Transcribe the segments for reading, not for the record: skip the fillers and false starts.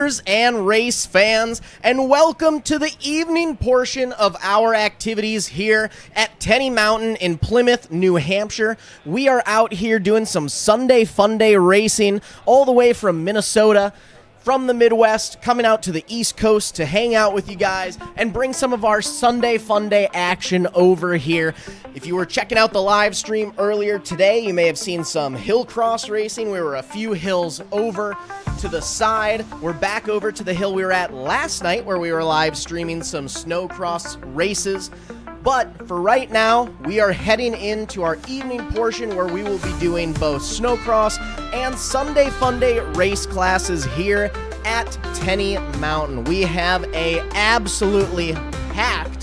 and race fans, and welcome to the evening portion of our activities here at Tenney Mountain in Plymouth, New Hampshire. We are out here doing some Sunday Funday racing all the way from Minnesota, from the Midwest, coming out to the East Coast to hang out with you guys and bring some of our Sunday Funday action over here. If you were checking out the live stream earlier today, you may have seen some hill cross racing. We were a few hills over to the side. We're back over to the hill we were at last night where we were live streaming some Snowcross races. But for right now, we are heading into our evening portion where we will be doing both Snowcross and Sunday Funday race classes here at Tenney Mountain. We have a absolutely packed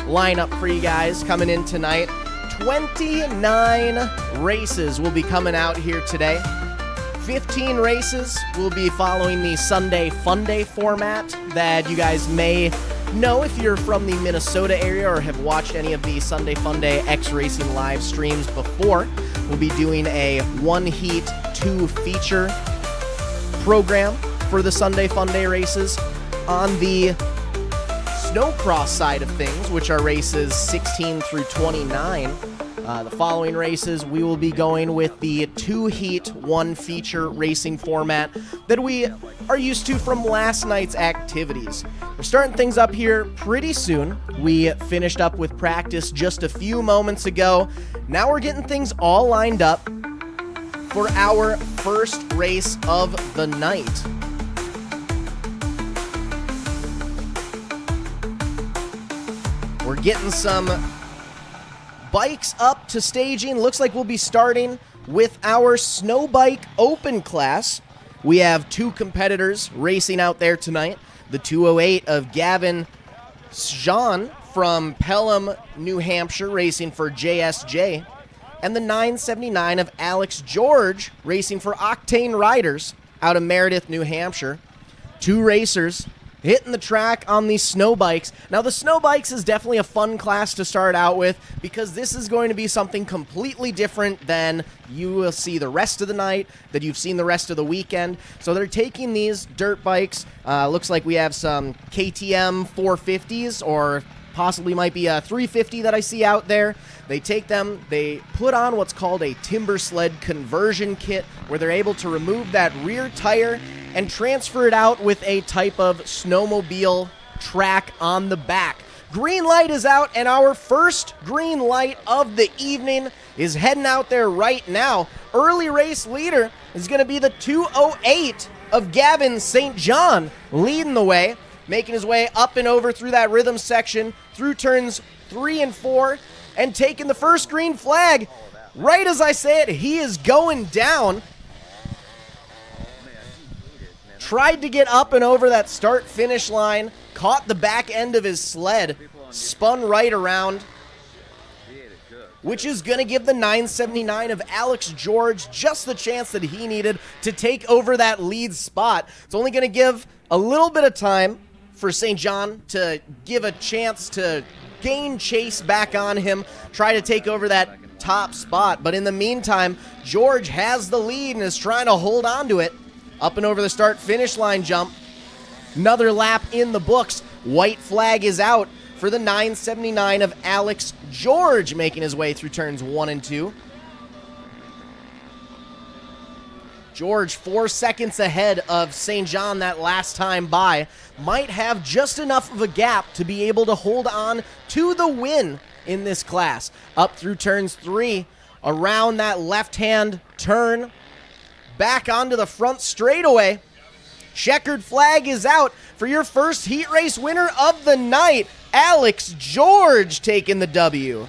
lineup for you guys coming in tonight. 29 races will be coming out here today. 15 races will be following the Sunday Funday format that you guys may know if you're from the Minnesota area or have watched any of the Sunday Funday X Racing live streams before. We'll be doing a 1-heat, 2-feature program for the Sunday Funday races. On the Snowcross side of things, which are races 16 through 29, the following races, we will be going with the 2-heat, 1-feature racing format that we are used to from last night's activities. We're starting things up here pretty soon. We finished up with practice just a few moments ago. Now we're getting things all lined up for our first race of the night. We're getting some bikes up to staging. Looks like we'll be starting with our Snowbike Open class. We have 2 competitors racing out there tonight. The 208 of Gavin Jean from Pelham, New Hampshire, racing for JSJ. And the 979 of Alex George, racing for Octane Riders out of Meredith, New Hampshire. 2 racers hitting the track on these snow bikes. Now, the snow bikes is definitely a fun class to start out with because this is going to be something completely different than you will see the rest of the night, that you've seen the rest of the weekend. So they're taking these dirt bikes. Looks like we have some KTM 450s, or possibly might be a 350 that I see out there. They take them, they put on what's called a timber sled conversion kit, where they're able to remove that rear tire and transfer it out with a type of snowmobile track on the back. Green light is out, and our first green light of the evening is heading out there right now. Early race leader is going to be the 208 of Gavin St. John, leading the way, making his way up and over through that rhythm section, through turns 3 and 4, and taking the first green flag. Right as I say it, he is going down. Tried to get up and over that start-finish line, caught the back end of his sled, spun right around, which is going to give the 979 of Alex George just the chance that he needed to take over that lead spot. It's only going to give a little bit of time for St. John to give a chance to gain chase back on him, try to take over that top spot. But in the meantime, George has the lead and is trying to hold on to it. Up and over the start-finish line jump. Another lap in the books. White flag is out for the 979 of Alex George, making his way through turns 1 and 2. George 4 seconds ahead of St. John that last time by. Might have just enough of a gap to be able to hold on to the win in this class. Up through turns 3, around that left-hand turn, back onto the front straightaway. Checkered flag is out for your first heat race winner of the night. Alex George taking the W.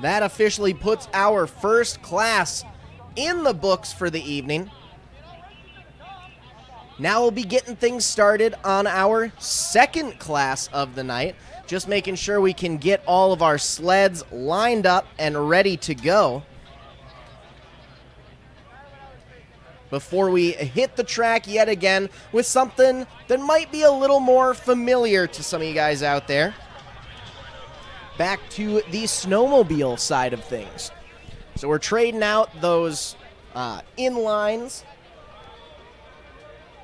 That officially puts our first class in the books for the evening. Now we'll be getting things started on our second class of the night. Just making sure we can get all of our sleds lined up and ready to go. before we hit the track yet again with something that might be a little more familiar to some of you guys out there. Back to the snowmobile side of things. So we're trading out those inlines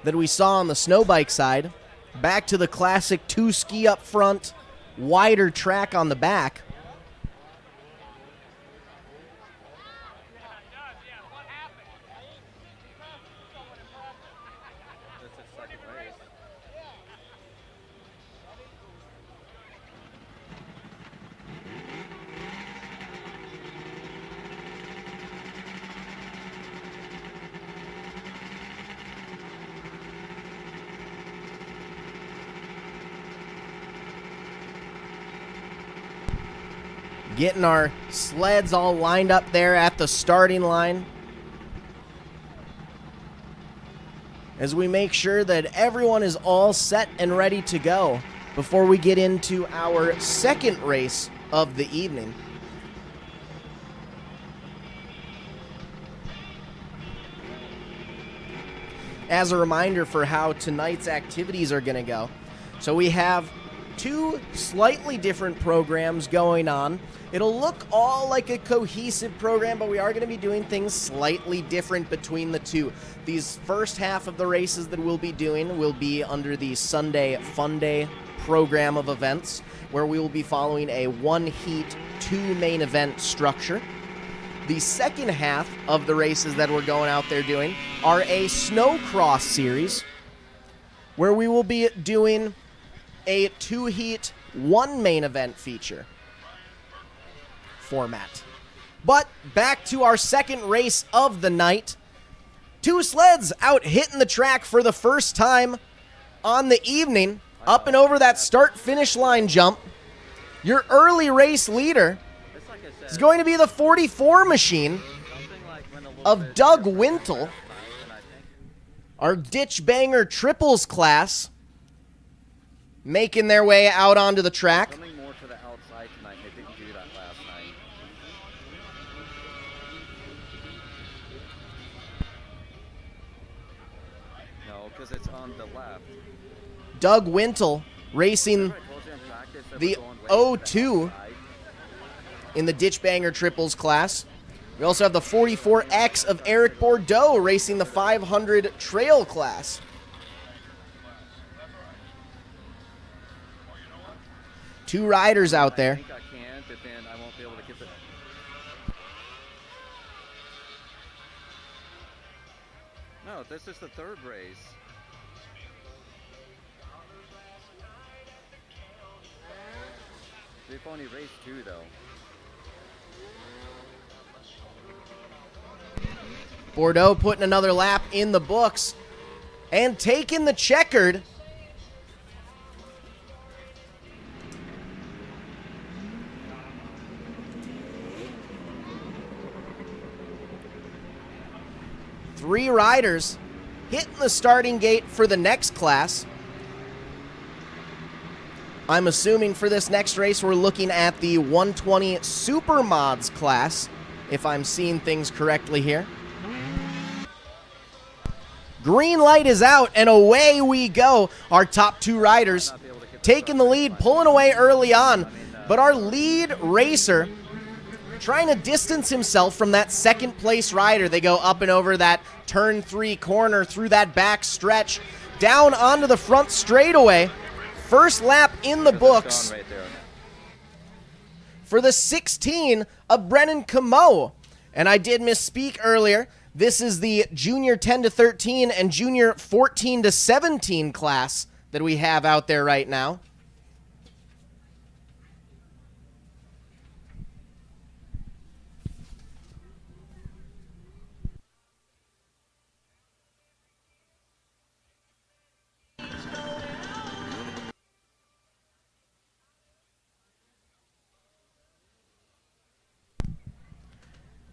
that we saw on the snowbike side, back to the classic 2-ski up front, wider track on the back. Getting our sleds all lined up there at the starting line as we make sure that everyone is all set and ready to go before we get into our second race of the evening. As a reminder for how tonight's activities are going to go, so we have two slightly different programs going on. It'll look all like a cohesive program, but we are going to be doing things slightly different between the two. These first half of the races that we'll be doing will be under the Sunday Funday program of events, where we will be following a 1-heat, 2-main event structure. The second half of the races that we're going out there doing are a Snowcross series, where we will be doing a 2-heat, 1-main event feature format. But back to our second race of the night. Two sleds out hitting the track for the first time on the evening, up and over that start-finish line jump. Your early race leader is going to be the 44 machine of Doug Wintle, our ditch banger triples class, making their way out onto the track. Coming more to the outside tonight. They didn't do that last night. No, because it's on the left. Doug Wintle racing the 02 in the ditch banger triples class. We also have the 44X of Eric Bordeaux racing the 500 trail class. Two riders out there. I think I can, but then I won't be able to get it. No, this is the third race. We've only raced 2, though. Bordeaux putting another lap in the books and taking the checkered. Three riders hitting the starting gate for the next class. I'm assuming for this next race we're looking at the 120 Super Mods class, if I'm seeing things correctly here. Green light is out, and away we go. Our top two riders taking the lead, pulling away early on, but our lead racer trying to distance himself from that second place rider. They go up and over that turn 3 corner through that back stretch, down onto the front straightaway. First lap in the books for the 16 of Brennan Camo. And I did misspeak earlier. This is the junior 10 to 13 and junior 14 to 17 class that we have out there right now.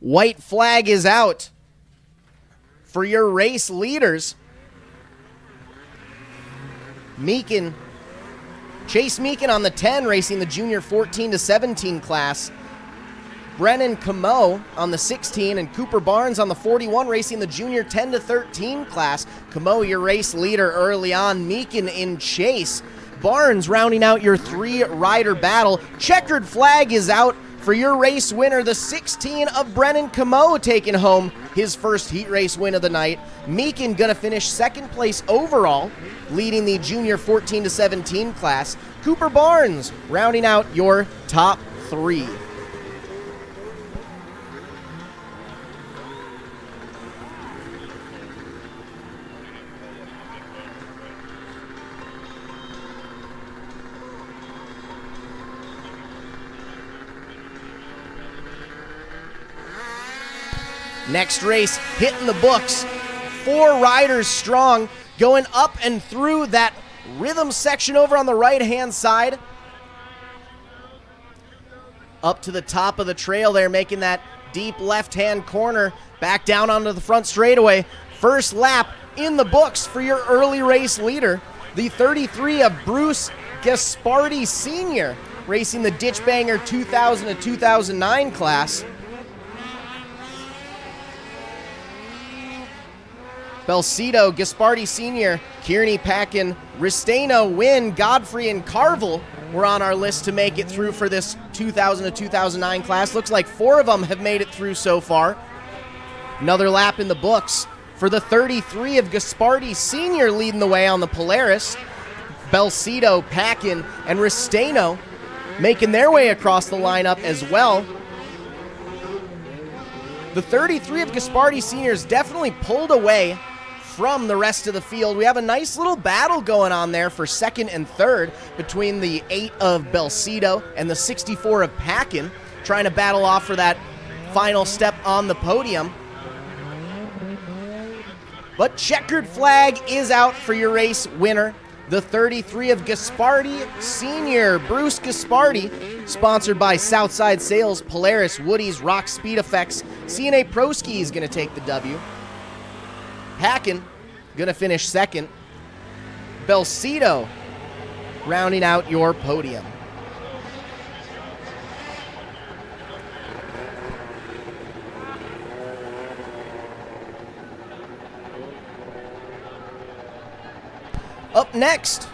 White flag is out for your race leaders. Chase Meekin on the 10 racing the junior 14 to 17 class. Brennan Camo on the 16 and Cooper Barnes on the 41 racing the junior 10 to 13 class. Camo, your race leader early on. Meekin in chase. Barnes rounding out your 3-rider battle. Checkered flag is out for your race winner, the 16 of Brennan Camo taking home his first heat race win of the night. Meekin gonna finish second place overall, leading the junior 14 to 17 class. Cooper Barnes rounding out your top 3. Next race, hitting the books. 4 riders strong, going up and through that rhythm section over on the right-hand side. Up to the top of the trail there, making that deep left-hand corner, back down onto the front straightaway. First lap in the books for your early race leader, the 33 of Bruce Gaspardi Sr., racing the Ditch Banger 2000 to 2009 class. Belcito, Gaspardi Sr., Kearney, Packin, Ristano, Wynn, Godfrey, and Carville were on our list to make it through for this 2000 to 2009 class. Looks like 4 of them have made it through so far. Another lap in the books for the 33 of Gaspardi Sr. leading the way on the Polaris. Belcito, Packin, and Ristano making their way across the lineup as well. The 33 of Gaspardi Sr. is definitely pulled away from the rest of the field. We have a nice little battle going on there for second and third between the 8 of Belcito and the 64 of Packin, trying to battle off for that final step on the podium. But checkered flag is out for your race winner, the 33 of Gaspardi Sr., Bruce Gaspardi, sponsored by Southside Sales, Polaris, Woody's, Rock Speed Effects. CNA Pro Ski is going to take the W. Packin going to finish second. Belcito rounding out your podium. Up next,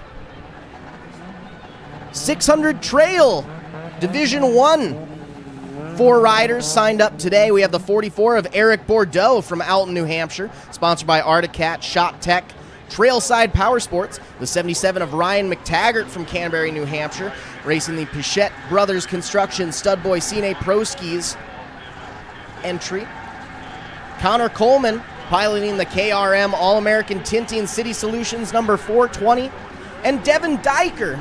600 Trail, Division 1. 4 riders signed up today. We have the 44 of Eric Bordeaux from Alton, New Hampshire, sponsored by Articat, Shot Tech, Trailside Power Sports. The 77 of Ryan McTaggart from Canterbury, New Hampshire, racing the Pichette Brothers Construction Stud Boy CNA Pro Skis entry. Connor Coleman piloting the KRM All-American Tinting City Solutions number 420. And Devin Diker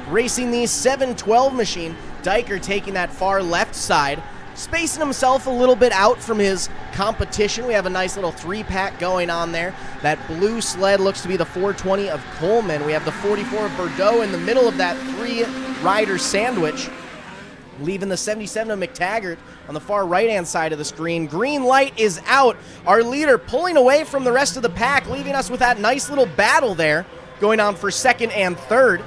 racing the 712 machine. Diker taking that far left side, spacing himself a little bit out from his competition. We have a nice little 3-pack going on there. That blue sled looks to be the 420 of Coleman. We have the 44 of Bordeaux in the middle of that 3-rider sandwich, leaving the 77 of McTaggart on the far right-hand side of the screen. Green light is out. Our leader pulling away from the rest of the pack, leaving us with that nice little battle there going on for second and third.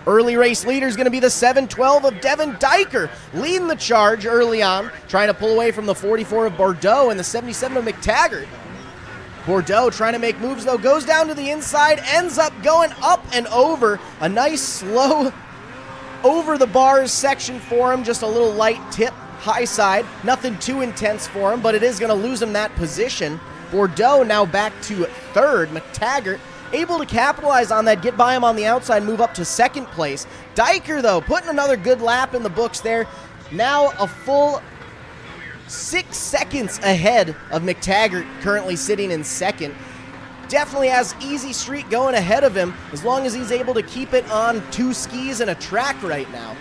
Early race leader is going to be the 712 of Devin Diker, leading the charge early on, trying to pull away from the 44 of Bordeaux and the 77 of McTaggart. Bordeaux trying to make moves, though, goes down to the inside, ends up going up and over. A nice slow over the bars section for him, just a little light tip, high side. Nothing too intense for him, but it is going to lose him that position. Bordeaux now back to third. McTaggart able to capitalize on that, get by him on the outside, move up to second place. Diker, though, putting another good lap in the books there. Now a full 6 seconds ahead of McTaggart, currently sitting in second. Definitely has easy streak going ahead of him as long as he's able to keep it on 2 skis and a track right now.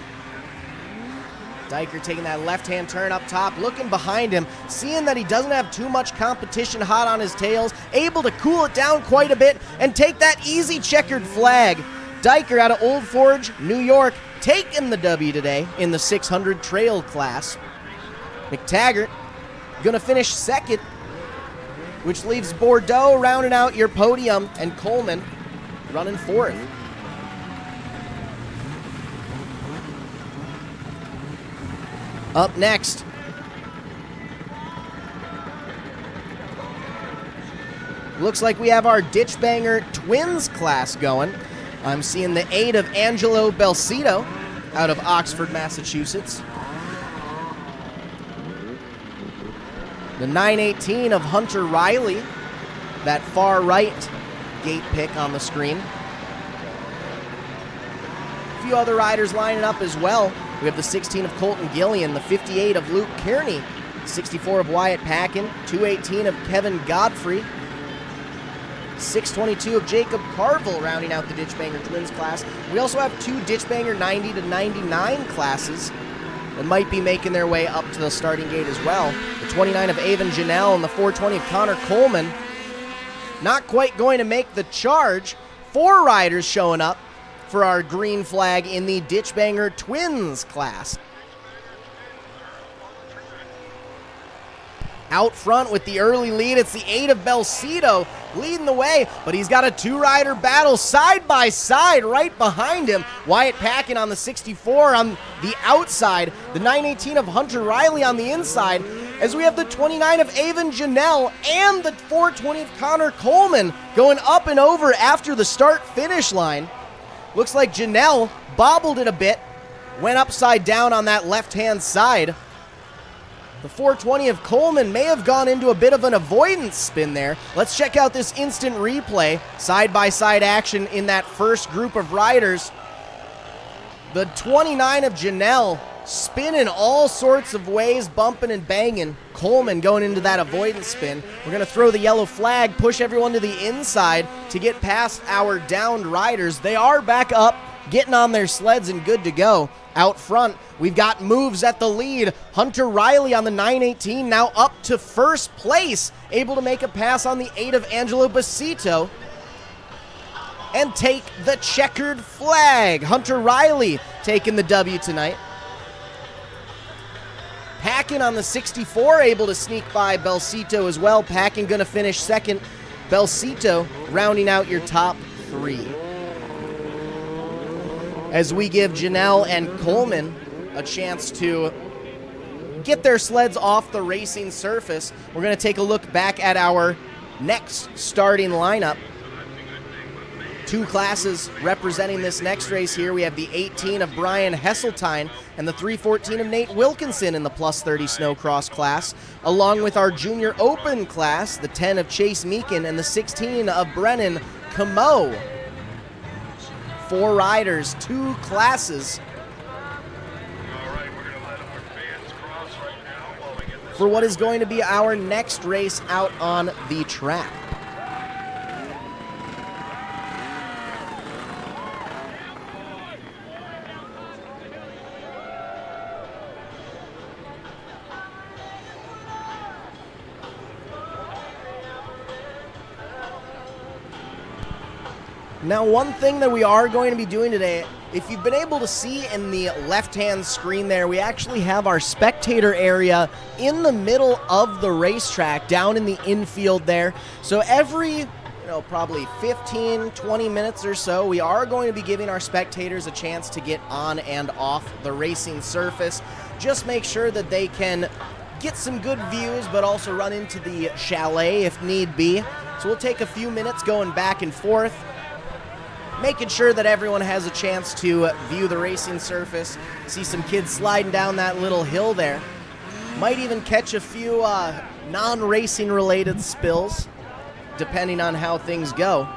Diker taking that left-hand turn up top, looking behind him, seeing that he doesn't have too much competition hot on his tails, able to cool it down quite a bit and take that easy checkered flag. Diker out of Old Forge, New York, taking the W today in the 600 trail class. McTaggart gonna finish second, which leaves Bordeaux rounding out your podium and Coleman running fourth. Up next, looks like we have our Ditch Banger Twins class going. I'm seeing the 8 of Angelo Belsito out of Oxford, Massachusetts. The 918 of Hunter Riley, that far right gate pick on the screen. A few other riders lining up as well. We have the 16 of Colton Gillian, the 58 of Luke Kearney, 64 of Wyatt Packin, 218 of Kevin Godfrey, 622 of Jacob Carville rounding out the Ditch Banger Twins class. We also have 2 Ditch Banger 90 to 99 classes that might be making their way up to the starting gate as well. The 29 of Avon Janelle and the 420 of Connor Coleman not quite going to make the charge. 4 riders showing up for our green flag in the Ditch Banger Twins class. Out front with the early lead, it's the 8 of Belsito leading the way, but he's got a 2-rider battle side by side right behind him. Wyatt Packin on the 64 on the outside, the 918 of Hunter Riley on the inside, as we have the 29 of Avon Janelle and the 420 of Connor Coleman going up and over after the start-finish line. Looks like Janelle bobbled it a bit, went upside down on that left-hand side. The 420 of Coleman may have gone into a bit of an avoidance spin there. Let's check out this instant replay. Side-by-side action in that first group of riders. The 29 of Janelle spinning all sorts of ways, bumping and banging. Coleman going into that avoidance spin. We're going to throw the yellow flag, push everyone to the inside to get past our downed riders. They are back up, getting on their sleds and good to go. Out front, we've got moves at the lead. Hunter Riley on the 918 now up to first place, able to make a pass on the 8 of Angelo Belsito and take the checkered flag. Hunter Riley taking the W tonight. Packin on the 64 able to sneak by Belsito as well. Packin going to finish second. Belsito rounding out your top 3. As we give Janelle and Coleman a chance to get their sleds off the racing surface, we're going to take a look back at our next starting lineup. 2 classes representing this next race here. We have the 18 of Brian Hesseltine and the 314 of Nate Wilkinson in the plus 30 Snowcross class, along with our junior open class, the 10 of Chase Meekin and the 16 of Brennan Camo. 4 riders, 2 classes for what is going to be our next race out on the track. Now, one thing that we are going to be doing today, if you've been able to see in the left-hand screen there, we actually have our spectator area in the middle of the racetrack, down in the infield there. So every, probably 15, 20 minutes or so, we are going to be giving our spectators a chance to get on and off the racing surface. Just make sure that they can get some good views, but also run into the chalet if need be. So we'll take a few minutes going back and forth, making sure that everyone has a chance to view the racing surface, see some kids sliding down that little hill there. Might even catch a few non-racing related spills, depending on how things go.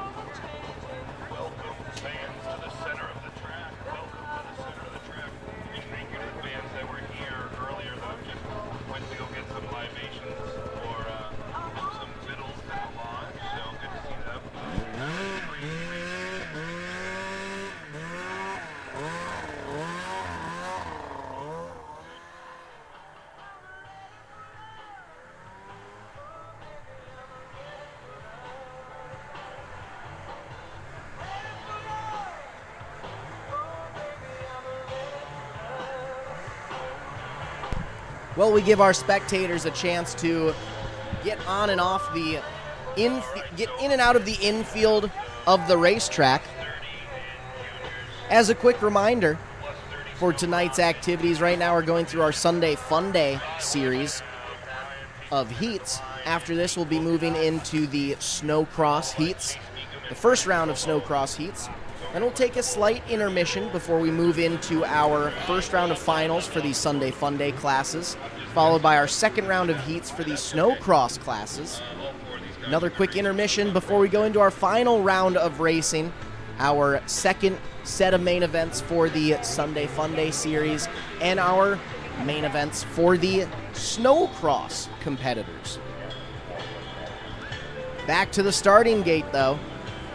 Well, we give our spectators a chance to get on and off the get in and out of the infield of the racetrack. As a quick reminder, for tonight's activities. Right now we're going through our Sunday Funday series of heats. After this, we'll be moving into the Snowcross heats, the first round of Snowcross heats. Then we'll take a slight intermission before we move into our first round of finals for the Sunday Funday classes, followed by our second round of heats for the Snowcross classes. Another quick intermission before we go into our final round of racing, our second set of main events for the Sunday Funday series, and our main events for the Snowcross competitors. Back to the starting gate, though.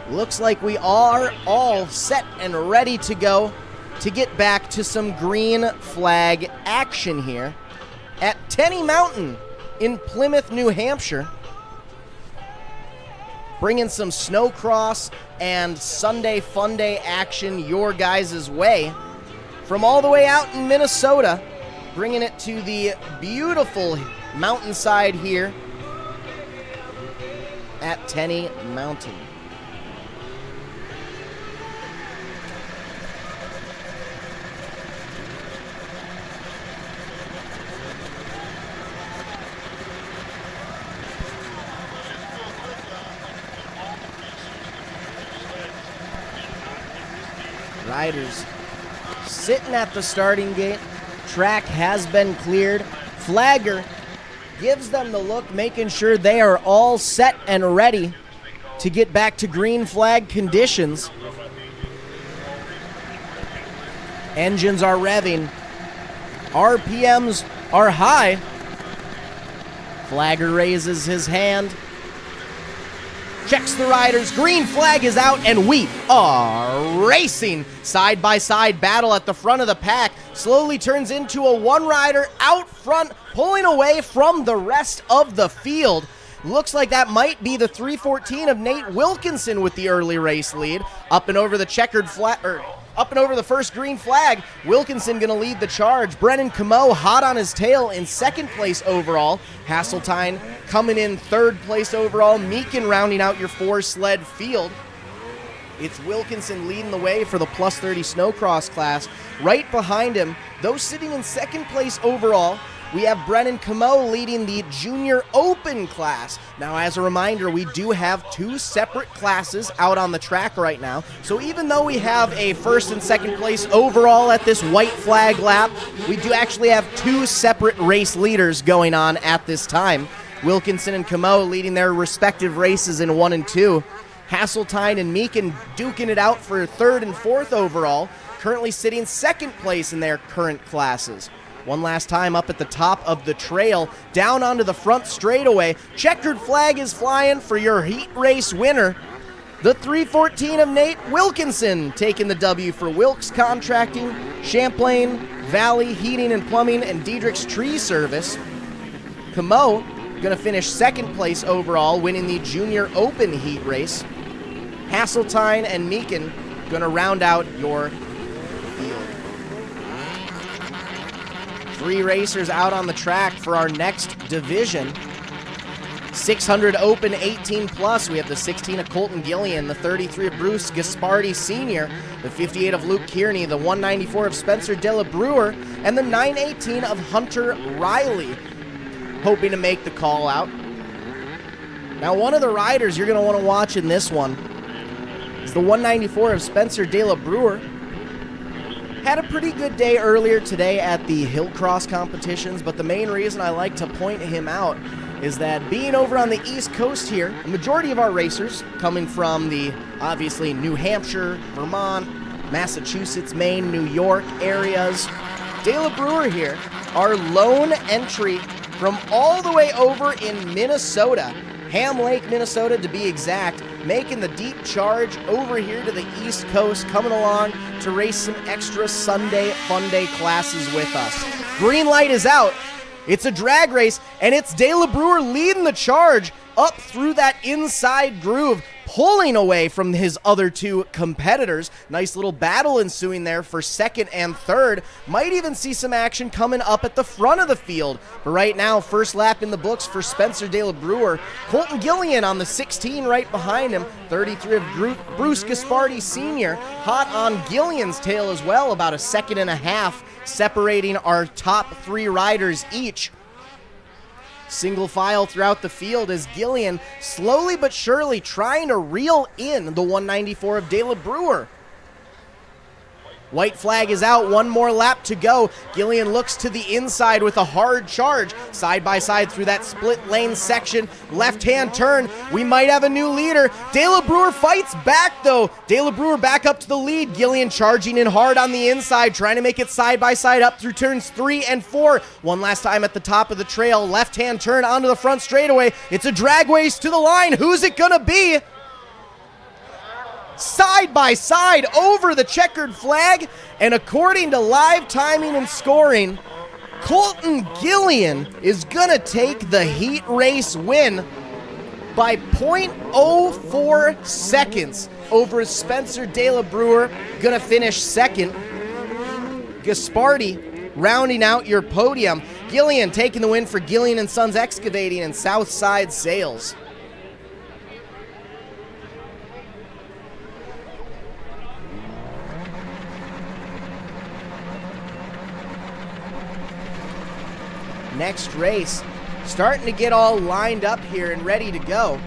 Looks like we are all set and ready to go to get back to some green flag action here at Tenney Mountain in Plymouth, New Hampshire. Bringing some Snowcross and Sunday Funday action your guys' way. From all the way out in Minnesota, bringing it to the beautiful mountainside here at Tenney Mountain. Riders sitting at the starting gate. Track has been cleared. Flagger gives them the look, making sure they are all set and ready to get back to green flag conditions. Engines are revving. RPMs are high. Flagger raises his hand, checks the riders. Green flag is out, and we are racing. Side-by-side battle at the front of the pack slowly turns into a one-rider out front, pulling away from the rest of the field. Looks like that might be the 314 of Nate Wilkinson with the early race lead. Up and over the checkered flag, up and over the first green flag. Wilkinson going to lead the charge. Brennan Camo hot on his tail in second place overall. Hasseltine coming in third place overall. Meekin rounding out your four sled field. It's Wilkinson leading the way for the plus 30 Snowcross class. Right behind him, though sitting in second place overall, we have Brennan Camo leading the Junior Open class. Now, as a reminder, we do have two separate classes out on the track right now. So even though we have a first and second place overall at this white flag lap, we do actually have two separate race leaders going on at this time. Wilkinson and Camo leading their respective races in 1 and 2. Hasseltine and Meekin duking it out for third and fourth overall, currently sitting second place in their current classes. One last time up at the top of the trail, down onto the front straightaway. Checkered flag is flying for your heat race winner. The 314 of Nate Wilkinson taking the W for Wilkes Contracting, Champlain Valley Heating and Plumbing, and Diedrich's Tree Service. Camo going to finish second place overall, winning the Junior Open heat race. Hasseltine and Meekin going to round out your field. Three racers out on the track for our next division. 600 Open 18 plus. We have the 16 of Colton Gillian, the 33 of Bruce Gaspardi Sr., the 58 of Luke Kearney, the 194 of Spencer Della Brewer, and the 918 of Hunter Riley, hoping to make the call out. Now, one of the riders you're going to want to watch in this one is the 194 of Spencer Della Brewer. Had a pretty good day earlier today at the Hillcross competitions, but the main reason I like to point him out is that being over on the East Coast here, the majority of our racers coming from the, obviously, New Hampshire, Vermont, Massachusetts, Maine, New York areas. Della Brewer here, our lone entry from all the way over in Minnesota, Ham Lake, Minnesota to be exact, making the deep charge over here to the East Coast, coming along to race some extra Sunday Funday classes with us. Green light is out. It's a drag race, and it's Della Brewer leading the charge up through that inside groove, pulling away from his other two competitors. Nice little battle ensuing there for second and third. Might even see some action coming up at the front of the field. But right now, first lap in the books for Spencer De La Brewer. Colton Gillian on the 16 right behind him. 33 of Bruce Gaspardi Sr. hot on Gillian's tail as well, about a second and a half separating our top three riders each. Single file throughout the field as Gillian slowly but surely trying to reel in the 194 of De La Brewer. White flag is out, one more lap to go. Gillian looks to the inside with a hard charge. Side by side through that split lane section. Left-hand turn, we might have a new leader. De La Brewer fights back though. De La Brewer back up to the lead. Gillian charging in hard on the inside, trying to make it side by side up through turns 3 and 4. One last time at the top of the trail. Left-hand turn onto the front straightaway. It's a drag race to the line. Who's it gonna be? Side by side over the checkered flag, and according to live timing and scoring, Colton Gillian is gonna take the heat race win by 0.04 seconds over Spencer De La Brewer, gonna finish second. Gaspardi rounding out your podium. Gillian taking the win for Gillian and Sons Excavating and Southside Sales. Next race, starting to get all lined up here and ready to go.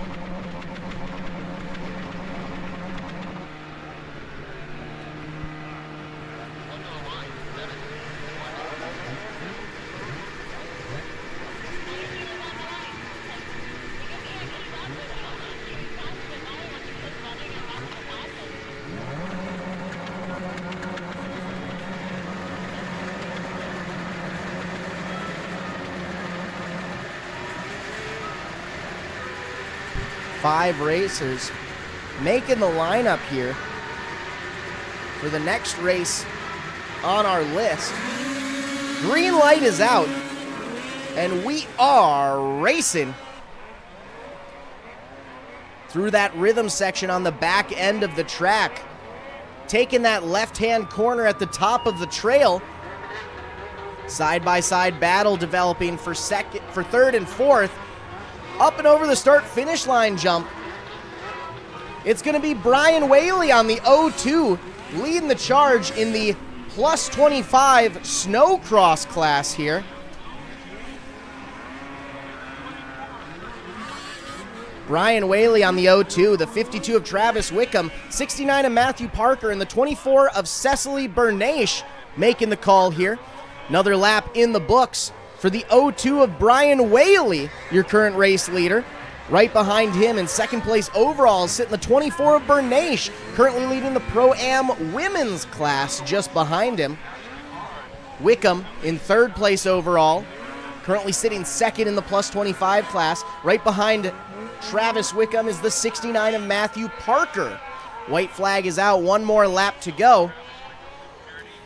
Five racers making the lineup here for the next race on our list. Green light is out, and we are racing through that rhythm section on the back end of the track. Taking that left-hand corner at the top of the trail. Side-by-side battle developing for third and fourth. Up and over the start-finish line jump. It's going to be Brian Whaley on the 0-2 leading the charge in the plus 25 Snowcross class here. Brian Whaley on the 0-2, the 52 of Travis Wickham, 69 of Matthew Parker, and the 24 of Cecily Bernache making the call here. Another lap in the books for the 0-2 of Brian Whaley, your current race leader. Right behind him in second place overall is sitting the 24 of Bernache, currently leading the Pro-Am women's class just behind him. Wickham in third place overall, currently sitting second in the plus 25 class. Right behind Travis Wickham is the 69 of Matthew Parker. White flag is out, one more lap to go.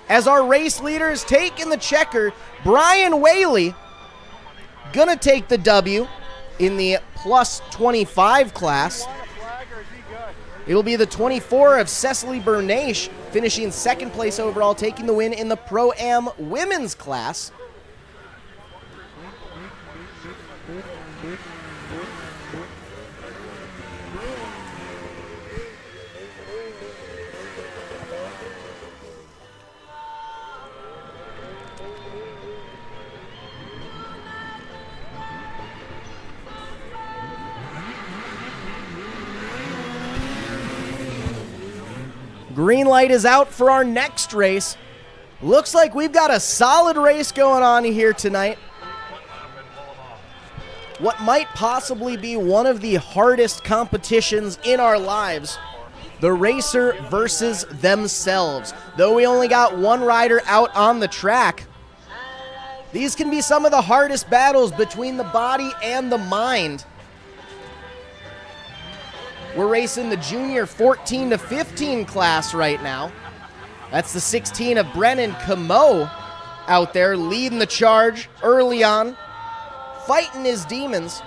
As our race leader is taking the checker, Brian Whaley gonna take the W in the plus 25 class. It'll be the 24 of Cecily Bernache finishing second place overall, taking the win in the Pro-Am women's class. Green light is out for our next race. Looks like we've got a solid race going on here tonight. What might possibly be one of the hardest competitions in our lives. The racer versus themselves. Though we only got one rider out on the track, these can be some of the hardest battles between the body and the mind. We're racing the junior 14 to 15 class right now. That's the 16 of Brennan Camo out there leading the charge early on, fighting his demons.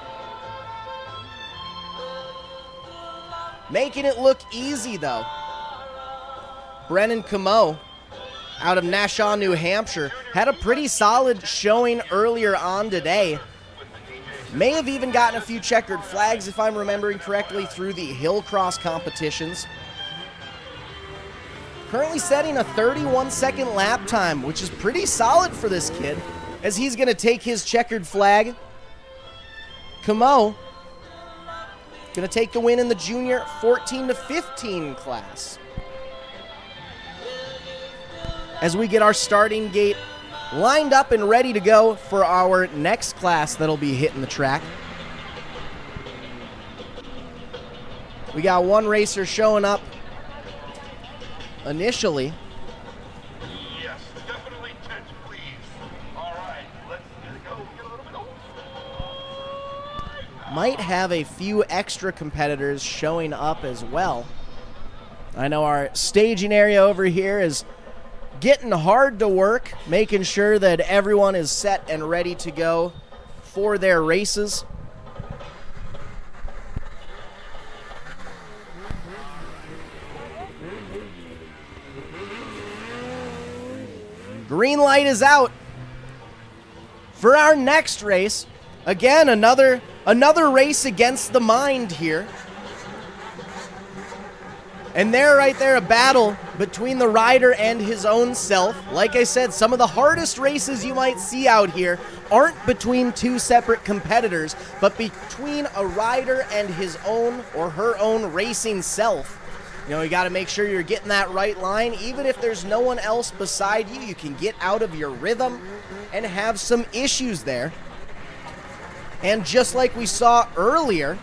making it look easy, though. Brennan Camo out of Nashua, New Hampshire, had a pretty solid showing earlier on today. May have even gotten a few checkered flags, if I'm remembering correctly, through the hill cross competitions. Currently setting a 31-second lap time, which is pretty solid for this kid, as he's going to take his checkered flag. Camo going to take the win in the junior 14 to 15 class. As we get our starting gate lined up and ready to go for our next class that'll be hitting the track. We got one racer showing up initially. Yes, definitely tense, please. All right, let's get it go. Get a little bit go. Might have a few extra competitors showing up as well. I know our staging area over here is getting hard to work, making sure that everyone is set and ready to go for their races. Green light is out for our next race. Again, another race against the mind here. And right there, a battle between the rider and his own self. Like I said, some of the hardest races you might see out here aren't between two separate competitors, but between a rider and his own or her own racing self. You know, you got to make sure you're getting that right line. Even if there's no one else beside you, you can get out of your rhythm and have some issues there. And just like we saw earlier,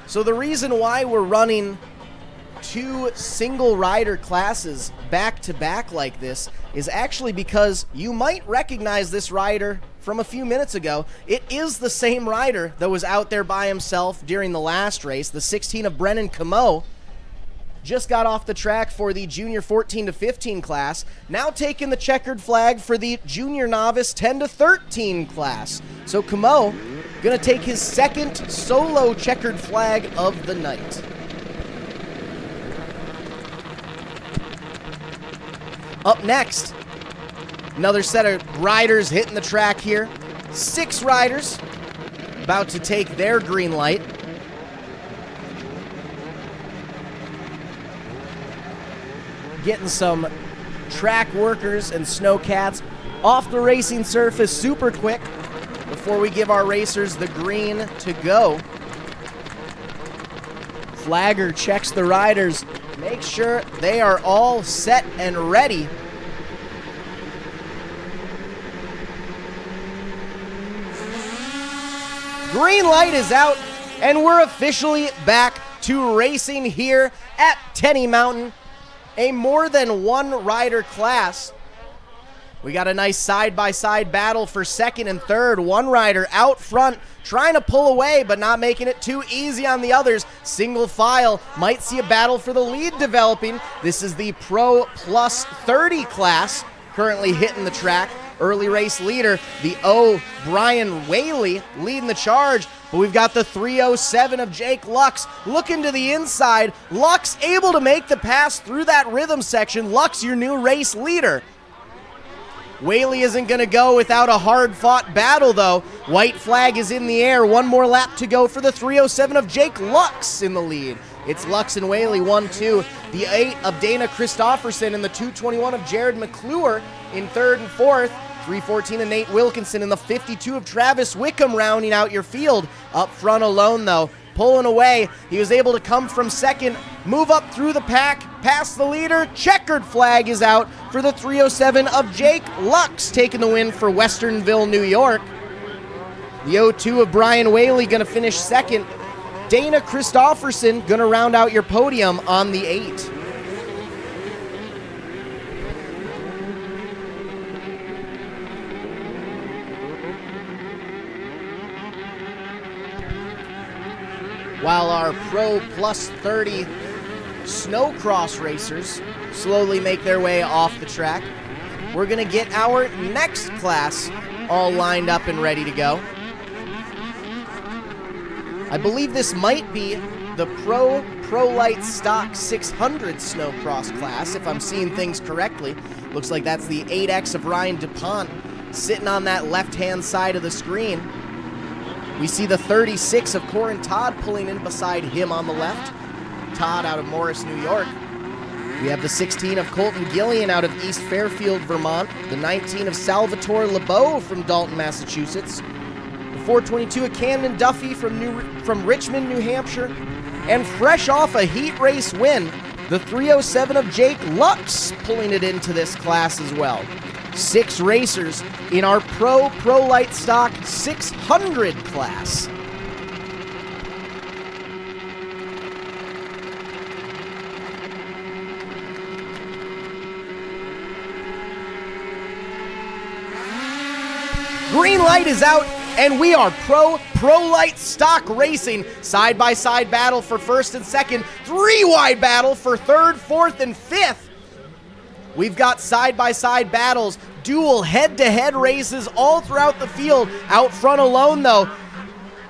so the reason why we're running two single rider classes back to back like this is actually because you might recognize this rider from a few minutes ago. It is the same rider that was out there by himself during the last race. The 16 of Brennan Camo just got off the track for the junior 14 to 15 class, now taking the checkered flag for the junior novice 10 to 13 class. So Camo gonna take his second solo checkered flag of the night. Up next, another set of riders hitting the track here. 6 riders about to take their green light. Getting some track workers and snowcats off the racing surface super quick before we give our racers the green to go. Flagger checks the riders, make sure they are all set and ready. Green light is out, and we're officially back to racing here at Tenney Mountain. A more than one rider class. We got a nice side-by-side battle for second and third. One rider out front trying to pull away, but not making it too easy on the others. Single file might see a battle for the lead developing. This is the Pro Plus 30 class currently hitting the track. Early race leader, the Brian Whaley, leading the charge. But we've got the 307 of Jake Lux looking to the inside. Lux able to make the pass through that rhythm section. Lux, your new race leader. Whaley isn't going to go without a hard-fought battle, though. White flag is in the air. One more lap to go for the 307 of Jake Lux in the lead. It's Lux and Whaley, 1-2. The 8 of Dana Christofferson and the 221 of Jared McClure in third and fourth. 314 of Nate Wilkinson and the 52 of Travis Wickham rounding out your field. Up front alone, though, pulling away. He was able to come from second, move up through the pack, past the leader. Checkered flag is out for the 307 of Jake Lux, taking the win for Westernville, New York. The 02 of Brian Whaley going to finish second. Dana Christofferson going to round out your podium on the 8. While our Pro Plus 30 Snowcross racers slowly make their way off the track, we're going to get our next class all lined up and ready to go. I believe this might be the prolite stock 600 Snowcross class, if I'm seeing things correctly. Looks like that's the 8X of Ryan DuPont sitting on that left-hand side of the screen. We see the 36 of Corin Todd pulling in beside him on the left. Todd out of Morris, New York. We have the 16 of Colton Gillian out of East Fairfield, Vermont. The 19 of Salvatore LeBeau from Dalton, Massachusetts. The 422 of Camden Duffy from Richmond, New Hampshire. And fresh off a heat race win, the 307 of Jake Lux pulling it into this class as well. 6 racers in our Prolite Stock 600 class. Green light is out, and we are Prolite Stock racing. Side-by-side battle for first and second. 3-wide battle for third, fourth, and fifth. We've got side-by-side battles, dual head-to-head races all throughout the field. Out front alone, though,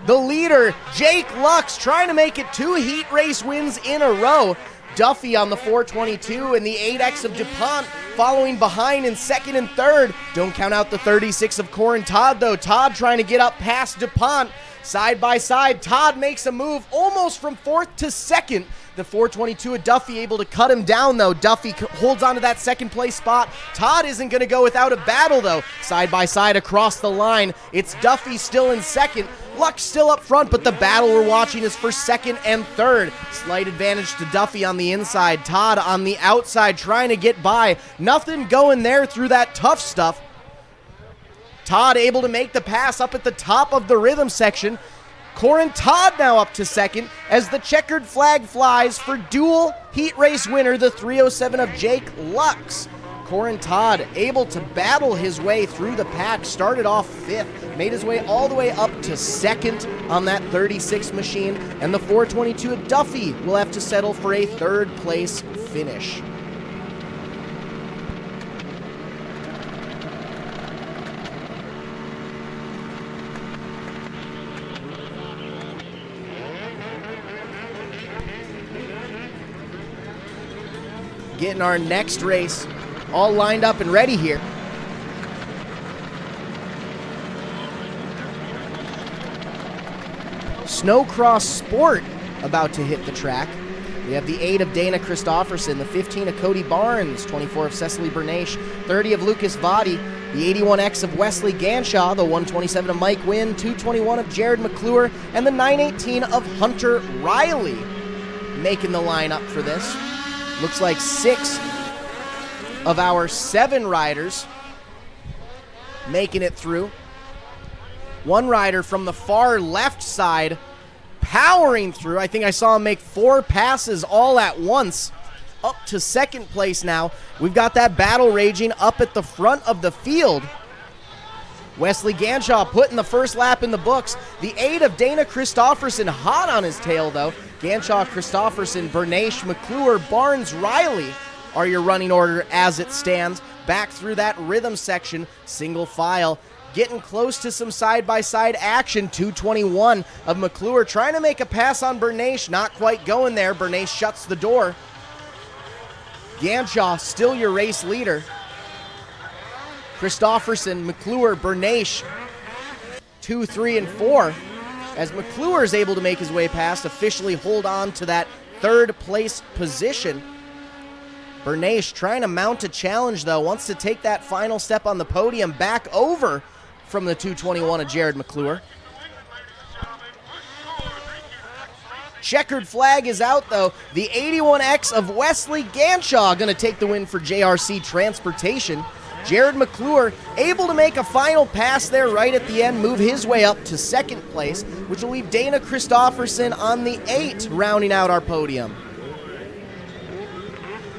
the leader, Jake Lux, trying to make it 2 heat race wins in a row. Duffy on the 422 and the 8X of DuPont following behind in second and third. Don't count out the 36 of Corin Todd, though. Todd trying to get up past DuPont. Side by side, Todd makes a move almost from fourth to second. The 422 of Duffy able to cut him down, though. Duffy holds on to that second place spot. Todd isn't going to go without a battle, though. Side by side across the line, it's Duffy still in second. Lux still up front, but the battle we're watching is for second and third. Slight advantage to Duffy on the inside. Todd on the outside trying to get by. Nothing going there through that tough stuff. Todd able to make the pass up at the top of the rhythm section. Corin Todd now up to second as the checkered flag flies for dual heat race winner, the 307 of Jake Lux. Corin Todd able to battle his way through the pack, started off fifth, made his way all the way up to second on that 36 machine, and the 422 of Duffy will have to settle for a third place finish. Getting our next race all lined up and ready here. Snowcross Sport about to hit the track. We have the 8 of Dana Christofferson, the 15 of Cody Barnes, 24 of Cecily Bernache, 30 of Lucas Vadi, the 81X of Wesley Ganshaw, the 127 of Mike Wynn, 221 of Jared McClure, and the 918 of Hunter Riley making the lineup for this. Looks like 6 of our 7 riders making it through. One rider from the far left side powering through. I think I saw him make 4 passes all at once. Up to second place now. We've got that battle raging up at the front of the field. Wesley Ganshaw putting the first lap in the books. The 8 of Dana Christofferson hot on his tail, though. Ganshaw, Christofferson, Bernache, McClure, Barnes, Riley are your running order as it stands. Back through that rhythm section, single file. Getting close to some side-by-side action. 221 of McClure trying to make a pass on Bernache. Not quite going there. Bernache shuts the door. Ganshaw still your race leader. Christofferson, McClure, Bernache, 2, 3, and 4. As McClure is able to make his way past, officially hold on to that third place position. Bernache trying to mount a challenge, though, wants to take that final step on the podium back over from the 221 of Jared McClure. Checkered flag is out, though. The 81X of Wesley Ganshaw going to take the win for JRC Transportation. Jared McClure able to make a final pass there right at the end, move his way up to second place, which will leave Dana Christofferson on the 8, rounding out our podium.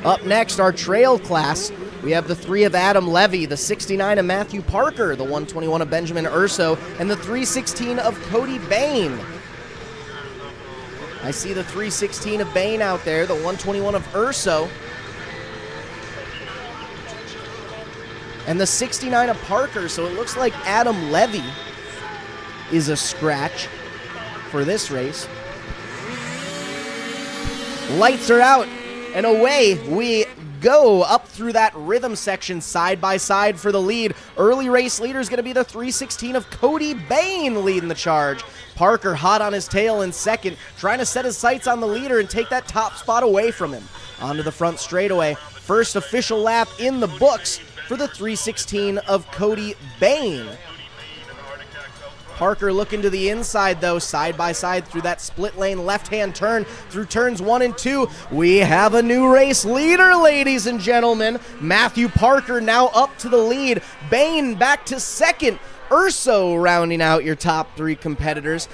Up next, our trail class. We have the 3 of Adam Levy, the 69 of Matthew Parker, the 121 of Benjamin Urso, and the 316 of Cody Bain. I see the 316 of Bain out there, the 121 of Urso, and the 69 of Parker, so it looks like Adam Levy is a scratch for this race. Lights are out, and away we go up through that rhythm section side by side for the lead. Early race leader is going to be the 316 of Cody Bain leading the charge. Parker hot on his tail in second, trying to set his sights on the leader and take that top spot away from him. Onto the front straightaway. First official lap in the books for the 316 of Cody Bain. Parker looking to the inside, though, side by side through that split lane left-hand turn through turns 1 and 2. We have a new race leader, ladies and gentlemen. Matthew Parker now up to the lead. Bain back to second. Urso rounding out your top 3 competitors.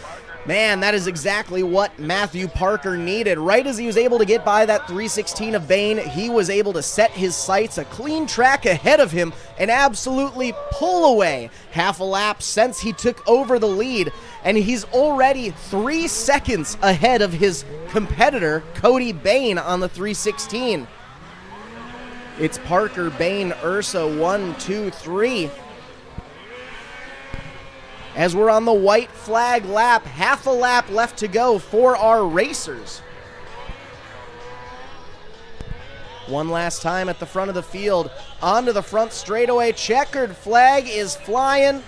Man, that is exactly what Matthew Parker needed. Right as he was able to get by that 316 of Bain, he was able to set his sights a clean track ahead of him and absolutely pull away half a lap since he took over the lead. And he's already 3 seconds ahead of his competitor, Cody Bain, on the 316. It's Parker, Bain, Urso, 1, 2, 3. As we're on the white flag lap, half a lap left to go for our racers. One last time at the front of the field, onto the front straightaway. Checkered flag is flying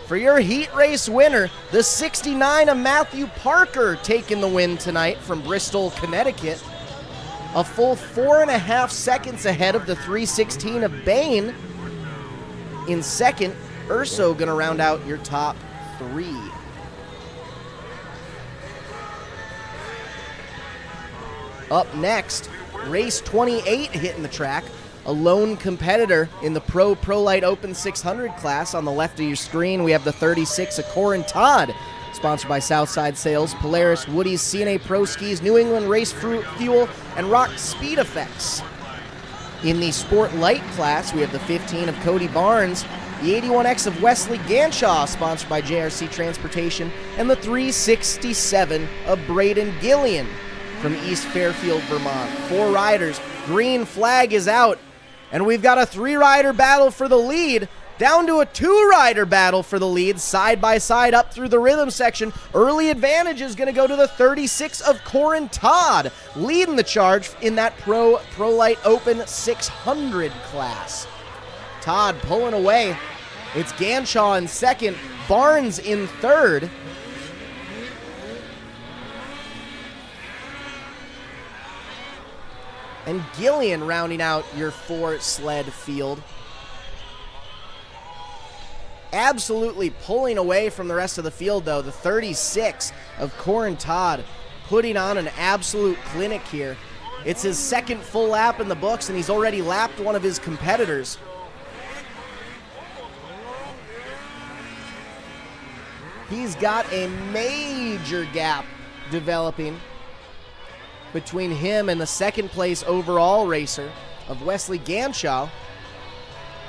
for your heat race winner, the 69 of Matthew Parker, taking the win tonight from Bristol, Connecticut. A full 4.5 seconds ahead of the 316 of Bain. In second, Urso gonna round out your top 3. Up next, race 28 hitting the track. A lone competitor in the Prolite Open 600 class. On the left of your screen, we have the 36 of Corin Todd, sponsored by Southside Sales, Polaris, Woody's, CNA Pro Skis, New England Race Fuel, and Rock Speed Effects. In the Sport Light class, we have the 15 of Cody Barnes, the 81X of Wesley Ganshaw, sponsored by JRC Transportation, and the 367 of Braden Gillian from East Fairfield, Vermont. 4 riders, green flag is out, and we've got a 3-rider battle for the lead, down to a 2-rider battle for the lead, side by side up through the rhythm section. Early advantage is going to go to the 36 of Corin Todd, leading the charge in that Prolite Open 600 class. Todd pulling away. It's Ganshaw in second, Barnes in third. And Gillian rounding out your 4-sled field. Absolutely pulling away from the rest of the field, though. The 36 of Corin Todd putting on an absolute clinic here. It's his second full lap in the books, and he's already lapped one of his competitors. He's got a major gap developing between him and the second place overall racer of Wesley Ganshaw.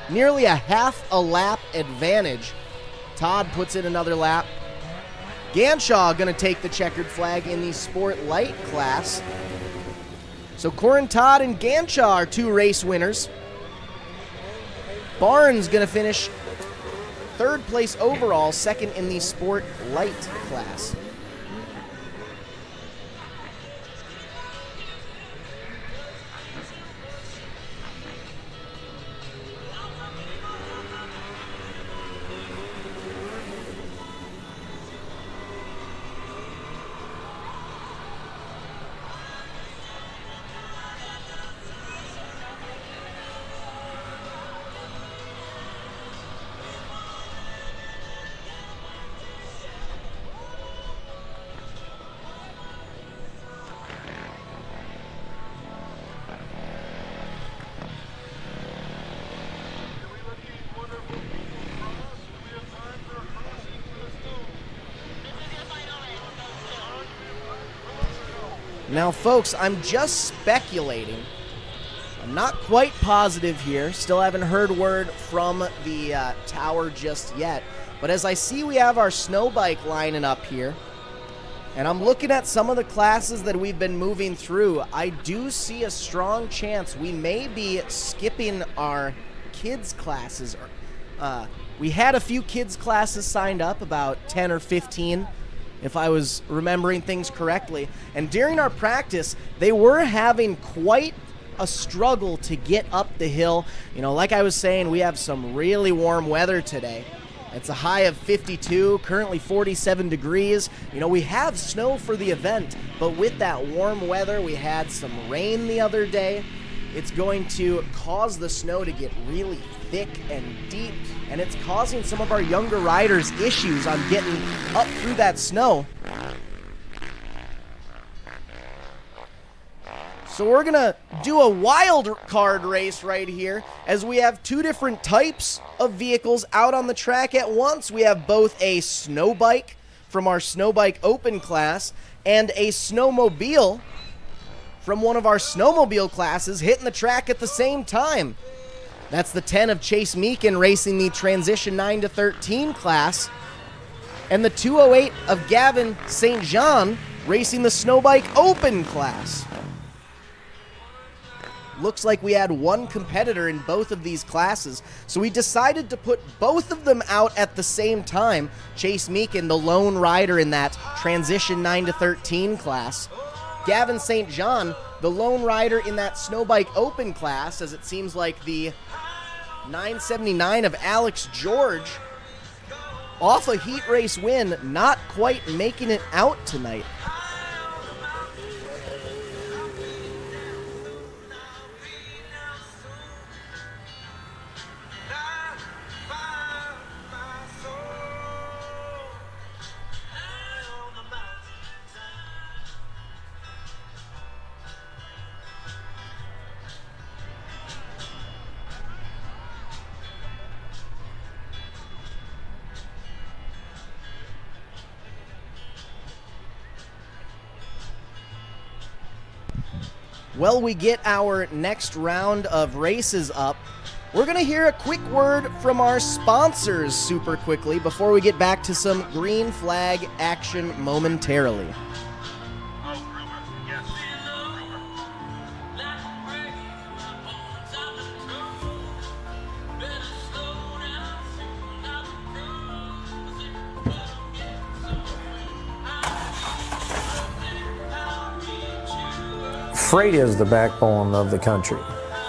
Nearly a half a lap advantage. Todd puts in another lap. Ganshaw going to take the checkered flag in the Sport Light class. So Corin Todd and Ganshaw are 2 race winners. Barnes going to finish 3rd place overall, 2nd in the Sport Light class. Now, folks, I'm just speculating. I'm not quite positive here. Still haven't heard word from the tower just yet. But as I see, we have our Snowbike lining up here. And I'm looking at some of the classes that we've been moving through. I do see a strong chance we may be skipping our kids' classes. We had a few kids' classes signed up, about 10 or 15. if I was remembering things correctly. And during our practice, they were having quite a struggle to get up the hill. You know, like I was saying, we have some really warm weather today. It's a high of 52, currently 47 degrees. You know, we have snow for the event, but with that warm weather, we had some rain the other day. It's going to cause the snow to get really thick and deep, and it's causing some of our younger riders issues on getting up through that snow. So we're gonna do a wild card race right here, as we have two different types of vehicles out on the track at once. We have both a Snowbike from our Snowbike Open class and a Snowmobile from one of our Snowmobile classes hitting the track at the same time. That's the 10 of Chase Meekin racing the Transition 9 to 13 class, and the 208 of Gavin St. John racing the Snowbike Open class. Looks like we had one competitor in both of these classes, so we decided to put both of them out at the same time. Chase Meekin, the lone rider in that Transition 9 to 13 class. Gavin St. John, the lone rider in that Snowbike Open class, as it seems like the 979 of Alex George, off a heat race win, not quite making it out tonight. Well, we get our next round of races up. We're going to hear a quick word from our sponsors super quickly before we get back to some green flag action momentarily. Oh, Gruber. Yes. Gruber. Freight is the backbone of the country.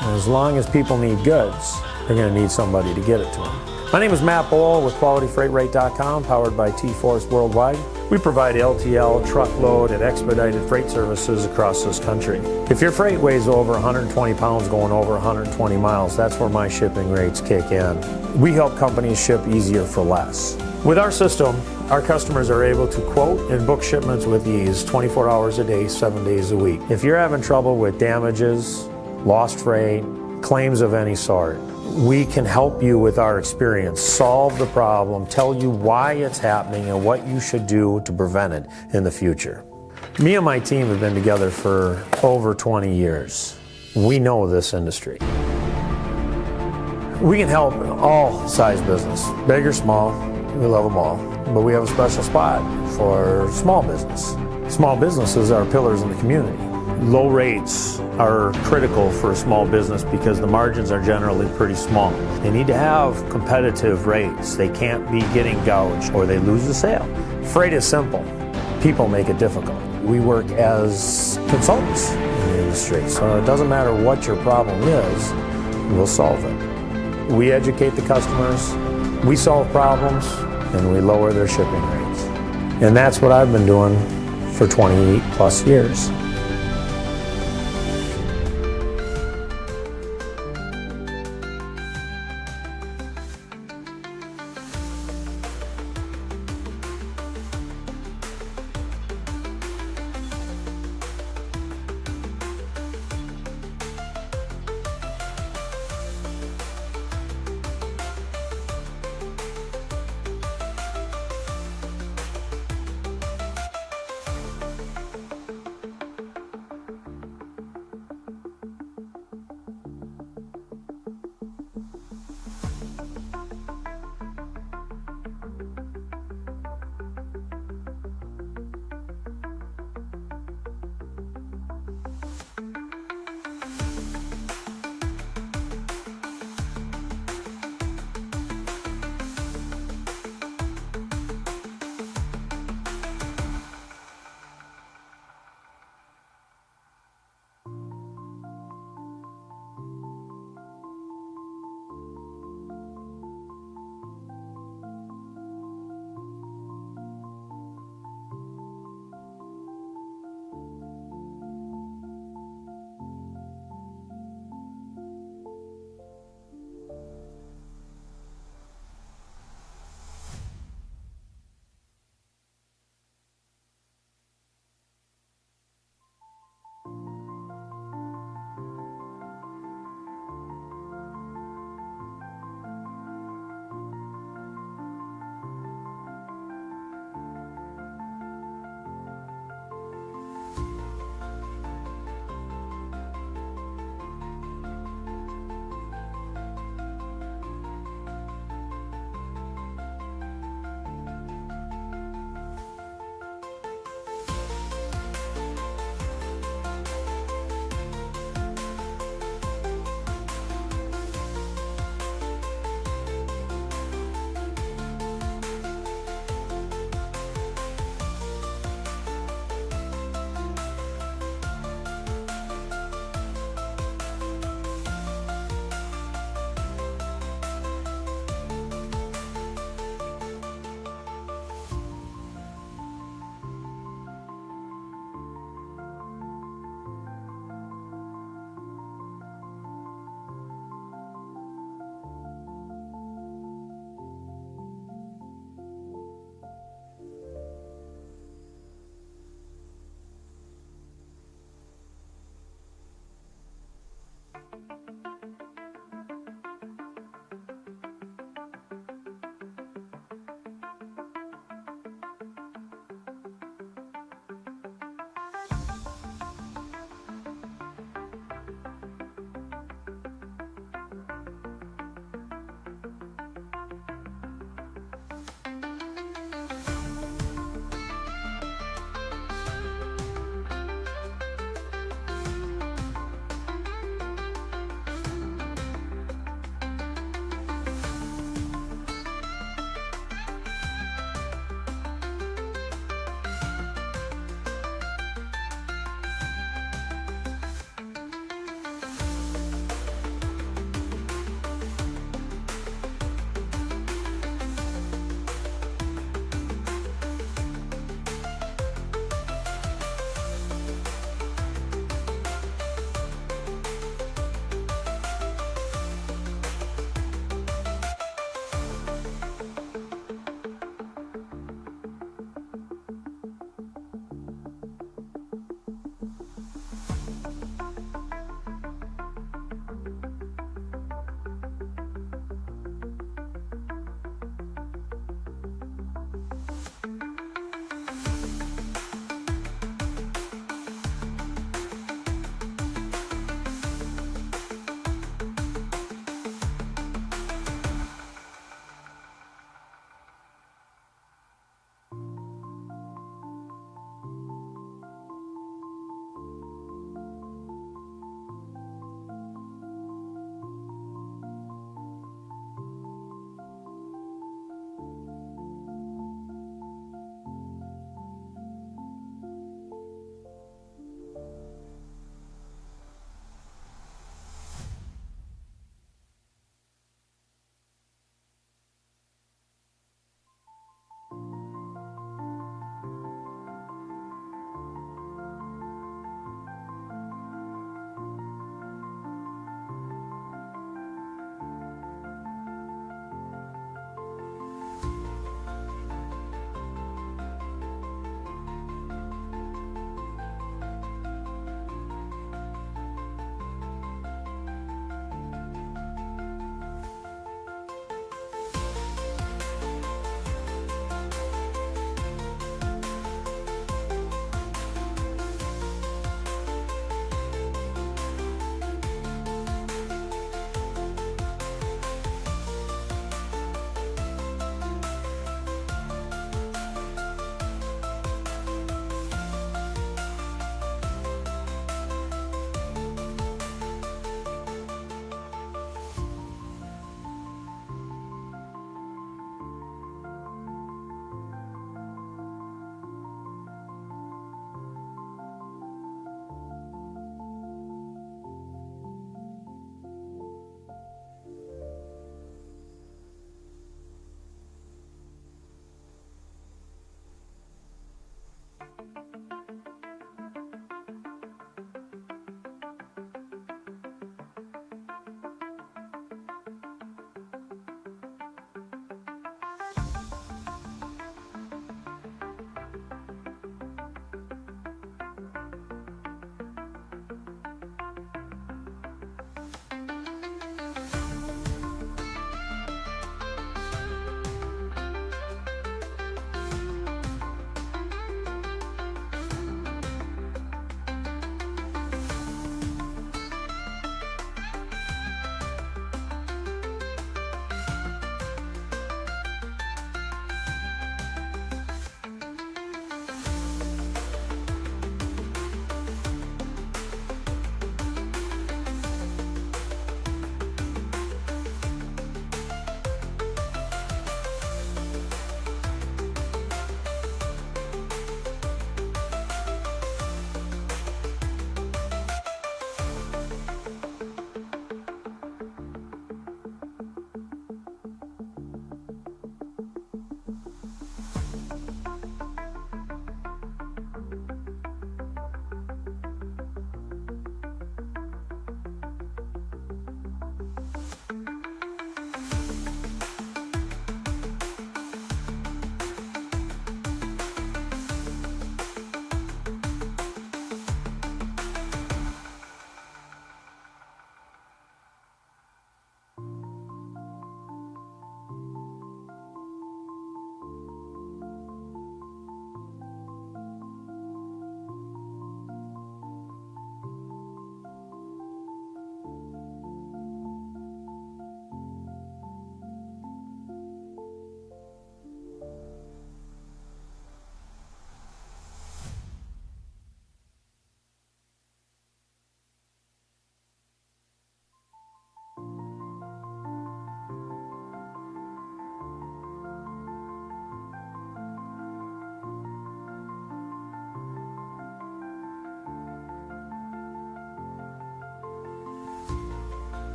And as long as people need goods, they're going to need somebody to get it to them. My name is Matt Bohl with QualityFreightRate.com, powered by T-Force Worldwide. We provide LTL, truckload, and expedited freight services across this country. If your freight weighs over 120 pounds going over 120 miles, that's where my shipping rates kick in. We help companies ship easier for less. With our system, our customers are able to quote and book shipments with ease 24 hours a day, 7 days a week. If you're having trouble with damages, lost freight, claims of any sort, we can help you with our experience, solve the problem, tell you why it's happening and what you should do to prevent it in the future. Me and my team have been together for over 20 years. We know this industry. We can help all size business, big or small, we love them all. But we have a special spot for small business. Small businesses are pillars in the community. Low rates are critical for a small business because the margins are generally pretty small. They need to have competitive rates. They can't be getting gouged or they lose the sale. Freight is simple. People make it difficult. We work as consultants in the industry, so it doesn't matter what your problem is, we'll solve it. We educate the customers, we solve problems, and we lower their shipping rates. And that's what I've been doing for 28 plus years.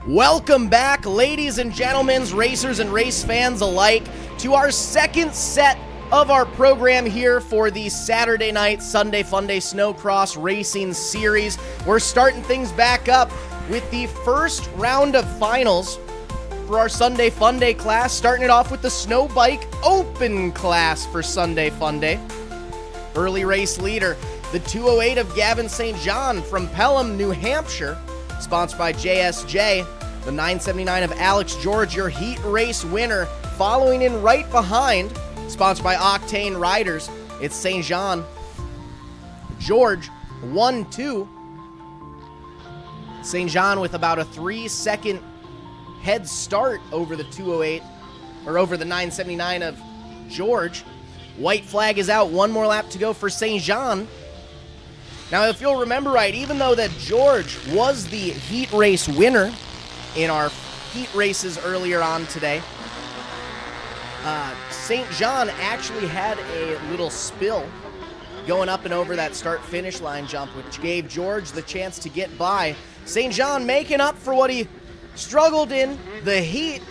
Welcome back, ladies and gentlemen, racers and race fans alike, to our second set of our program here for the Saturday night Sunday Funday Snowcross Racing Series. We're starting things back up with the first round of finals for our Sunday Funday class, starting it off with the Snowbike Open class for Sunday Funday. Early race leader, the 208 of Gavin St. John from Pelham, New Hampshire, sponsored by JSJ. The 979 of Alex George, your heat race winner. Following in right behind, sponsored by Octane Riders, it's St. John. George, 1-2. St. John with about a 3-second head start over the 208, or over the 979 of George. White flag is out, one more lap to go for St. John. Now, if you'll remember right, even though that George was the heat race winner in our heat races earlier on today, St. John actually had a little spill going up and over that start-finish line jump, which gave George the chance to get by. St. John making up for what he struggled in the heat,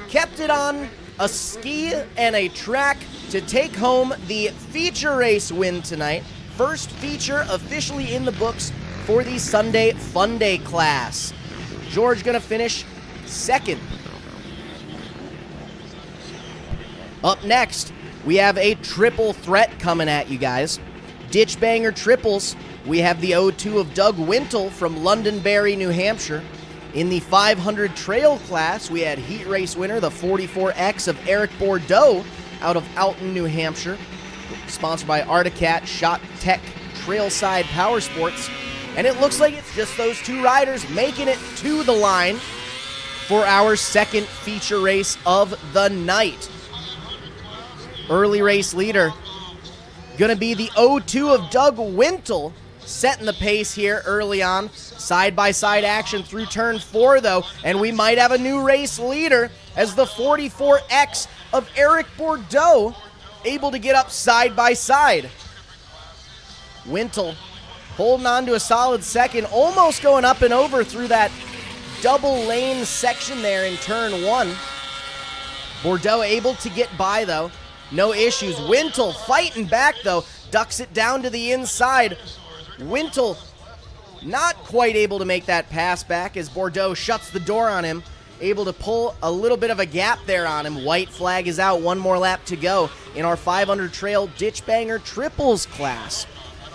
kept it on a ski and a track to take home the feature race win tonight. First feature officially in the books for the Sunday Funday class. George gonna finish second. Up next, we have a triple threat coming at you guys. Ditch banger triples. We have the 02 of Doug Wintle from Londonderry, New Hampshire. In the 500 trail class, we had heat race winner, the 44X of Eric Bordeaux out of Alton, New Hampshire. Sponsored by Articat Shot Tech Trailside Power Sports. And it looks like it's just those two riders making it to the line for our second feature race of the night. Early race leader going to be the 02 of Doug Wintle, setting the pace here early on. Side-by-side action through turn 4, though, and we might have a new race leader as the 44X of Eric Bordeaux able to get up side-by-side. Wintle holding on to a solid second, almost going up and over through that double lane section there in turn 1. Bordeaux able to get by, though. No issues. Wintle fighting back, though. Ducks it down to the inside. Wintle not quite able to make that pass back as Bordeaux shuts the door on him. Able to pull a little bit of a gap there on him. White flag is out. One more lap to go in our 500 trail ditch banger triples class.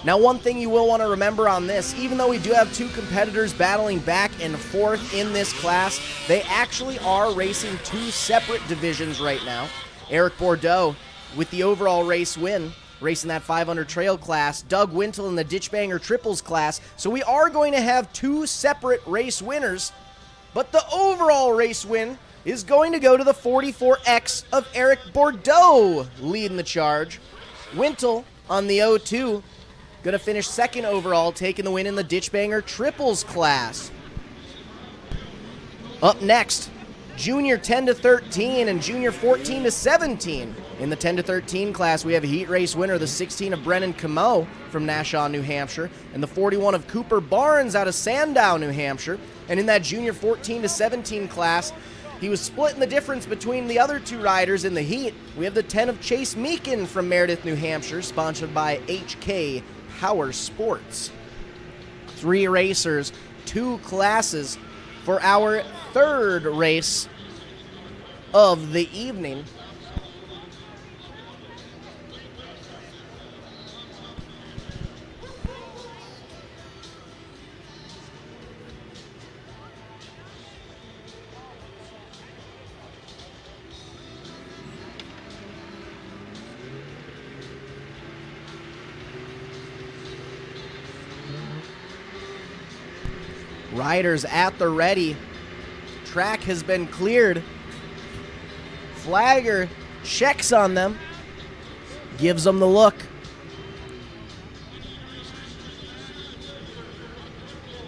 Now, one thing you will want to remember on this, even though we do have two competitors battling back and forth in this class, they actually are racing two separate divisions right now. Eric Bordeaux with the overall race win, racing that 500 trail class. Doug Wintle in the ditch banger triples class. So we are going to have two separate race winners, but the overall race win is going to go to the 44X of Eric Bordeaux leading the charge. Wintle on the 02, going to finish second overall, taking the win in the ditch banger triples class. Up next, Junior 10 to 13 and Junior 14 to 17. In the 10 to 13 class, we have a heat race winner, the 16 of Brennan Camo from Nashua, New Hampshire, and the 41 of Cooper Barnes out of Sandow, New Hampshire. And in that Junior 14 to 17 class, he was splitting the difference between the other two riders in the heat. We have the 10 of Chase Meekin from Meredith, New Hampshire, sponsored by HK Power Sports. 3 racers, 2 classes for our third race of the evening. Riders at the ready. Track has been cleared. Flagger checks on them, gives them the look.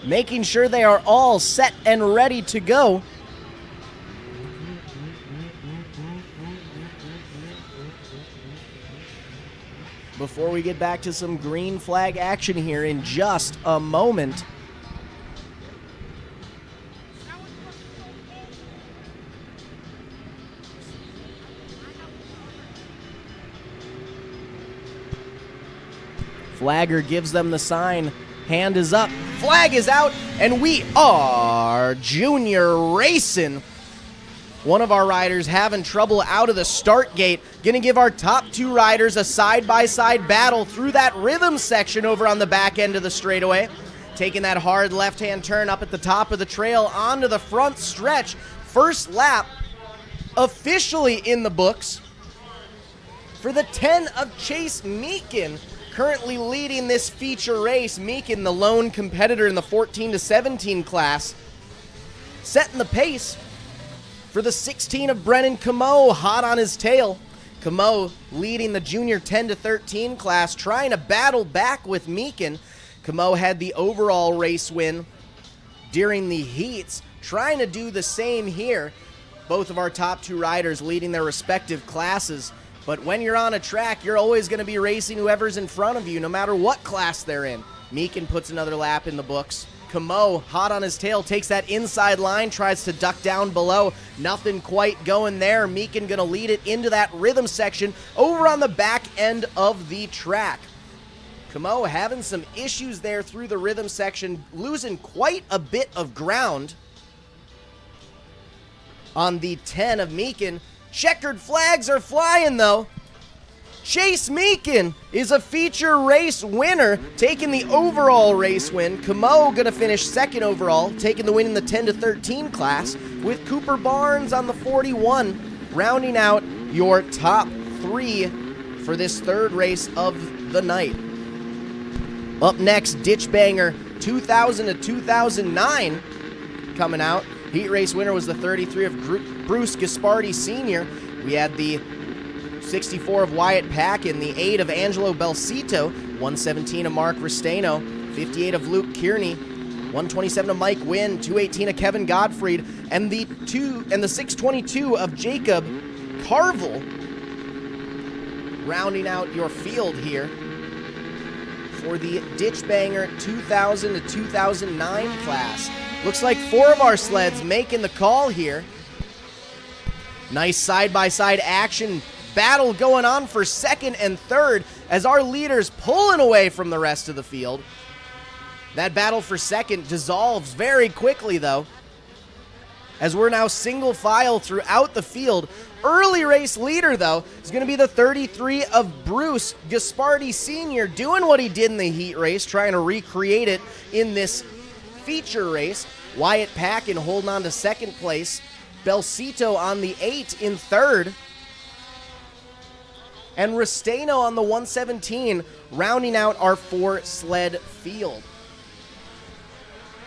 Making sure they are all set and ready to go. Before we get back to some green flag action here in just a moment. Flagger gives them the sign. Hand is up, flag is out, and we are junior racing. One of our riders having trouble out of the start gate. Gonna give our top two riders a side-by-side battle through that rhythm section over on the back end of the straightaway. Taking that hard left-hand turn up at the top of the trail onto the front stretch. First lap officially in the books for the 10 of Chase Meekin. Currently leading this feature race, Meekin, the lone competitor in the 14 to 17 class, setting the pace for the 16 of Brennan Camo, hot on his tail. Camo leading the junior 10 to 13 class, trying to battle back with Meekin. Camo had the overall race win during the heats, trying to do the same here. Both of our top two riders leading their respective classes. But when you're on a track, you're always going to be racing whoever's in front of you, no matter what class they're in. Meekin puts another lap in the books. Camo, hot on his tail, takes that inside line, tries to duck down below. Nothing quite going there. Meekin going to lead it into that rhythm section over on the back end of the track. Camo having some issues there through the rhythm section, losing quite a bit of ground on the 10 of Meekin. Checkered flags are flying, though. Chase Meekin is a feature race winner, taking the overall race win. Camo going to finish second overall, taking the win in the 10 to 13 class, with Cooper Barnes on the 41, rounding out your top three for this third race of the night. Up next, Ditch Banger 2000 to 2009 coming out. Heat race winner was the 33 of Bruce Gaspardi Sr. We had the 64 of Wyatt Packin, the 8 of Angelo Belsito, 117 of Mark Restaino, 58 of Luke Kearney, 127 of Mike Wynn, 218 of Kevin Gottfried, and the 622 of Jacob Carvel, rounding out your field here for the Ditch Banger 2000 to 2009 class. Looks like 4 of our sleds making the call here. Nice side-by-side action battle going on for second and third as our leaders pulling away from the rest of the field. That battle for second dissolves very quickly, though, as we're now single file throughout the field. Early race leader, though, is going to be the 33 of Bruce Gaspardi Sr., doing what he did in the heat race, trying to recreate it in this feature race. Wyatt Packin holding on to second place. Belsito on the 8 in third. And Restaino on the 117, rounding out our 4 sled field.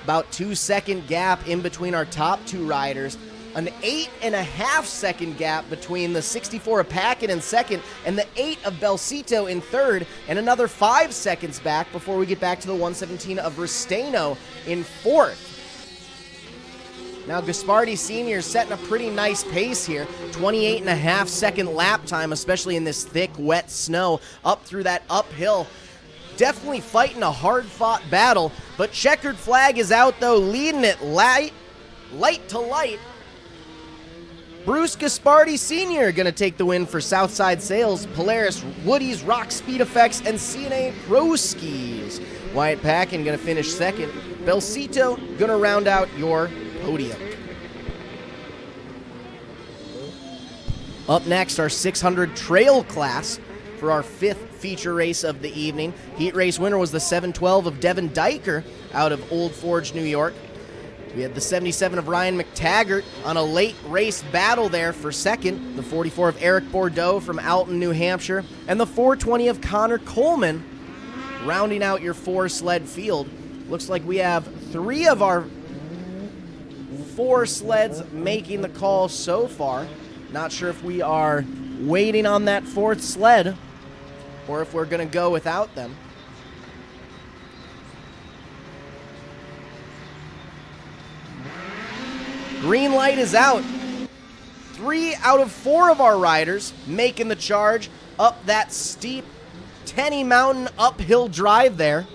About 2-second gap in between our top 2 riders. An 8.5-second gap between the 64 of Packin in second and the 8 of Belsito in third, and another 5 seconds back before we get back to the 117 of Restaino in fourth. Now Gaspardi Sr. setting a pretty nice pace here. 28.5-second lap time, especially in this thick, wet snow up through that uphill. Definitely fighting a hard-fought battle, but checkered flag is out, though, leading it light to light. Bruce Gaspardi Sr. going to take the win for Southside Sales, Polaris, Woody's, Rock Speed Effects, and CNA Pro Skis. Wyatt Packin going to finish second. Belsito going to round out your podium. Up next, our 600 trail class for our 5th feature race of the evening. Heat race winner was the 712 of Devin Diker out of Old Forge, New York. We had the 77 of Ryan McTaggart on a late race battle there for second, the 44 of Eric Bordeaux from Alton, New Hampshire, and the 420 of Connor Coleman rounding out your 4 sled field. Looks like we have 3 of our 4 sleds making the call so far. Not sure if we are waiting on that 4th sled or if we're going to go without them. Green light is out. 3 out of 4 of our riders making the charge up that steep Tenney Mountain uphill drive there.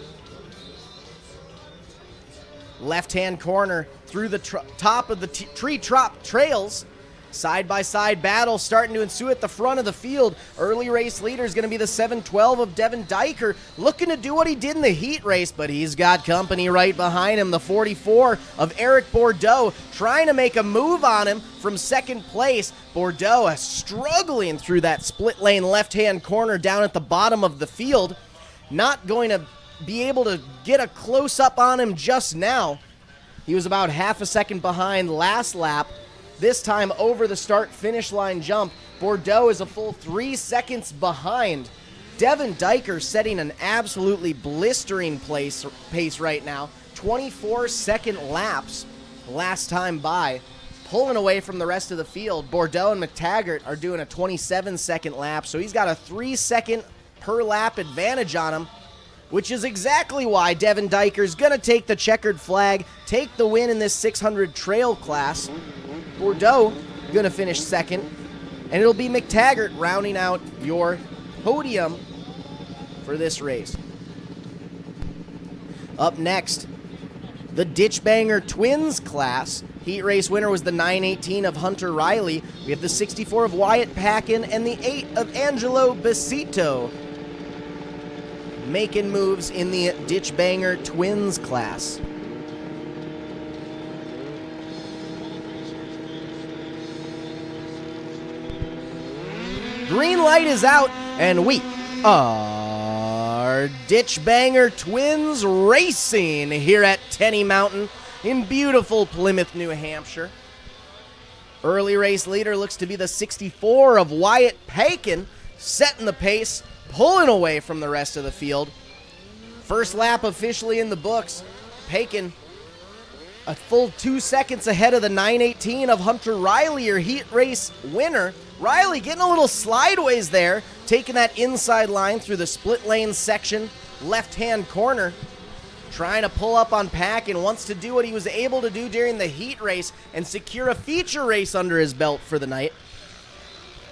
Left-hand corner through the top of the tree top trails. Side-by-side battle starting to ensue at the front of the field. Early race leader is going to be the 712 of Devin Diker, looking to do what he did in the heat race, but he's got company right behind him. The 44 of Eric Bordeaux trying to make a move on him from second place. Bordeaux is struggling through that split lane left-hand corner down at the bottom of the field. Not going to be able to get a close-up on him just now. He was about half a second behind last lap. This time over the start-finish line jump, Bordeaux is a full 3 seconds behind. Devin Diker setting an absolutely blistering pace right now. 24-second laps last time by, pulling away from the rest of the field. Bordeaux and McTaggart are doing a 27-second lap, so he's got a 3-second per lap advantage on him, which is exactly why Devin Diker's going to take the checkered flag, take the win in this 600 trail class. Bordeaux going to finish second, and it'll be McTaggart rounding out your podium for this race. Up next, the Ditch Banger Twins class. Heat race winner was the 918 of Hunter Riley. We have the 64 of Wyatt Packin and the 8 of Angelo Besito making moves in the Ditch Banger Twins class. Green light is out, and we are Ditch Banger Twins racing here at Tenney Mountain in beautiful Plymouth, New Hampshire. Early race leader looks to be the 64 of Wyatt Packin, setting the pace, pulling away from the rest of the field. First lap officially in the books. Packin a full 2 seconds ahead of the 918 of Hunter Riley, your heat race winner. Riley getting a little slideways there, taking that inside line through the split lane section, left-hand corner, trying to pull up on Packin, wants to do what he was able to do during the heat race and secure a feature race under his belt for the night.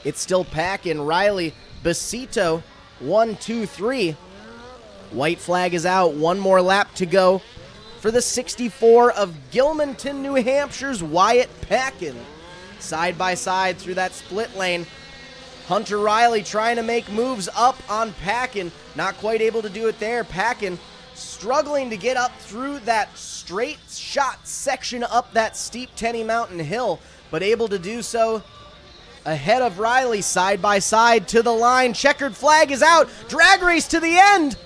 It's still Packin, Riley, Besito, 1, 2, 3. White flag is out, one more lap to go for the 64 of Gilmanton, New Hampshire's Wyatt Packin. Side by side through that split lane. Hunter Riley trying to make moves up on Packin. Not quite able to do it there. Packin struggling to get up through that straight shot section up that steep Tenney Mountain hill, but able to do so ahead of Riley, side by side to the line. Checkered flag is out. Drag race to the end.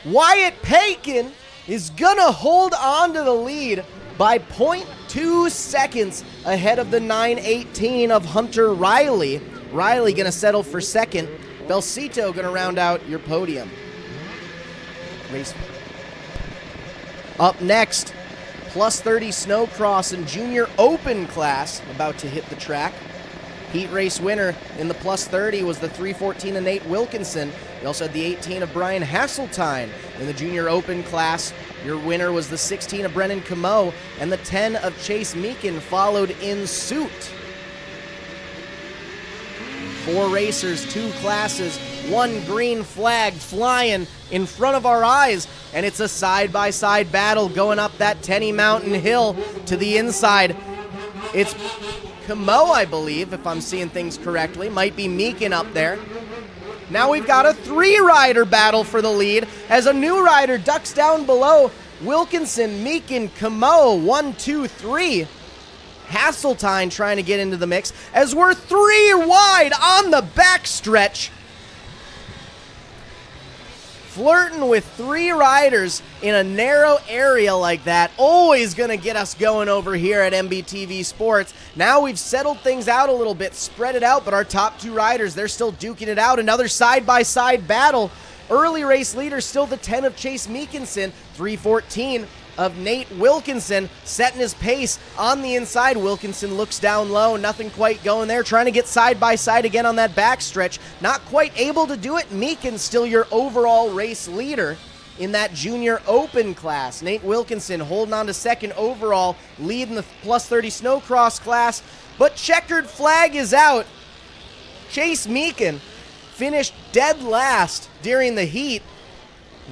Wyatt Packin is gonna hold on to the lead by 0.2 seconds ahead of the 918 of Hunter Riley. Riley gonna settle for second. Belsito gonna round out your podium. Race. Up next, plus 30 Snowcross and Junior Open class about to hit the track. Heat race winner in the plus 30 was the 314 of Nate Wilkinson. We also had the 18 of Brian Hasseltine in the Junior Open class. Your winner was the 16 of Brennan Camo, and the 10 of Chase Meekin followed in suit. 4 racers, 2 classes, 1 green flag flying in front of our eyes, and it's a side-by-side battle going up that Tenney Mountain hill to the inside. It's Camo, I believe, if I'm seeing things correctly. Might be Meekin up there. Now we've got a 3-rider battle for the lead as a new rider ducks down below. Wilkinson, Meekin, Camo, 1, 2, 3. Hasseltine trying to get into the mix as we're 3 wide on the backstretch. Flirting with 3 riders in a narrow area like that, always going to get us going over here at MBTV Sports. Now we've settled things out a little bit, spread it out, but our top 2 riders, they're still duking it out. Another side-by-side battle. Early race leader still the 10 of Chase Meekinson, 314 of Nate Wilkinson, setting his pace on the inside. Wilkinson looks down low, nothing quite going there, trying to get side by side again on that backstretch. Not quite able to do it. Meekin still your overall race leader in that Junior Open class. Nate Wilkinson holding on to second overall, leading the plus 30 Snowcross class, but checkered flag is out. Chase Meekin finished dead last during the heat.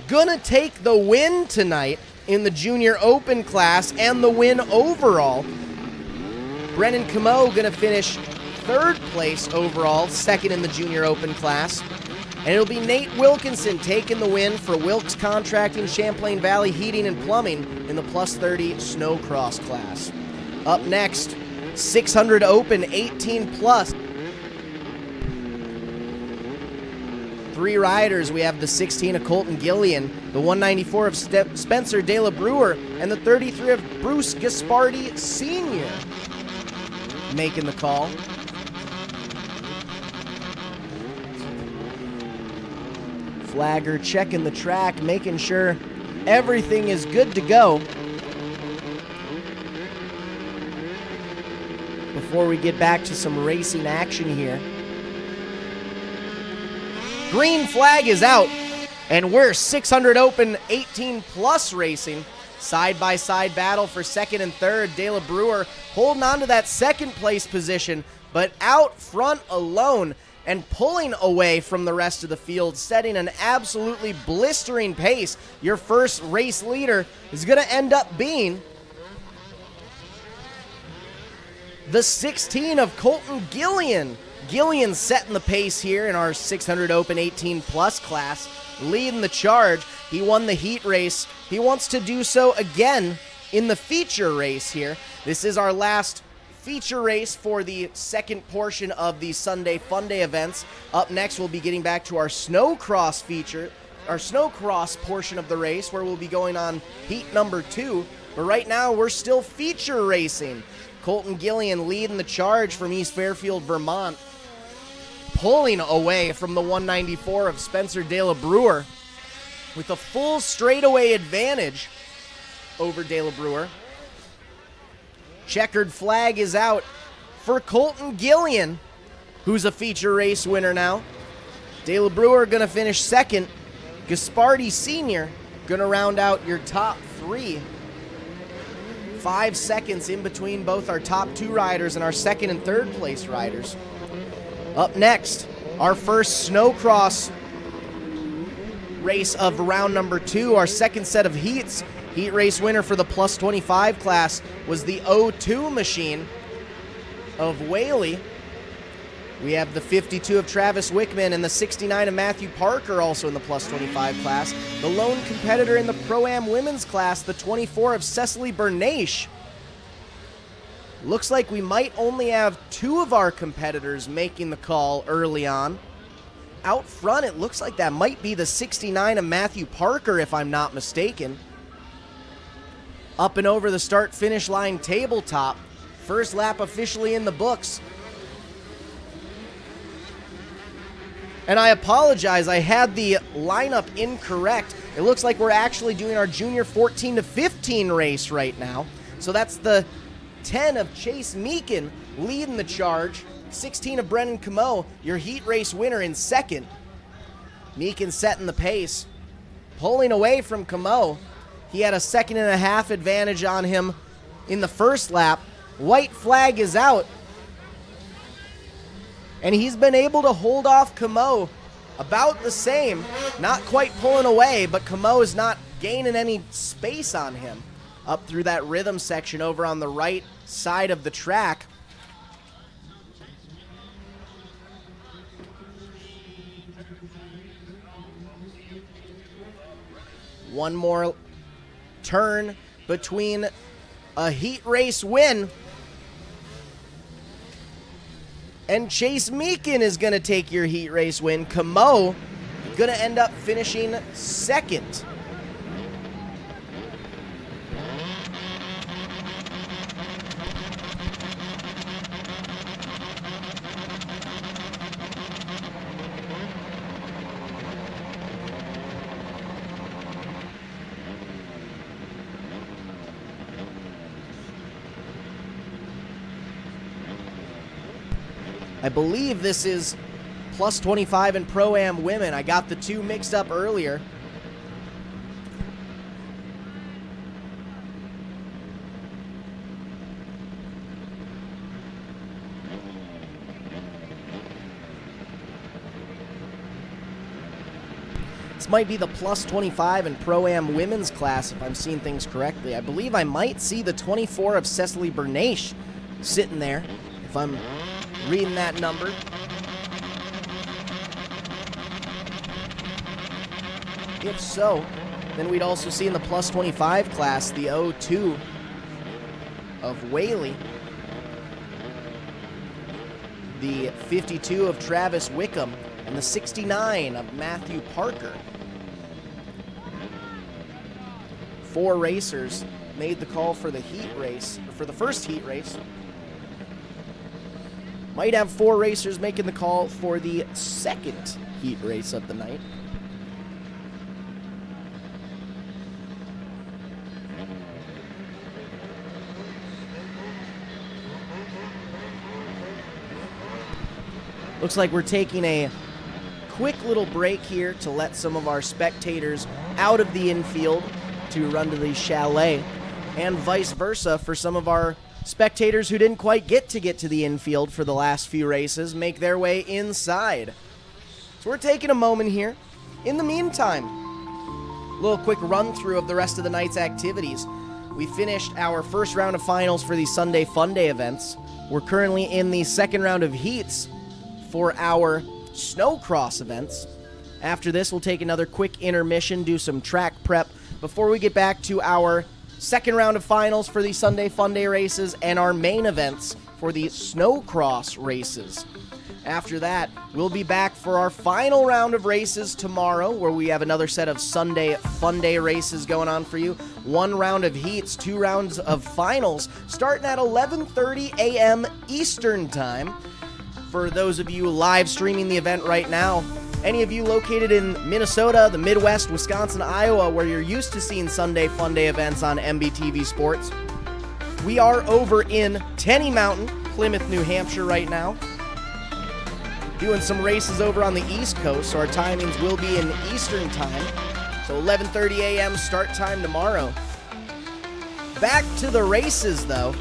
Gonna take the win tonight in the Junior Open class and the win overall. Brennan Camo going to finish 3rd place overall, 2nd in the Junior Open class. And it'll be Nate Wilkinson taking the win for Wilkes Contracting, Champlain Valley Heating and Plumbing in the plus 30 Snowcross class. Up next, 600 Open 18 plus. 3 riders. We have the 16 of Colton Gillian, the 194 of Spencer De La Brewer, and the 33 of Bruce Gaspardi Sr. making the call. Flagger checking the track, making sure everything is good to go before we get back to some racing action here. Green flag is out, and we're 600 Open 18 plus racing. Side-by-side battle for 2nd and 3rd. De La Brewer holding on to that 2nd place position, but out front alone and pulling away from the rest of the field, setting an absolutely blistering pace. Your first race leader is going to end up being the 16 of Colton Gillian. Gillian setting the pace here in our 600 Open 18 plus class, leading the charge. He won the heat race. He wants to do so again in the feature race here. This is our last feature race for the 2nd portion of the Sunday Funday events. Up next, we'll be getting back to our Snowcross feature, our Snowcross portion of the race, where we'll be going on heat number 2. But right now, we're still feature racing. Colton Gillian leading the charge from East Fairfield, Vermont, pulling away from the 194 of Spencer De La Brewer with a full straightaway advantage over De La Brewer. Checkered flag is out for Colton Gillian, who's a feature race winner now. De La Brewer going to finish 2nd. Gaspardi Sr. going to round out your top 3. 5 seconds in between both our top 2 riders and our 2nd and 3rd place riders. Up next, our first Snowcross race of round number 2, our 2nd set of heats. Heat race winner for the plus 25 class was the 02 machine of Whaley. We have the 52 of Travis Wickman and the 69 of Matthew Parker also in the plus 25 class. The lone competitor in the Proam women's class, the 24 of Cecily Bernache. Looks like we might only have 2 of our competitors making the call early on. Out front, it looks like that might be the 69 of Matthew Parker, if I'm not mistaken. Up and over the start-finish line tabletop. First lap officially in the books. And I apologize, I had the lineup incorrect. It looks like we're actually doing our junior 14 to 15 race right now. So that's the 10 of Chase Meekin leading the charge. 16 of Brennan Camo, your heat race winner in 2nd. Meekin setting the pace. Pulling away from Camo. He had a 1.5-second advantage on him in the first lap. White flag is out. And he's been able to hold off Camo about the same. Not quite pulling away, but Camo is not gaining any space on him. Up through that rhythm section over on the right side of the track. One more turn between a heat race win and Chase Meekin is going to take your heat race win. Camo going to end up finishing 2nd. I believe this is plus 25 in Pro-Am women. I got the 2 mixed up earlier. This might be the plus 25 in Pro-Am women's class if I'm seeing things correctly. I believe I might see the 24 of Cecily Bernache sitting there, if I'm reading that number. If so, then we'd also see in the plus 25 class the 02 of Whaley, the 52 of Travis Wickham, and the 69 of Matthew Parker. 4 racers made the call for the heat race, or for the first heat race. Might have 4 racers making the call for the second heat race of the night. Looks like we're taking a quick little break here to let some of our spectators out of the infield to run to the chalet, and vice versa for some of our spectators who didn't quite get to the infield for the last few races make their way inside. So we're taking a moment here. In the meantime, a little quick run through of the rest of the night's activities. We finished our first round of finals for the Sunday Funday events. We're currently in the second round of heats for our Snowcross events. After this, we'll take another quick intermission, do some track prep before we get back to our second round of finals for the Sunday Funday races and our main events for the Snowcross races. After that, we'll be back for our final round of races tomorrow, where we have another set of Sunday Funday races going on for you. 1 round of heats, 2 rounds of finals, starting at 11:30 a.m. Eastern Time. For those of you live streaming the event right now, any of you located in Minnesota, the Midwest, Wisconsin, Iowa, where you're used to seeing Sunday Funday events on MBTV Sports, we are over in Tenney Mountain, Plymouth, New Hampshire right now, doing some races over on the East Coast, so our timings will be in Eastern Time. So 11:30 a.m. start time tomorrow. Back to the races, though.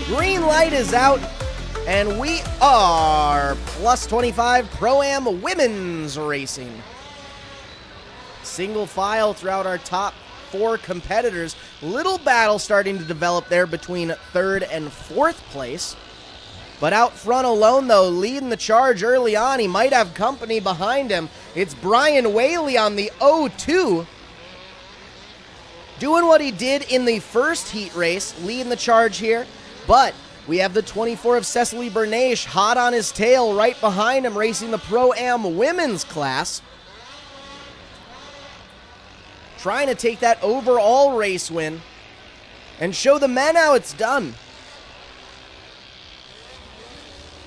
Green light is out, and we are plus 25 Proam women's racing. Single file throughout our top 4 competitors. Little battle starting to develop there between 3rd and 4th place. But out front alone, though, leading the charge early on. He might have company behind him. It's Brian Whaley on the 02. Doing what he did in the first heat race, leading the charge here. But we have the 24 of Cecily Bernache hot on his tail right behind him, racing the Pro-Am women's class. Trying to take that overall race win and show the men how it's done.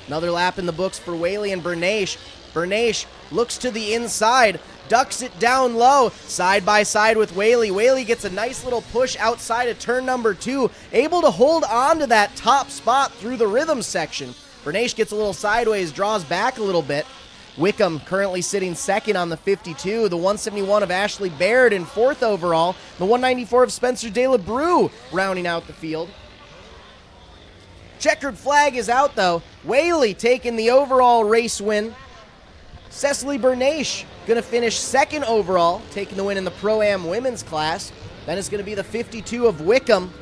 Another lap in the books for Whaley and Bernache. Bernache looks to the inside, ducks it down low, side by side with Whaley. Whaley gets a nice little push outside of turn number 2, able to hold on to that top spot through the rhythm section. Bernache gets a little sideways, draws back a little bit. Wickham currently sitting second on the 52, the 171 of Ashley Baird in 4th overall, the 194 of Spencer De La Brue rounding out the field. Checkered flag is out, though. Whaley taking the overall race win. Cecily Bernache going to finish 2nd overall, taking the win in the Pro-Am women's class. Then it's going to be the 52 of Wickham,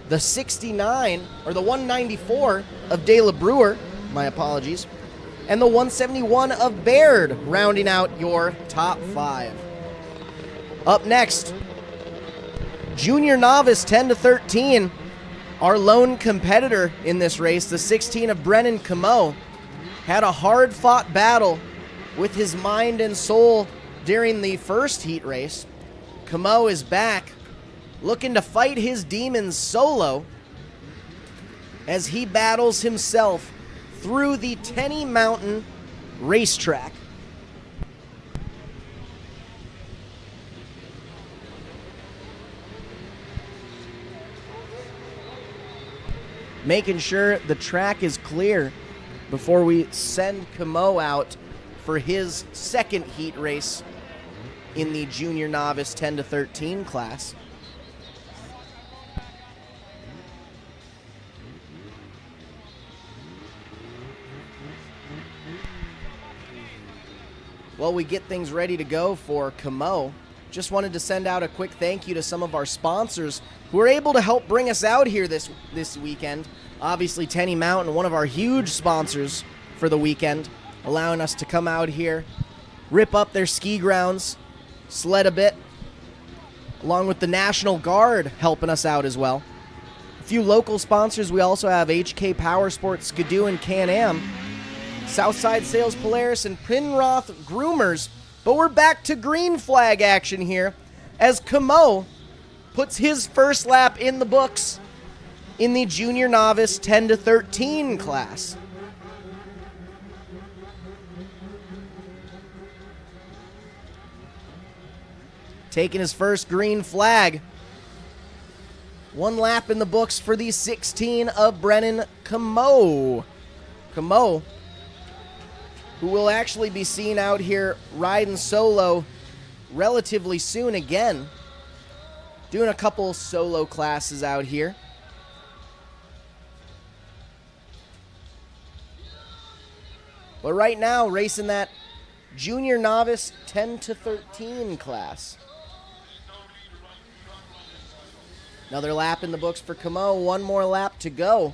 the 69, or the 194 of De La Brewer, my apologies, and the 171 of Baird, rounding out your top 5. Up next, Junior Novice 10-13. Our lone competitor in this race, the 16 of Brennan Camo, had a hard-fought battle with his mind and soul during the first heat race. Camo is back, looking to fight his demons solo as he battles himself through the Tenney Mountain racetrack. Making sure the track is clear before we send Camo out for his second heat race in the Junior Novice 10-13 class. While we get things ready to go for Camo, just wanted to send out a quick thank you to some of our sponsors who were able to help bring us out here this weekend. Obviously, Tenney Mountain, one of our huge sponsors for the weekend, allowing us to come out here, rip up their ski grounds, sled a bit, along with the National Guard helping us out as well. A few local sponsors, we also have HK Power Sports, Skidoo and Can-Am, Southside Sales Polaris, and Pinroth Groomers. But we're back to green flag action here as Camo puts his first lap in the books in the junior novice 10 to 13 class. Taking his first green flag. 1 lap in the books for the 16 of Brennan Camo. Camo, who will actually be seen out here riding solo relatively soon again. Doing a couple solo classes out here. But right now, racing that junior novice 10 to 13 class. Another lap in the books for Camo. 1 more lap to go.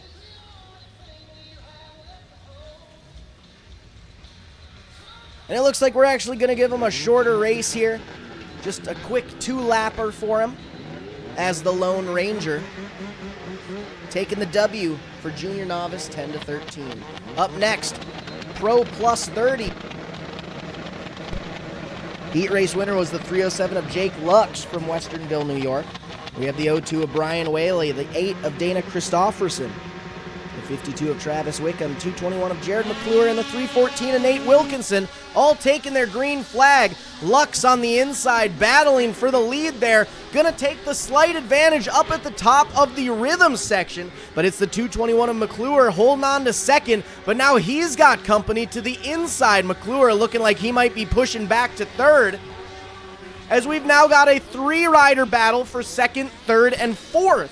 And it looks like we're actually going to give him a shorter race here. Just a quick 2-lapper for him as the Lone Ranger. Taking the W for junior novice 10 to 13. Up next, Pro Plus 30. Heat race winner was the 307 of Jake Lux from Westernville, New York. We have the 02 of Brian Whaley, the 8 of Dana Christofferson, the 52 of Travis Wickham, 221 of Jared McClure, and the 314 of Nate Wilkinson, all taking their green flag. Lux on the inside, battling for the lead there. Gonna take the slight advantage up at the top of the rhythm section, but it's the 221 of McClure holding on to second, but now he's got company to the inside. McClure looking like he might be pushing back to third, as we've now got a 3-rider battle for second, third, and fourth.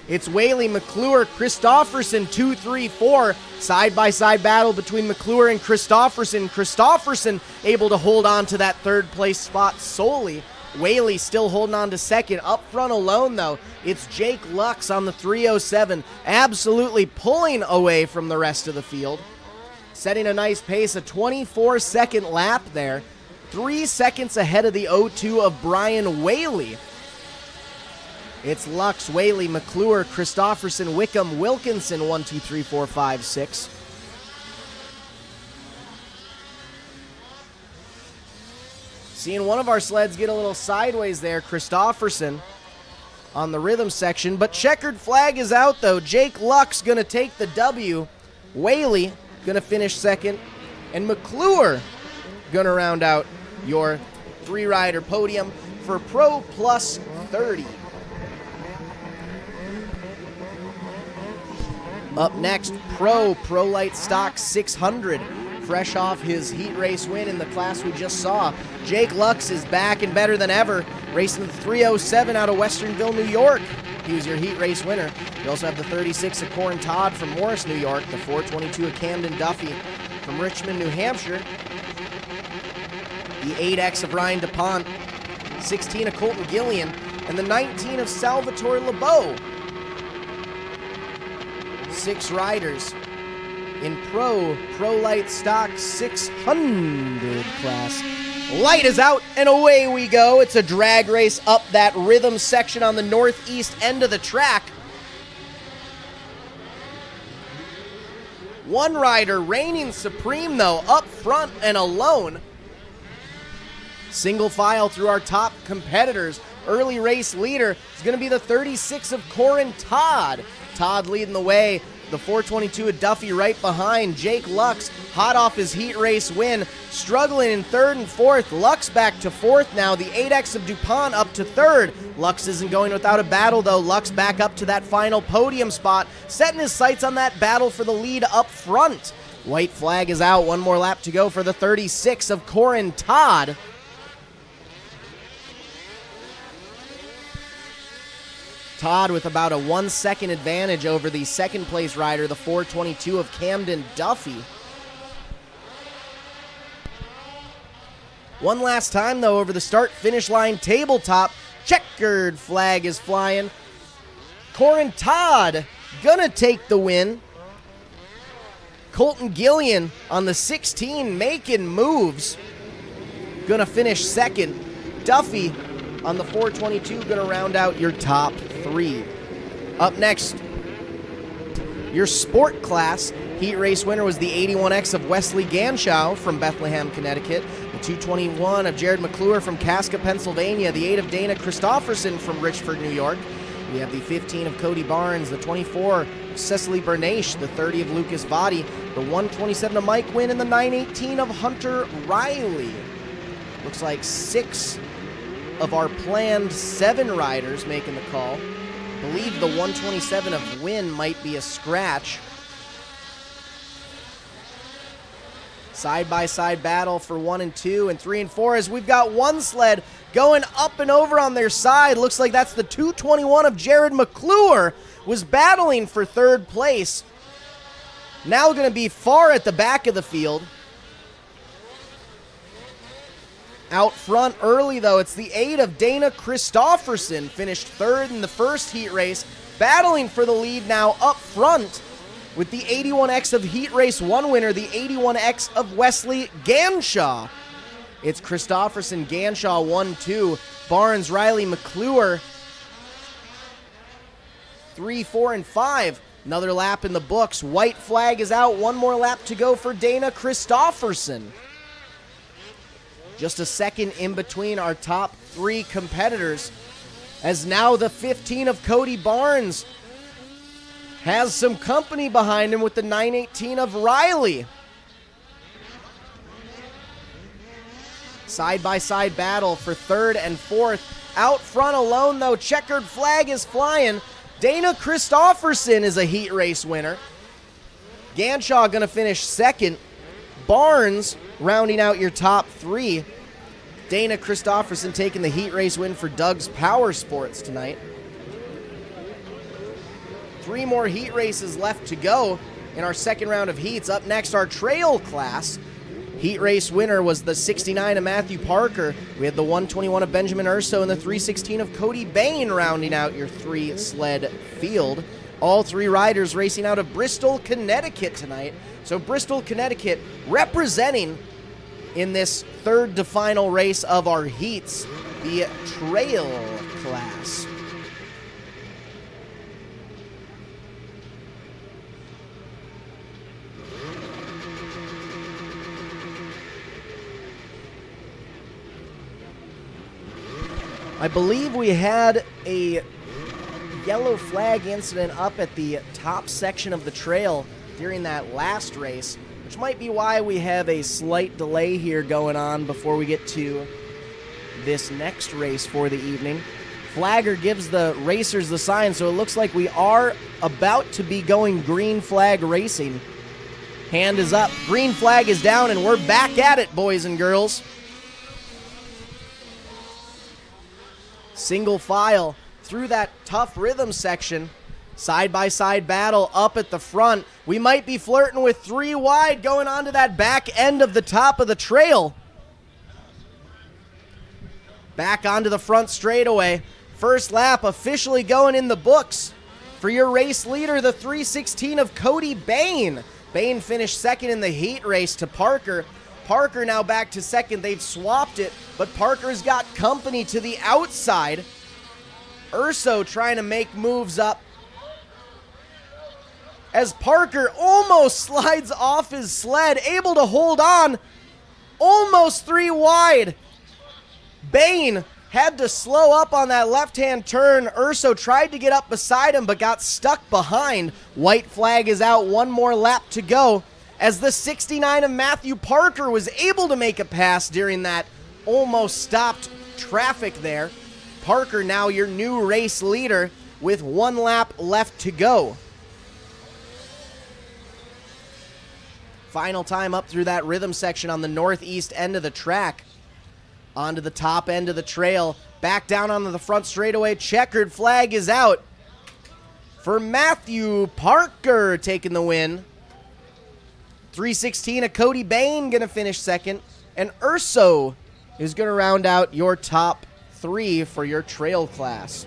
It's Whaley, McClure, Christofferson, 2, 3, 4. Side-by-side battle between McClure and Christofferson. Christofferson able to hold on to that third-place spot solely. Whaley still holding on to second. Up front alone, though, it's Jake Lux on the 307, absolutely pulling away from the rest of the field. Setting a nice pace, a 24-second lap there. 3 seconds ahead of the 02 of Brian Whaley. It's Lux, Whaley, McClure, Christofferson, Wickham, Wilkinson, 1, 2, 3, 4, 5, 6. Seeing one of our sleds get a little sideways there, Christofferson on the rhythm section, but checkered flag is out though. Jake Lux gonna take the W, Whaley gonna finish second, and McClure gonna round out your 3-rider podium for Pro Plus 30. Up next, Prolite Stock 600. Fresh off his heat race win in the class we just saw. Jake Lux is back and better than ever, racing the 307 out of Westernville, New York. He was your heat race winner. We also have the 36 of Corin Todd from Morris, New York, the 422 of Camden Duffy from Richmond, New Hampshire, the 8X of Ryan DuPont, 16 of Colton Gillian, and the 19 of Salvatore LeBeau. 6 riders in Prolite Stock 600 class. Light is out, and away we go. It's a drag race up that rhythm section on the northeast end of the track. 1 rider reigning supreme, though, up front and alone. Single file through our top competitors. Early race leader is going to be the 36 of Corin Todd. Todd leading the way. The 422 of Duffy right behind. Jake Lux, hot off his heat race win, struggling in third and fourth. Lux back to fourth now. The 8X of DuPont up to third. Lux isn't going without a battle, though. Lux back up to that final podium spot, setting his sights on that battle for the lead up front. White flag is out. 1 more lap to go for the 36 of Corin Todd. Todd with about a 1-second advantage over the second place rider, the 422 of Camden Duffy. One last time, though, over the start-finish line tabletop. Checkered flag is flying. Corin Todd gonna take the win. Colton Gillian on the 16 making moves. Gonna finish second. Duffy on the 422 gonna round out your top three. Up next, your sport class heat race winner was the 81X of Wesley Ganschow from Bethlehem, Connecticut. The 221 of Jared McClure from Casca, Pennsylvania. The 8 of Dana Christofferson from Richford, New York. We have the 15 of Cody Barnes, the 24 of Cecily Bernache, the 30 of Lucas Vadi, the 127 of Mike Wynn, and the 918 of Hunter Riley. Looks like 6 of our planned 7 riders making the call. Believe the 127 of Wynn might be a scratch. Side-by-side battle for 1 and 2 and 3 and 4 as we've got one sled going up and over on their side. Looks like that's the 221 of Jared McClure was battling for third place. Now going to be far at the back of the field. Out front early, though, it's the 8 of Dana Christofferson, finished third in the first heat race, battling for the lead now up front with the 81X of Heat Race 1 winner, the 81X of Wesley Ganshaw. It's Christofferson, Ganshaw 1-2, Barnes, Riley, McClure 3, 4, and 5. Another lap in the books. White flag is out. One more lap to go for Dana Christofferson. Just a second in between our top 3 competitors, as now the 15 of Cody Barnes has some company behind him with the 918 of Riley. Side-by-side battle for third and fourth. Out front alone, though, checkered flag is flying. Dana Christofferson is a heat race winner. Ganshaw going to finish second. Barnes rounding out your top 3. Dana Christofferson taking the heat race win for Doug's Power Sports tonight. 3 more heat races left to go in our second round of heats. Up next, our trail class. Heat race winner was the 69 of Matthew Parker. We had the 121 of Benjamin Urso and the 316 of Cody Bain rounding out your 3 sled field. All 3 riders racing out of Bristol, Connecticut tonight. So Bristol, Connecticut representing in this third to final race of our heats, the trail class. I believe we had a yellow flag incident up at the top section of the trail during that last race, which might be why we have a slight delay here going on before we get to this next race for the evening. Flagger gives the racers the sign, so it looks like we are about to be going green flag racing. Hand is up, green flag is down, and we're back at it, boys and girls. Single file through that tough rhythm section. Side-by-side battle up at the front. We might be flirting with 3 wide going on to that back end of the top of the trail. Back onto the front straightaway. First lap officially going in the books. For your race leader, the 316 of Cody Bain. Bain finished second in the heat race to Parker. Parker now back to second. They've swapped it, but Parker's got company to the outside. Urso trying to make moves up as Parker almost slides off his sled, able to hold on, almost 3 wide. Bain had to slow up on that left-hand turn. Urso tried to get up beside him, but got stuck behind. White flag is out, 1 more lap to go, as the 69 of Matthew Parker was able to make a pass during that almost stopped traffic there. Parker now your new race leader with 1 lap left to go. Final time up through that rhythm section on the northeast end of the track. Onto the top end of the trail. Back down onto the front straightaway. Checkered flag is out for Matthew Parker taking the win. 316 of Cody Bain going to finish second. And Urso is going to round out your top 3 for your trail class.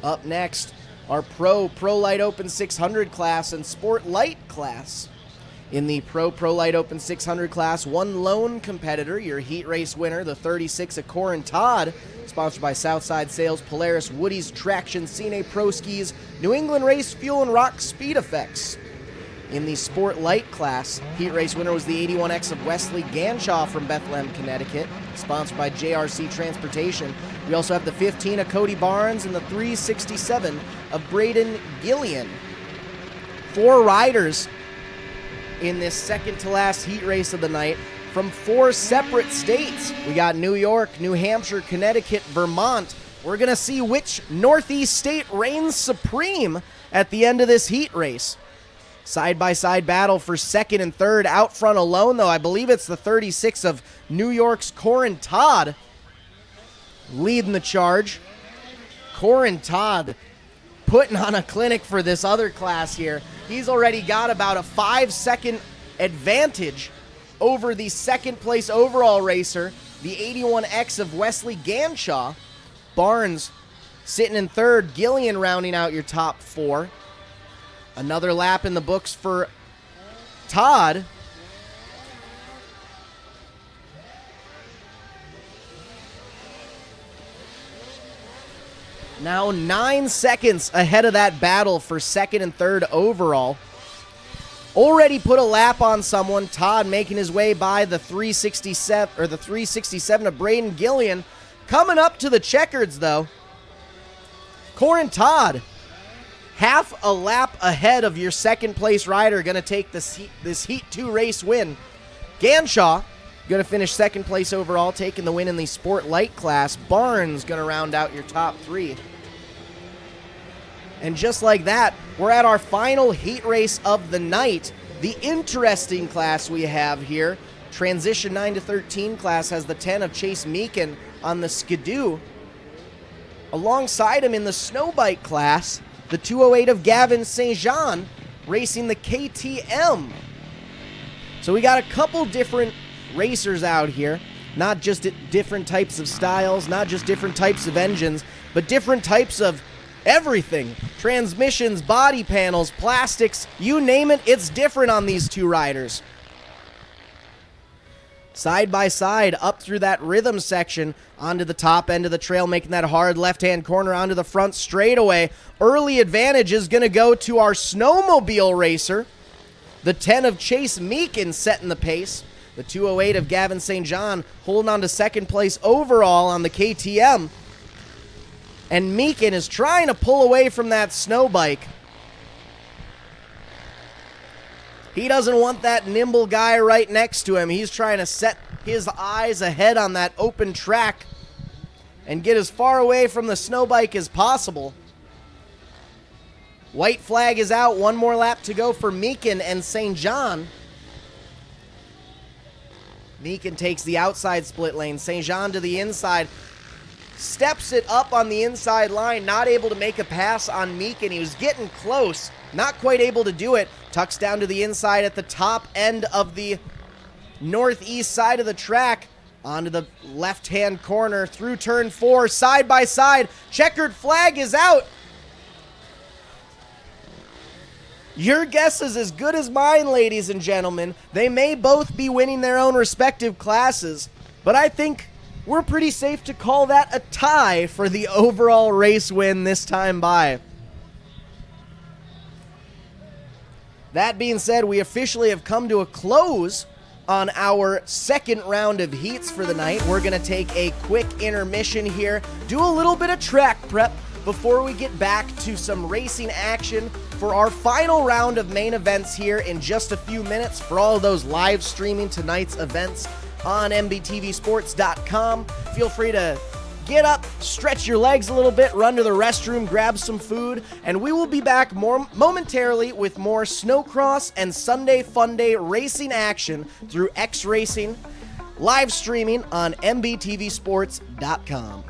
Up next, our Prolite Open 600 class and Sport Light class. In the Prolite Open 600 class, one lone competitor, your heat race winner, the 36 of Corin Todd, sponsored by Southside Sales, Polaris, Woody's, Traction, Cine Pro Skis, New England Race Fuel, and Rock Speed Effects. In the Sport Light class, heat race winner was the 81X of Wesley Ganshaw from Bethlehem, Connecticut, sponsored by JRC Transportation. We also have the 15 of Cody Barnes and the 367 of Braden Gillian. 4 riders in this second to last heat race of the night from 4 separate states. We got New York, New Hampshire, Connecticut, Vermont. We're going to see which Northeast state reigns supreme at the end of this heat race. Side-by-side battle for second and third. Out front alone, though, I believe it's the 36 of New York's Corin Todd leading the charge. Corin Todd putting on a clinic for this other class here. He's already got about a 5-second advantage over the second place overall racer, the 81X of Wesley Ganshaw. Barnes sitting in third, Gillian rounding out your top 4. Another lap in the books for Todd. Now 9 seconds ahead of that battle for second and third overall. Already put a lap on someone. Todd making his way by the 367 of Braden Gillian. Coming up to the checkers though. Corin Todd, half a lap ahead of your second place rider, going to take this Heat 2 race win. Ganshaw going to finish second place overall, taking the win in the Sport Light class. Barnes going to round out your top 3. And just like that, we're at our final heat race of the night. The interesting class we have here, Transition 9 to 13 class, has the 10 of Chase Meekin on the Skidoo. Alongside him in the Snowbike class, the 208 of Gavin St. Jean racing the KTM. So we got a couple different racers out here, not just different types of styles, not just different types of engines, but different types of everything. Transmissions, body panels, plastics, you name it, it's different on these 2 riders. Side by side, up through that rhythm section, onto the top end of the trail, making that hard left-hand corner onto the front straightaway. Early advantage is going to go to our Snowmobile racer. The 10 of Chase Meekin setting the pace. The 208 of Gavin St. John holding on to second place overall on the KTM. And Meekin is trying to pull away from that Snowbike. He doesn't want that nimble guy right next to him. He's trying to set his eyes ahead on that open track and get as far away from the Snowbike as possible. White flag is out. One more lap to go for Meekin and St. John. Meekin takes the outside split lane. St. John to the inside. Steps it up on the inside line. Not able to make a pass on Meekin. He was getting close. Not quite able to do it. Tucks down to the inside at the top end of the northeast side of the track. Onto the left-hand corner through turn 4. Side by side. Checkered flag is out. Your guess is as good as mine, ladies and gentlemen. They may both be winning their own respective classes, but I think we're pretty safe to call that a tie for the overall race win this time by. That being said, we officially have come to a close on our second round of heats for the night. We're going to take a quick intermission here, do a little bit of track prep before we get back to some racing action for our final round of main events here in just a few minutes. For all of those live streaming tonight's events on mbtvsports.com, feel free to get up, stretch your legs a little bit, run to the restroom, grab some food, and we will be back momentarily with more Snowcross and Sunday Funday racing action through X Racing, live streaming on mbtvsports.com.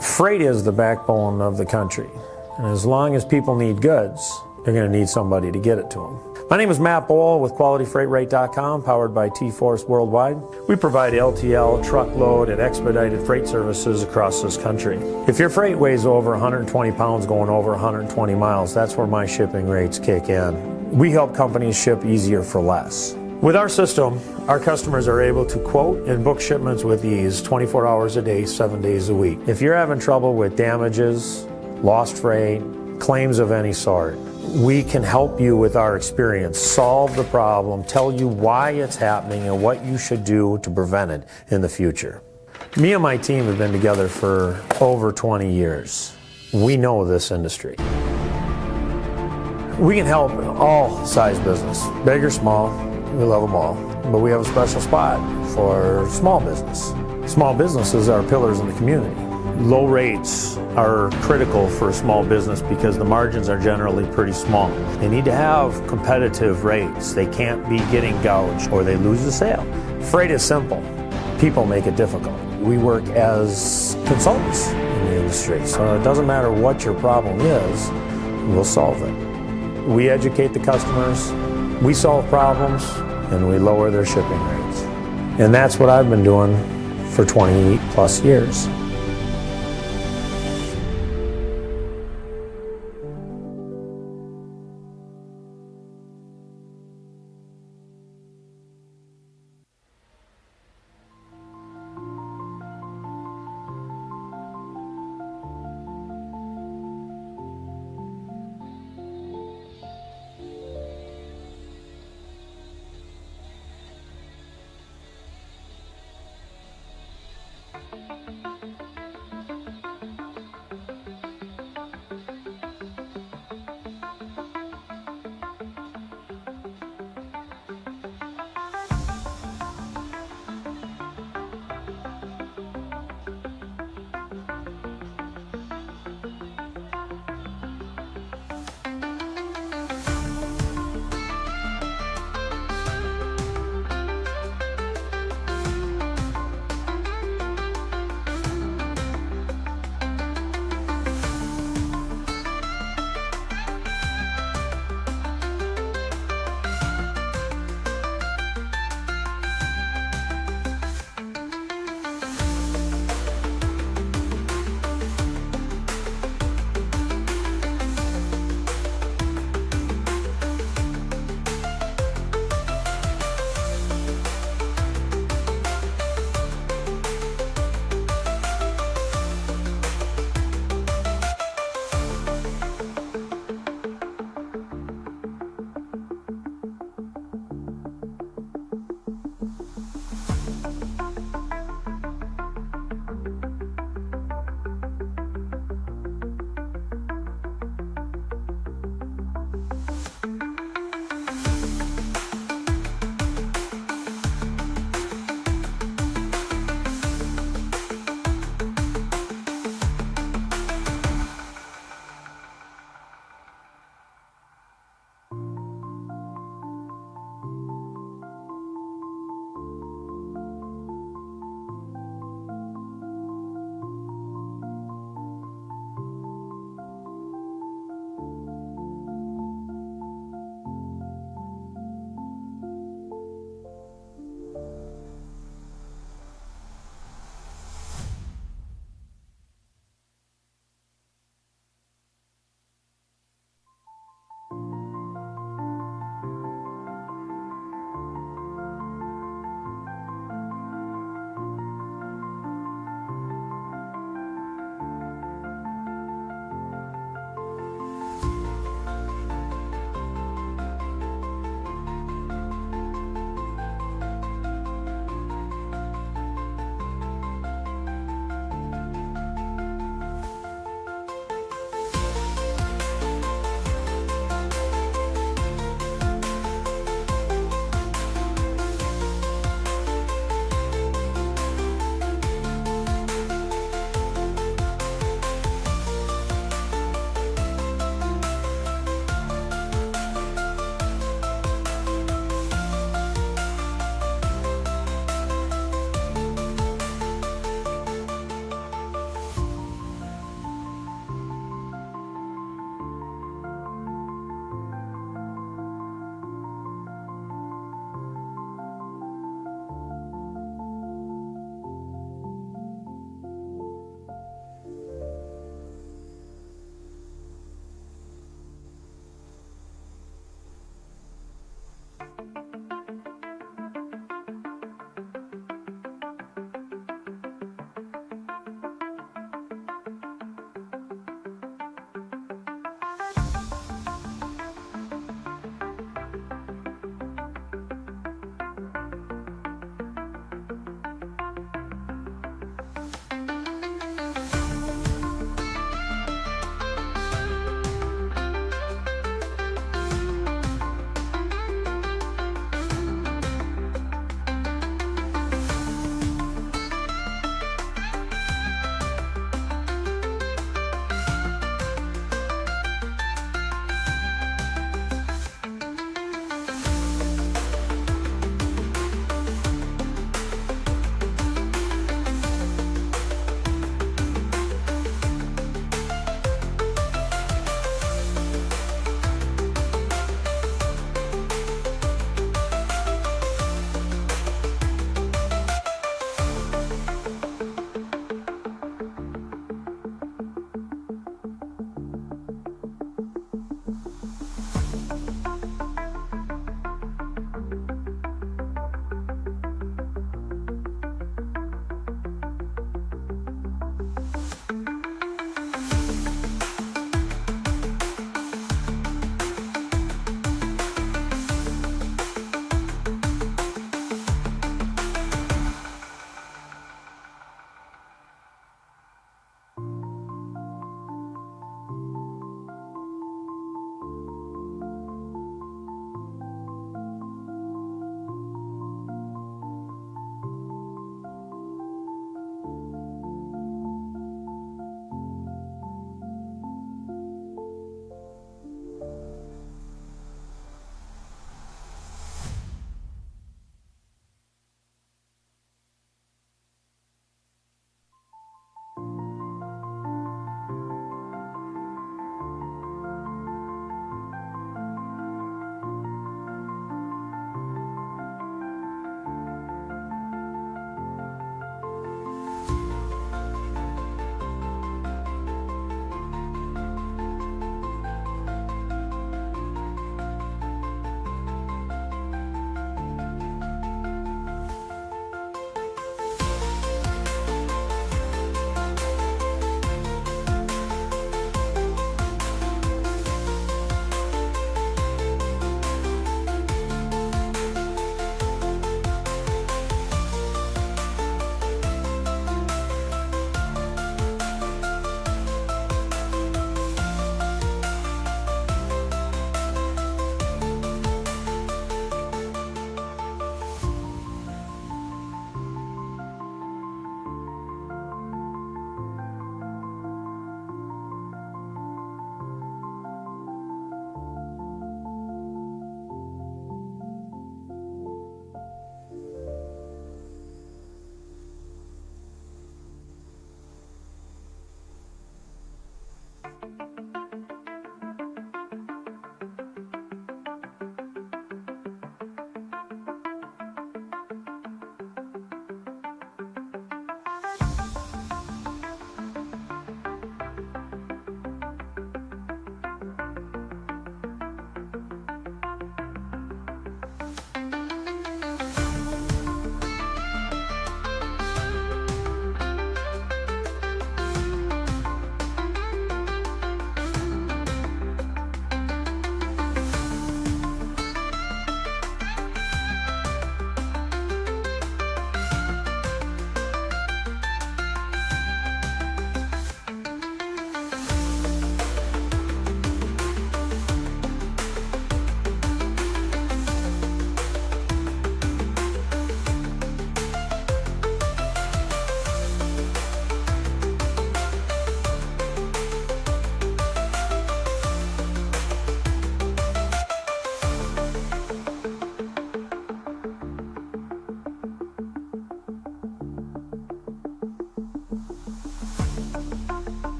Freight is the backbone of the country. And as long as people need goods, they're going to need somebody to get it to them. My name is Matt Bohl with QualityFreightRate.com, powered by T-Force Worldwide. We provide LTL, truckload, and expedited freight services across this country. If your freight weighs over 120 pounds going over 120 miles, that's where my shipping rates kick in. We help companies ship easier for less. With our system, our customers are able to quote and book shipments with ease 24 hours a day, 7 days a week. If you're having trouble with damages, lost freight, claims of any sort, we can help you with our experience, solve the problem, tell you why it's happening and what you should do to prevent it in the future. Me and my team have been together for over 20 years. We know this industry. We can help all size business, big or small, we love them all. But we have a special spot for small business. Small businesses are pillars in the community. Low rates are critical for a small business because the margins are generally pretty small. They need to have competitive rates. They can't be getting gouged or they lose the sale. Freight is simple. People make it difficult. We work as consultants in the industry, so it doesn't matter what your problem is, we'll solve it. We educate the customers, we solve problems, and we lower their shipping rates. And that's what I've been doing for 20 plus years.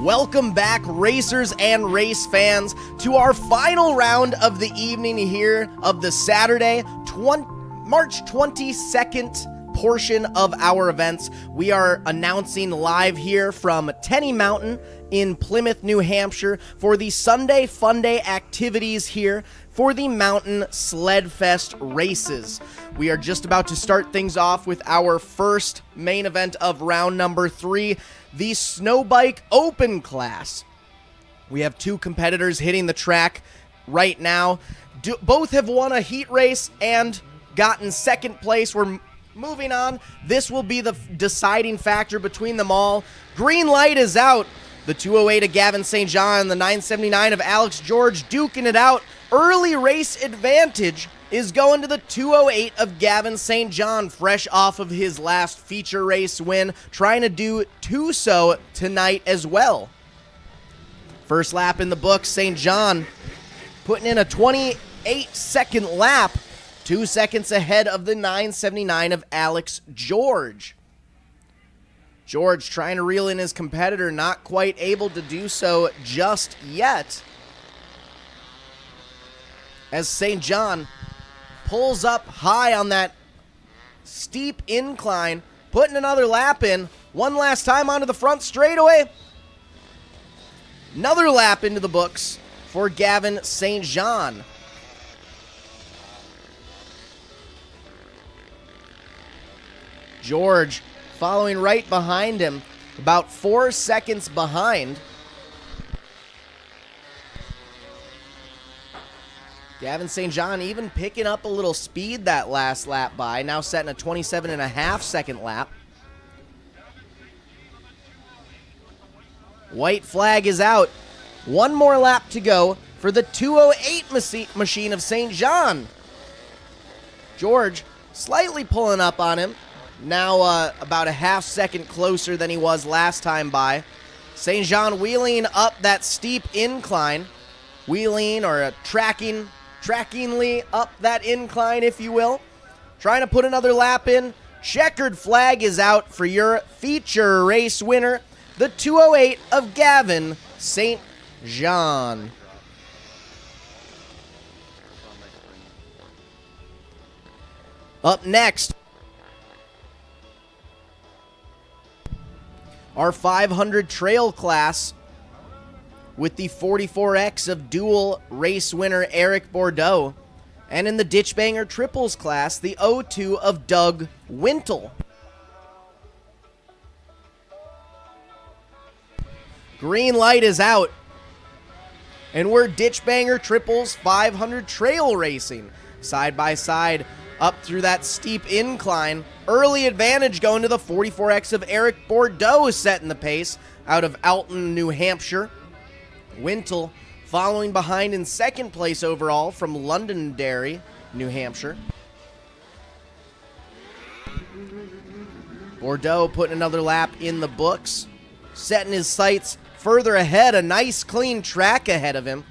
Welcome back, racers and race fans, to our final round of the evening here of the Saturday, March 22nd portion of our events. We are announcing live here from Tenney Mountain in Plymouth, New Hampshire for the Sunday Funday activities here for the Mountain Sled Fest races. We are just about to start things off with our first main event of round number 3, the Snowbike Open class. We have two competitors hitting the track right now. Both have won a heat race and gotten second place. We're moving on. This will be the deciding factor between them all. Green light is out. The 208 of Gavin St. John and the 979 of Alex George duking it out. Early race advantage is going to the 208 of Gavin St. John, fresh off of his last feature race win, trying to do so tonight as well. First lap in the books, St. John putting in a 28-second lap, 2 seconds ahead of the 979 of Alex George. George trying to reel in his competitor, not quite able to do so just yet, as St. John pulls up high on that steep incline, putting another lap in, one last time onto the front straightaway. Another lap into the books for Gavin St. John. George following right behind him, about 4 seconds behind. Gavin St. John even picking up a little speed that last lap by, now setting a 27.5-second lap. White flag is out. One more lap to go for the 208 machine of St. John. George slightly pulling up on him, now about a half second closer than he was last time by. St. John wheeling up that steep incline, wheeling or trackingly up that incline, if you will. Trying to put another lap in. Checkered flag is out for your feature race winner, the 208 of Gavin St. John. Up next, our 500 trail class with the 44X of dual race winner Eric Bordeaux, and in the ditch banger triples class, the 02 of Doug Wintle. Green light is out, and we're ditch banger triples 500 trail racing, side by side up through that steep incline. Early advantage going to the 44X of Eric Bordeaux, setting the pace out of Alton, New Hampshire. Wintle following behind in second place overall from Londonderry, New Hampshire. Bordeaux putting another lap in the books, setting his sights further ahead, a nice clean track ahead of him.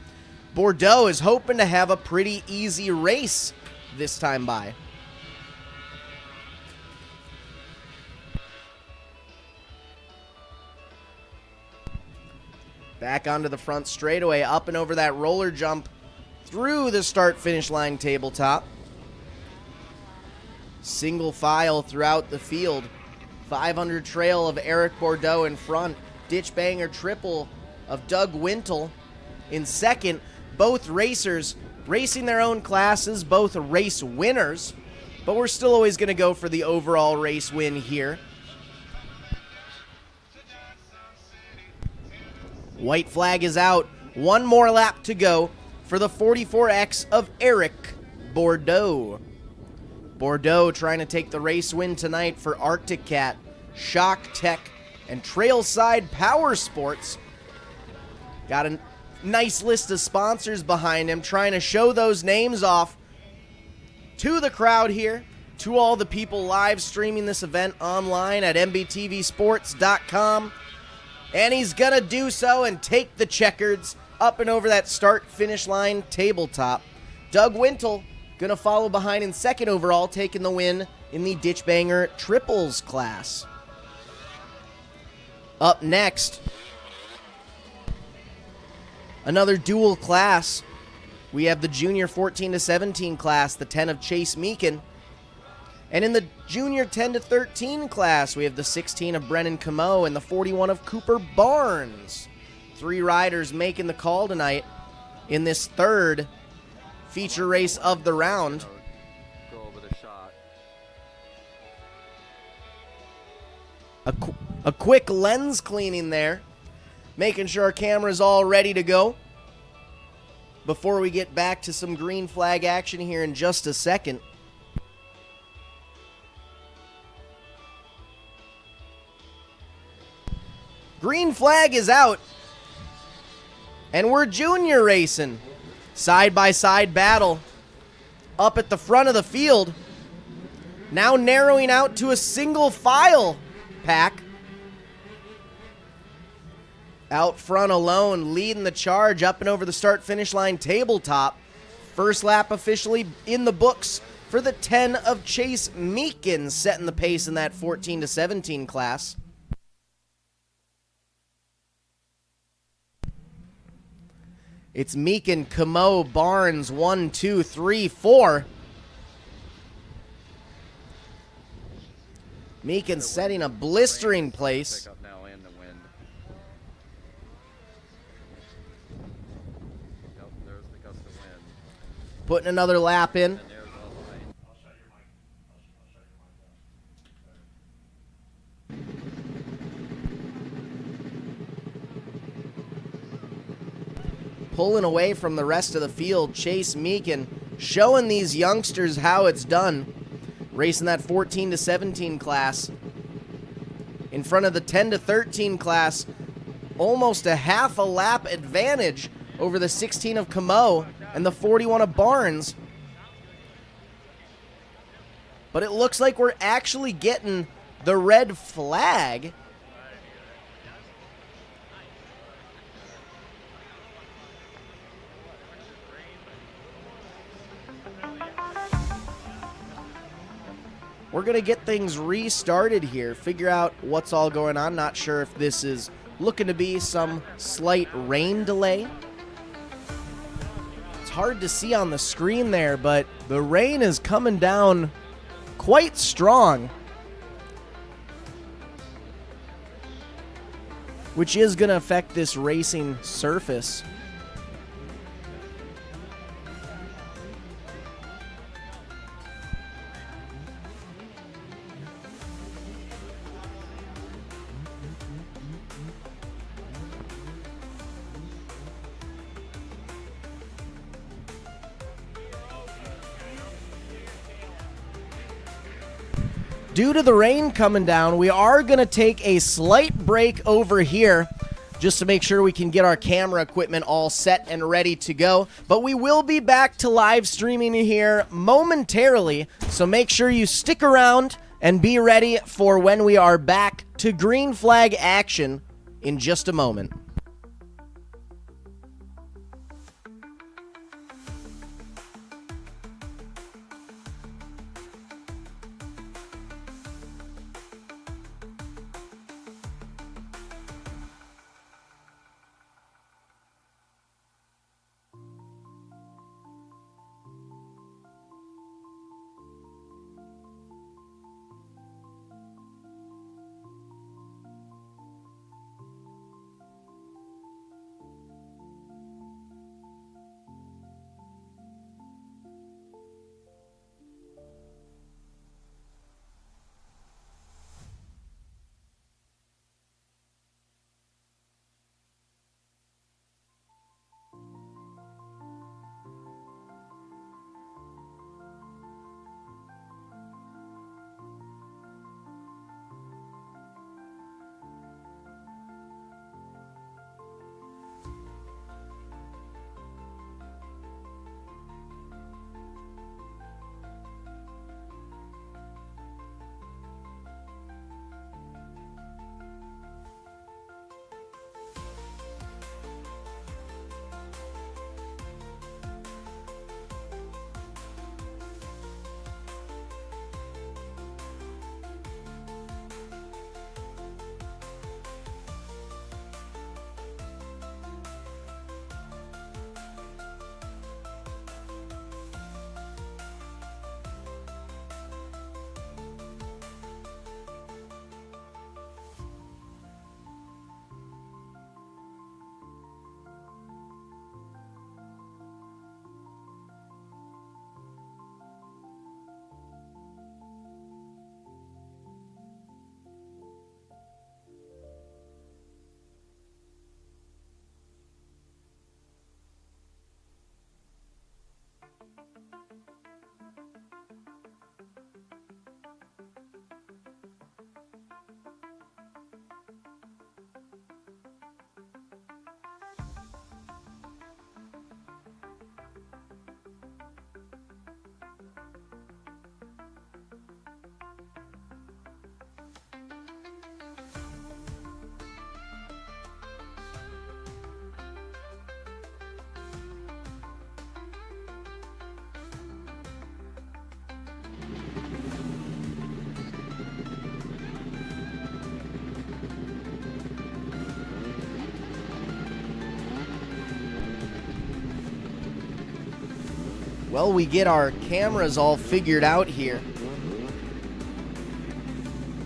Bordeaux is hoping to have a pretty easy race this time by. Back onto the front straightaway, up and over that roller jump through the start-finish line tabletop. Single file throughout the field. 500 trail of Eric Bordeaux in front. Ditch banger triple of Doug Wintle in second. Both racers racing their own classes, both race winners, but we're still always going to go for the overall race win here. White flag is out. One more lap to go for the 44X of Eric Bordeaux. Bordeaux trying to take the race win tonight for Arctic Cat, Shock Tech, and Trailside Power Sports. Got a nice list of sponsors behind him, trying to show those names off to the crowd here, to all the people live streaming this event online at mbtvsports.com. And he's going to do so and take the checkers up and over that start-finish line tabletop. Doug Wintle going to follow behind in second overall, taking the win in the ditch banger triples class. Up next, Another dual class. We have the junior 14 to 17 class, the 10 of Chase Meekin. And in the junior 10 to 13 class, we have the 16 of Brennan Camo and the 41 of Cooper Barnes. 3 riders making the call tonight in this third feature race of the round. Go over the shot. A quick lens cleaning there, making sure our camera's all ready to go before we get back to some green flag action here in just a second. Green flag is out, and we're junior racing. Side-by-side battle up at the front of the field. Now narrowing out to a single file pack. Out front alone, leading the charge up and over the start-finish line tabletop. First lap officially in the books for the 10 of Chase Meekin, setting the pace in that 14 to 17 class. It's Meekin, Camo, Barnes, 1, 2, 3, 4. Meekin setting a blistering place. Pick up now in the wind. Yep, there's the gust of wind. Putting another lap in. And there's the light. Pulling away from the rest of the field, Chase Meekin showing these youngsters how it's done. Racing that 14 to 17 class. In front of the 10 to 13 class, almost a half a lap advantage over the 16 of Camo and the 41 of Barnes. But it looks like we're actually getting the red flag. We're going to get things restarted here, figure out what's all going on. Not sure if this is looking to be some slight rain delay. It's hard to see on the screen there, but the rain is coming down quite strong, which is going to affect this racing surface. Due to the rain coming down, we are going to take a slight break over here just to make sure we can get our camera equipment all set and ready to go. But we will be back to live streaming here momentarily, so make sure you stick around and be ready for when we are back to green flag action in just a moment. Well, we get our cameras all figured out here.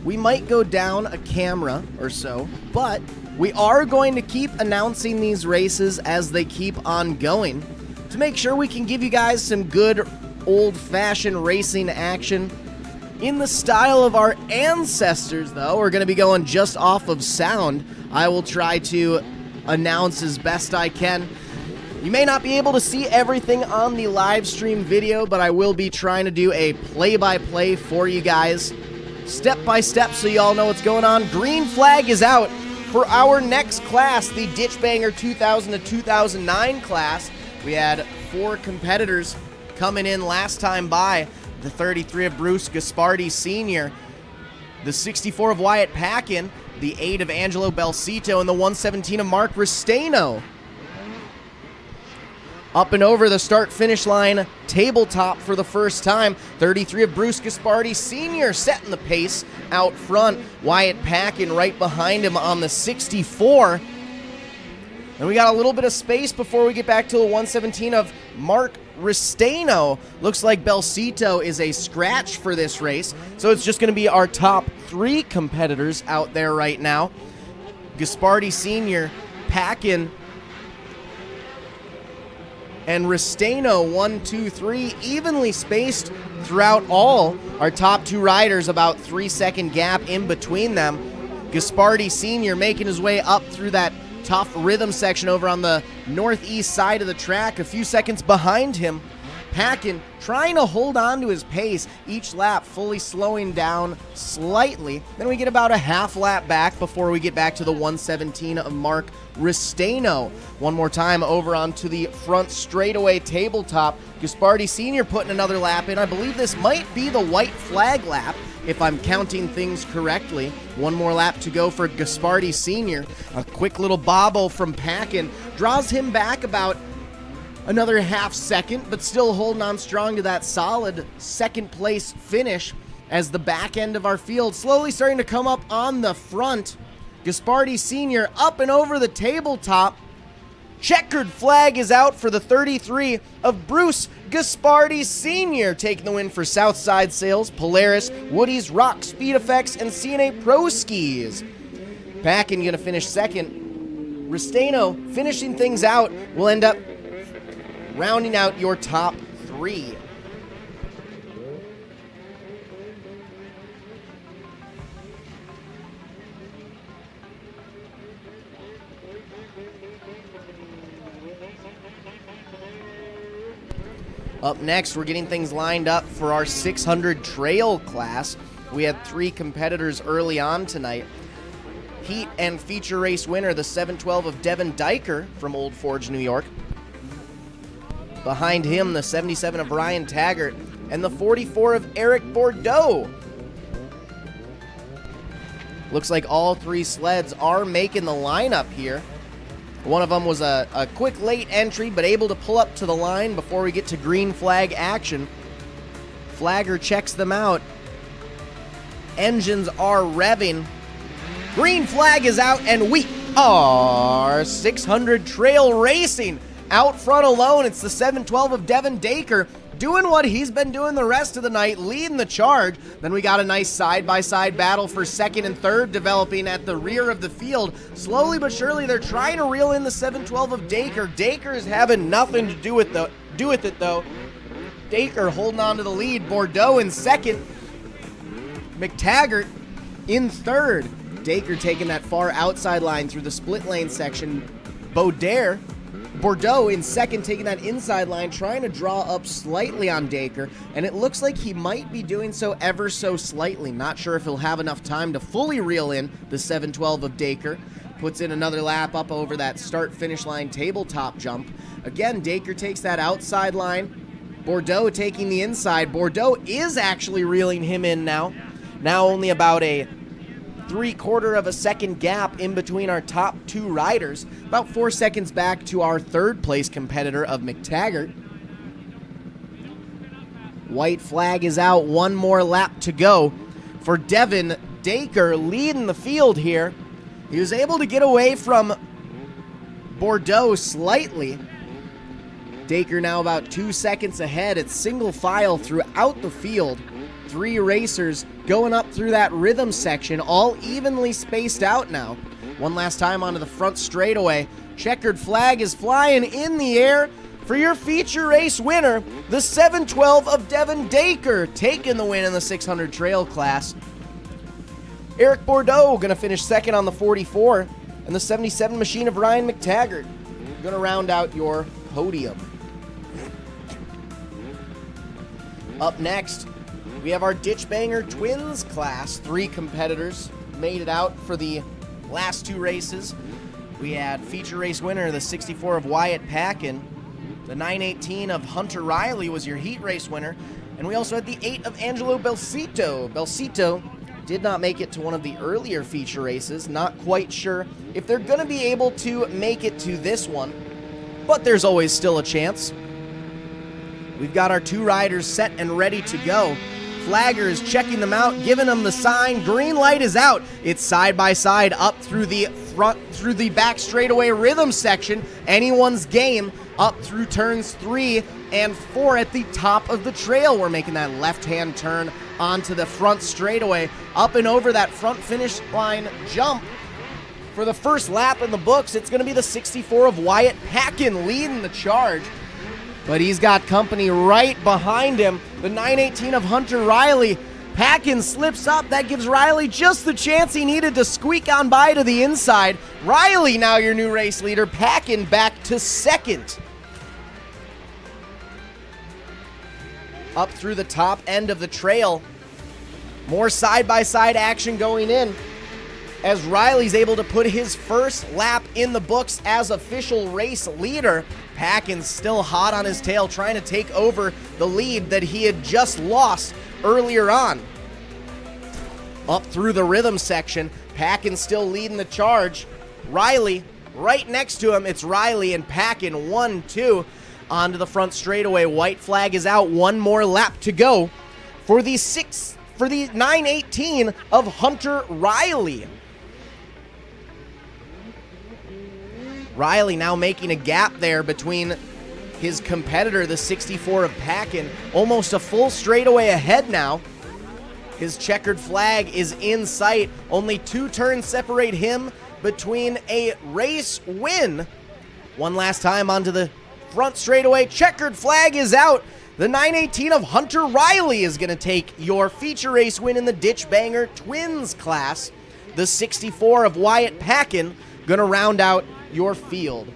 We might go down a camera or so, but we are going to keep announcing these races as they keep on going to make sure we can give you guys some good old-fashioned racing action in the style of our ancestors. Though we're going to be going just off of sound. I will try to announce as best I can. You may not be able to see everything on the live stream video, but I will be trying to do a play-by-play for you guys, step by step, so you all know what's going on. Green flag is out for our next class, the Ditch Banger 2000 to 2009 class. We had 4 competitors coming in last time by. The 33 of Bruce Gaspardi Sr., the 64 of Wyatt Packin, the 8 of Angelo Belsito, and the 117 of Mark Restaino. Up and over the start-finish line tabletop for the first time. 33 of Bruce Gaspardi Sr. setting the pace out front. Wyatt Packin right behind him on the 64. And we got a little bit of space before we get back to the 117 of Mark Restaino. Looks like Belsito is a scratch for this race, so it's just going to be our top 3 competitors out there right now. Gaspardi Sr., Packin, and Restaino, 1, 2, 3, evenly spaced throughout all. Our top 2 riders, about 3-second gap in between them. Gaspardi Sr. making his way up through that tough rhythm section over on the northeast side of the track, a few seconds behind him. Packin trying to hold on to his pace, each lap fully slowing down slightly. Then we get about a half lap back before we get back to the 117 of Mark Restaino. One more time over onto the front straightaway tabletop. Gaspardi Sr. putting another lap in. I believe this might be the white flag lap, if I'm counting things correctly. One more lap to go for Gaspardi Sr. A quick little bobble from Packin draws him back about another half second, but still holding on strong to that solid second place finish as the back end of our field slowly starting to come up on the front. Gaspardi Sr. up and over the tabletop. Checkered flag is out for the 33 of Bruce Gaspardi Sr. taking the win for Southside Sales, Polaris, Woody's, Rock, Speed Effects, and CNA Pro Skis. Packin going to finish second. Restaino finishing things out will end up rounding out your top 3. Up next, we're getting things lined up for our 600 trail class. We had 3 competitors early on tonight. Heat and feature race winner, the 712 of Devin Diker from Old Forge, New York. Behind him, the 77 of Ryan Taggart and the 44 of Eric Bordeaux. Looks like all 3 sleds are making the lineup here. One of them was a quick late entry, but able to pull up to the line before we get to green flag action. Flagger checks them out. Engines are revving. Green flag is out, and we are 600 trail racing. Out front alone, it's the 712 of Devin Daker doing what he's been doing the rest of the night, leading the charge. Then we got a nice side-by-side battle for second and third developing at the rear of the field. Slowly but surely, they're trying to reel in the 712 of Daker. Daker is having nothing to do with it, though. Daker holding on to the lead. Bordeaux in second. McTaggart in third. Daker taking that far outside line through the split lane section. Bordeaux in second, taking that inside line, trying to draw up slightly on Daker, and it looks like he might be doing so ever so slightly. Not sure if he'll have enough time to fully reel in the 712 of Daker. Puts in another lap up over that start-finish line tabletop jump. Again, Daker takes that outside line. Bordeaux taking the inside. Bordeaux is actually reeling him in now. Now only about a 3/4 of a second gap in between our top 2 riders, about 4 seconds back to our third place competitor of McTaggart. White flag is out, 1 more lap to go for Devin Daker leading the field here. He was able to get away from Bordeaux slightly. Dacre now about 2 seconds ahead. It's single file throughout the field. 3 racers going up through that rhythm section, all evenly spaced out now. One last time onto the front straightaway. Checkered flag is flying in the air for your feature race winner, the 712 of Devin Dacre, taking the win in the 600 trail class. Eric Bordeaux going to finish second on the 44, and the 77 machine of Ryan McTaggart going to round out your podium. Up next, we have our Ditch Banger Twins class. 3 competitors made it out for the last 2 races. We had feature race winner, the 64 of Wyatt Packin. The 918 of Hunter Riley was your heat race winner. And we also had the 8 of Angelo Belcito. Belcito did not make it to one of the earlier feature races. Not quite sure if they're going to be able to make it to this one, but there's always still a chance. We've got our 2 riders set and ready to go. Flagger is checking them out, giving them the sign. Green light is out. It's side by side up through the back straightaway rhythm section. Anyone's game up through turns 3 and 4 at the top of the trail. We're making that left-hand turn onto the front straightaway, up and over that front finish line jump. For the first lap in the books, it's going to be the 64 of Wyatt Packin leading the charge. But he's got company right behind him. The 918 of Hunter Riley. Packin slips up. That gives Riley just the chance he needed to squeak on by to the inside. Riley now your new race leader. Packin back to second. Up through the top end of the trail. More side-by-side action going in as Riley's able to put his first lap in the books as official race leader. Packin's still hot on his tail, trying to take over the lead that he had just lost earlier on. Up through the rhythm section, Packin still leading the charge. Riley right next to him. It's Riley and Packin 1-2 onto the front straightaway. White flag is out. One more lap to go for the 918 of Hunter Riley. Riley now making a gap there between his competitor, the 64 of Packin, almost a full straightaway ahead now. His checkered flag is in sight. Only 2 turns separate him between a race win. One last time onto the front straightaway. Checkered flag is out. The 918 of Hunter Riley is going to take your feature race win in the Ditch Banger Twins class. The 64 of Wyatt Packin going to round out your field.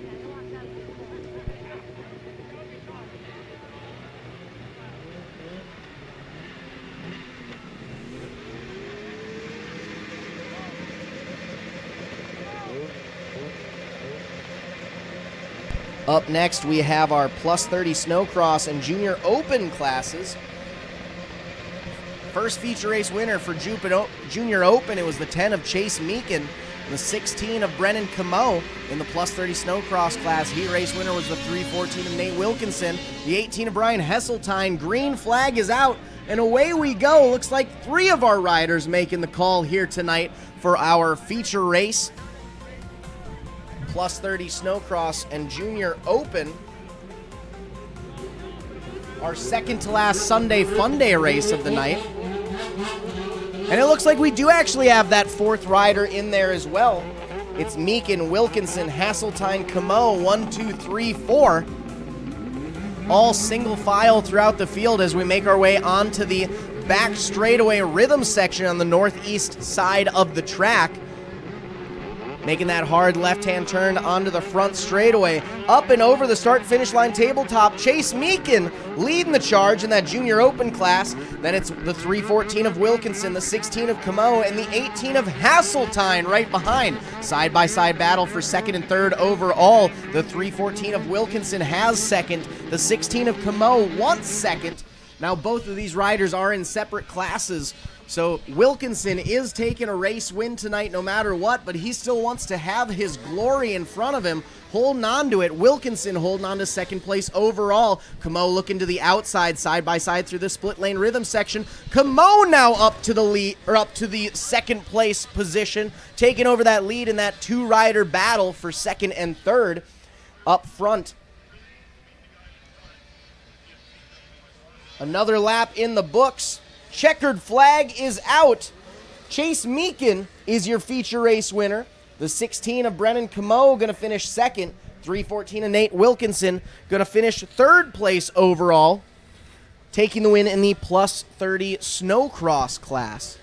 Up next, we have our plus 30 Snowcross and Junior Open classes. First feature race winner for Junior Open, it was the 10 of Chase Meekin. The 16 of Brennan Camo in the plus 30 Snowcross class. Heat race winner was the 314 of Nate Wilkinson. The 18 of Brian Hesseltine. Green flag is out, and away we go. Looks like 3 of our riders making the call here tonight for our feature race. Plus 30 Snowcross and Junior Open. Our second to last Sunday Funday race of the night. And it looks like we do actually have that 4th rider in there as well. It's Meekin, Wilkinson, Hasseltine, Camo, 1, 2, 3, 4. All single file throughout the field as we make our way onto the back straightaway rhythm section on the northeast side of the track. Making that hard left-hand turn onto the front straightaway. Up and over the start-finish line tabletop. Chase Meekin leading the charge in that Junior Open class. Then it's the 314 of Wilkinson, the 16 of Camo, and the 18 of Hasseltine right behind. Side-by-side battle for second and third overall. The 314 of Wilkinson has second. The 16 of Camo wants second. Now both of these riders are in separate classes. So Wilkinson is taking a race win tonight no matter what, but he still wants to have his glory in front of him, holding on to it. Wilkinson holding on to second place overall. Camo looking to the outside, side by side through the split lane rhythm section. Camo now up to the lead, or up to the second place position, taking over that lead in that 2-rider battle for second and third. Up front, Another lap in the books. Checkered flag is out. Chase Meekin is your feature race winner. The 16 of Brennan Camo going to finish second. 314 of Nate Wilkinson going to finish third place overall, taking the win in the plus 30 Snowcross class.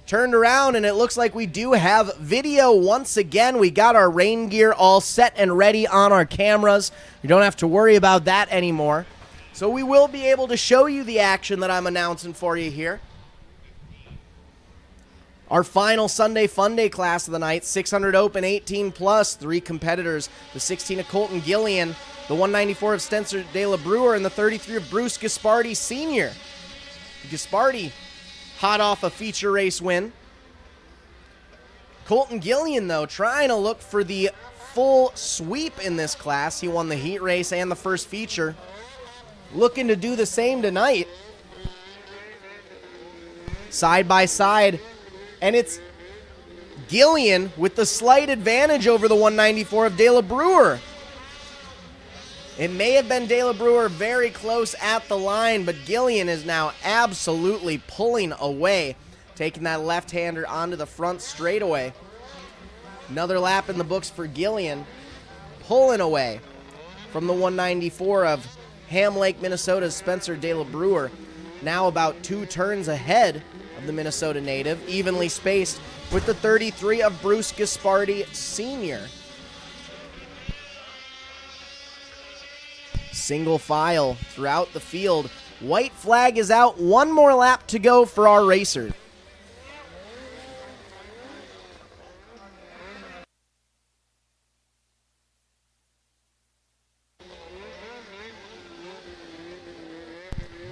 Turned around, and it looks like we do have video once again. We got our rain gear all set and ready on our cameras. We don't have to worry about that anymore. So we will be able to show you the action that I'm announcing for you here. Our final Sunday Funday class of the night, 600 open, 18 plus, 3 competitors. The 16 of Colton Gillian, the 194 of Spencer De La Brewer, and the 33 of Bruce Gaspardi Sr. Gaspardi hot off a feature race win. Colton Gillian, though, trying to look for the full sweep in this class. He won the heat race and the first feature. Looking to do the same tonight. Side by side. And it's Gillian with the slight advantage over the 194 of De La Brewer. It may have been De La Brewer very close at the line, but Gillian is now absolutely pulling away, taking that left-hander onto the front straightaway. Another lap in the books for Gillian, pulling away from the 194 of Ham Lake, Minnesota's Spencer De La Brewer. Now about 2 turns ahead of the Minnesota native, evenly spaced with the 33 of Bruce Gaspardi Sr. Single file throughout the field. White flag is out. 1 more lap to go for our racer.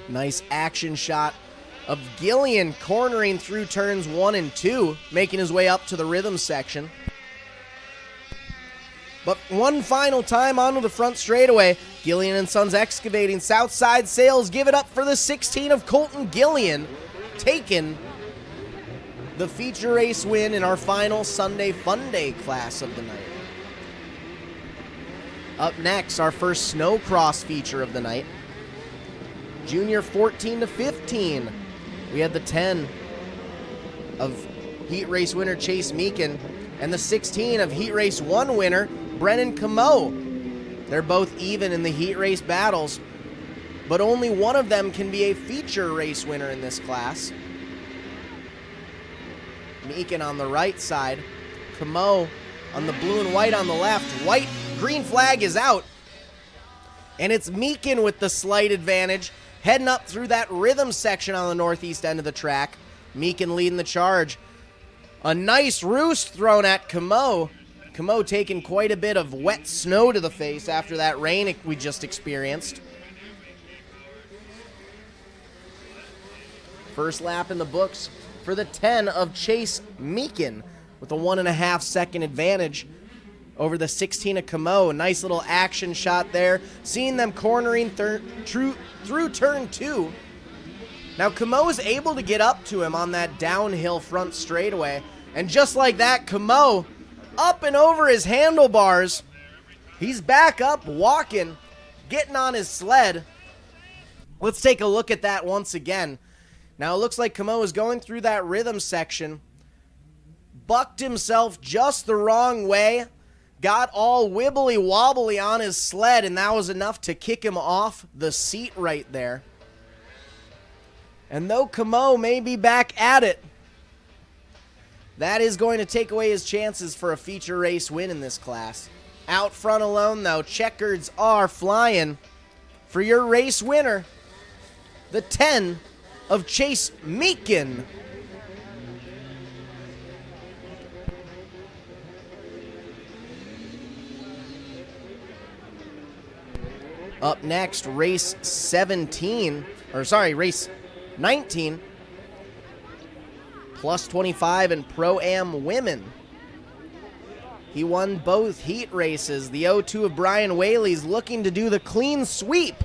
Nice action shot of Gillian cornering through turns 1 and 2, making his way up to the rhythm section. But one final time onto the front straightaway. Gillian and Sons Excavating Southside Sales give it up for the 16 of Colton Gillian, taking the feature race win in our final Sunday Funday class of the night. Up next, our first Snowcross feature of the night. Junior 14 to 15. We had the 10 of heat race winner Chase Meekin and the 16 of heat race 1 winner Brennan Camo. They're both even in the heat race battles, but only one of them can be a feature race winner in this class. Meekin on the right side, Camo on the blue and white on the left. White, green flag is out, and it's Meekin with the slight advantage, heading up through that rhythm section on the northeast end of the track. Meekin leading the charge. A nice roost thrown at Camo. Camo taking quite a bit of wet snow to the face after that rain we just experienced. First lap in the books for the 10 of Chase Meekin with a 1.5 second advantage over the 16 of Camo. Nice little action shot there. Seeing them cornering through turn 2. Now Camo is able to get up to him on that downhill front straightaway. And just like that, Camo up and over his handlebars. He's back up, walking, getting on his sled. Let's take a look at that once again. Now it looks like Camo is going through that rhythm section. Bucked himself just the wrong way. Got all wibbly wobbly on his sled, and that was enough to kick him off the seat right there. And though Camo may be back at it, that is going to take away his chances for a feature race win in this class. Out front alone, though, checkers are flying for your race winner, the 10 of Chase Meekin. Up next, race 19, plus 25 in Pro-Am women. He won both heat races. The 02 of Brian Whaley's looking to do the clean sweep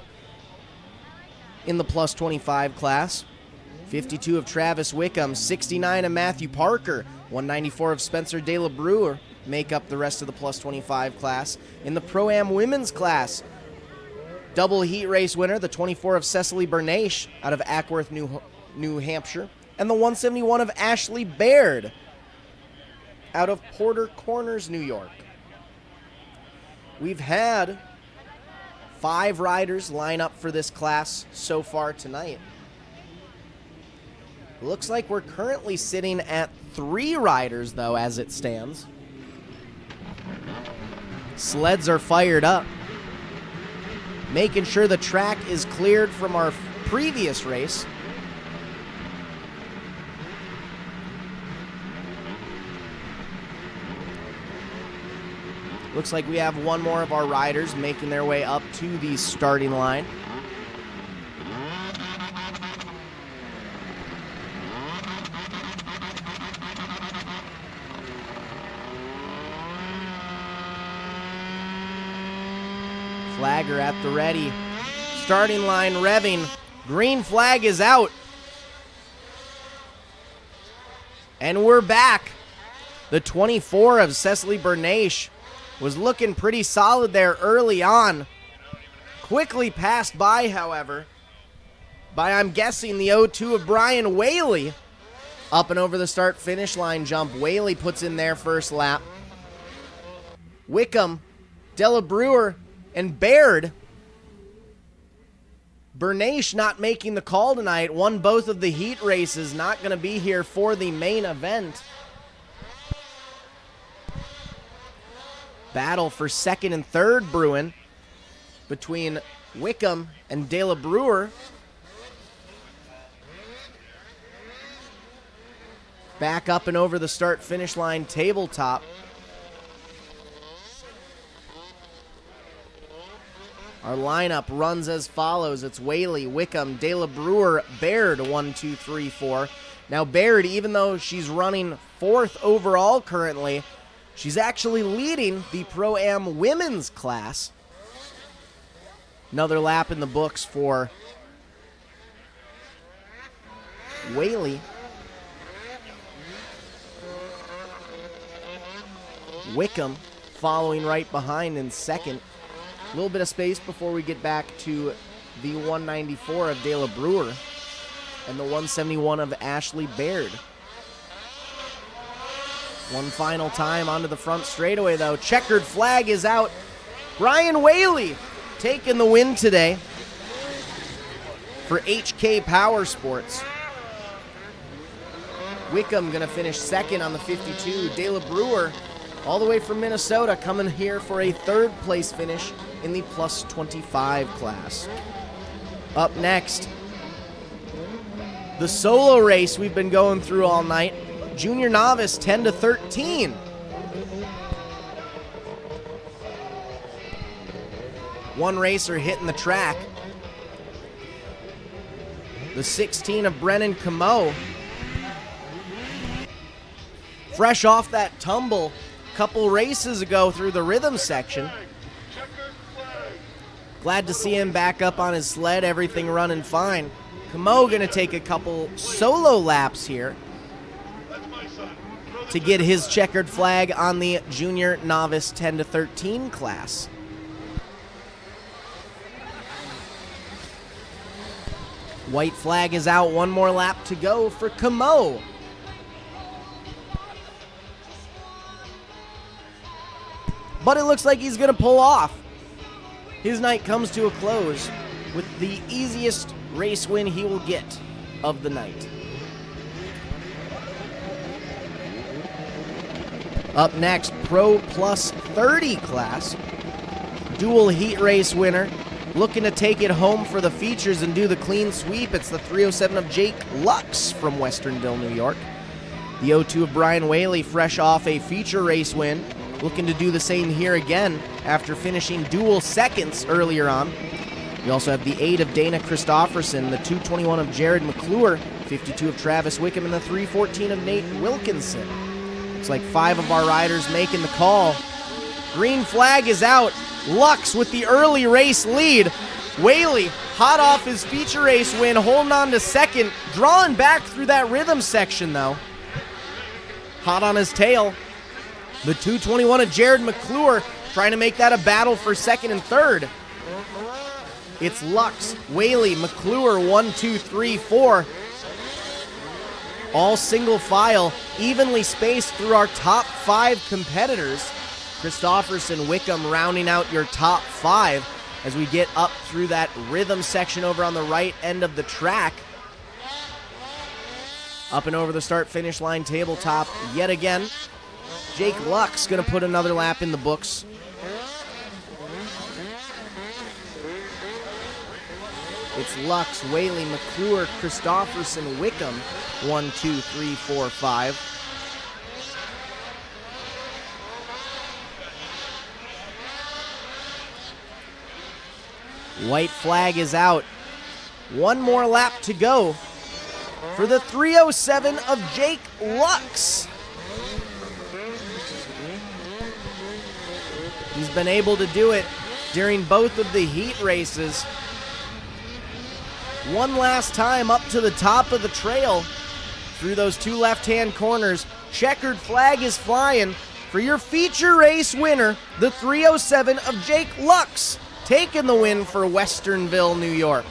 in the plus 25 class. 52 of Travis Wickham, 69 of Matthew Parker, 194 of Spencer De La Brewer make up the rest of the plus 25 class. In the Pro-Am women's class, Double heat race winner, the 24 of Cecily Bernache out of Ackworth, New Hampshire, and the 171 of Ashley Baird out of Porter Corners, New York. We've had 5 riders line up for this class so far tonight. Looks like we're currently sitting at 3 riders, though, as it stands. Sleds are fired up, making sure the track is cleared from our previous race. Looks like we have one more of our riders making their way up to the starting line. Flagger at the ready. Starting line revving. Green flag is out. And we're back. The 24 of Cecily Bernache was looking pretty solid there early on. Quickly passed by, however, by, I'm guessing, the 02 of Brian Whaley. Up and over the start-finish line jump. Whaley puts in their first lap. Wickham, Della Brewer, and Baird. Bernache not making the call tonight. Won both of the heat races. Not going to be here for the main event. Battle for second and third brewing between Wickham and Della Brewer. Back up and over the start-finish line tabletop. Our lineup runs as follows. It's Whaley, Wickham, Della Brewer, Baird, 1, 2, 3, 4. Now Baird, even though she's running 4th overall currently, she's actually leading the Pro-Am women's class. Another lap in the books for Whaley. Wickham following right behind in second. A little bit of space before we get back to the 194 of Della Brewer and the 171 of Ashley Baird. One final time onto the front straightaway, though. Checkered flag is out. Brian Whaley taking the win today for HK Power Sports. Wickham going to finish second on the 52. Della Brewer, all the way from Minnesota, coming here for a 3rd place finish in the plus 25 class. Up next, the solo race we've been going through all night. Junior novice 10 to 13. One racer hitting the track. The 16 of Brennan Camo. Fresh off that tumble a couple races ago through the rhythm section. Glad to see him back up on his sled, everything running fine. Camo gonna take a couple solo laps here to get his checkered flag on the junior novice 10 to 13 class. White flag is out, one more lap to go for Camo. But it looks like he's gonna pull off. His night comes to a close with the easiest race win he will get of the night. Up next, Pro Plus 30 class. Dual heat race winner. Looking to take it home for the features and do the clean sweep. It's the 307 of Jake Lux from Westernville, New York. The 02 of Brian Whaley, fresh off a feature race win. Looking to do the same here again after finishing dual seconds earlier on. We also have the 8 of Dana Christofferson, the 221 of Jared McClure, 52 of Travis Wickham, and the 314 of Nate Wilkinson. Looks like 5 of our riders making the call. Green flag is out. Lux with the early race lead. Whaley, hot off his feature race win, holding on to second, drawing back through that rhythm section, though. Hot on his tail. The 221 of Jared McClure trying to make that a battle for second and third. It's Lux, Whaley, McClure, 1, 2, 3, 4. All single file, evenly spaced through our top 5 competitors. Christofferson, Wickham rounding out your top 5 as we get up through that rhythm section over on the right end of the track. Up and over the start-finish line tabletop yet again. Jake Lux going to put another lap in the books. It's Lux, Whaley, McClure, Christofferson, Wickham. 1, 2, 3, 4, 5. White flag is out. One more lap to go for the 307 of Jake Lux. He's been able to do it during both of the heat races. One last time up to the top of the trail through those 2 left-hand corners. Checkered flag is flying for your feature race winner, the 307 of Jake Lux, taking the win for Westernville, New York.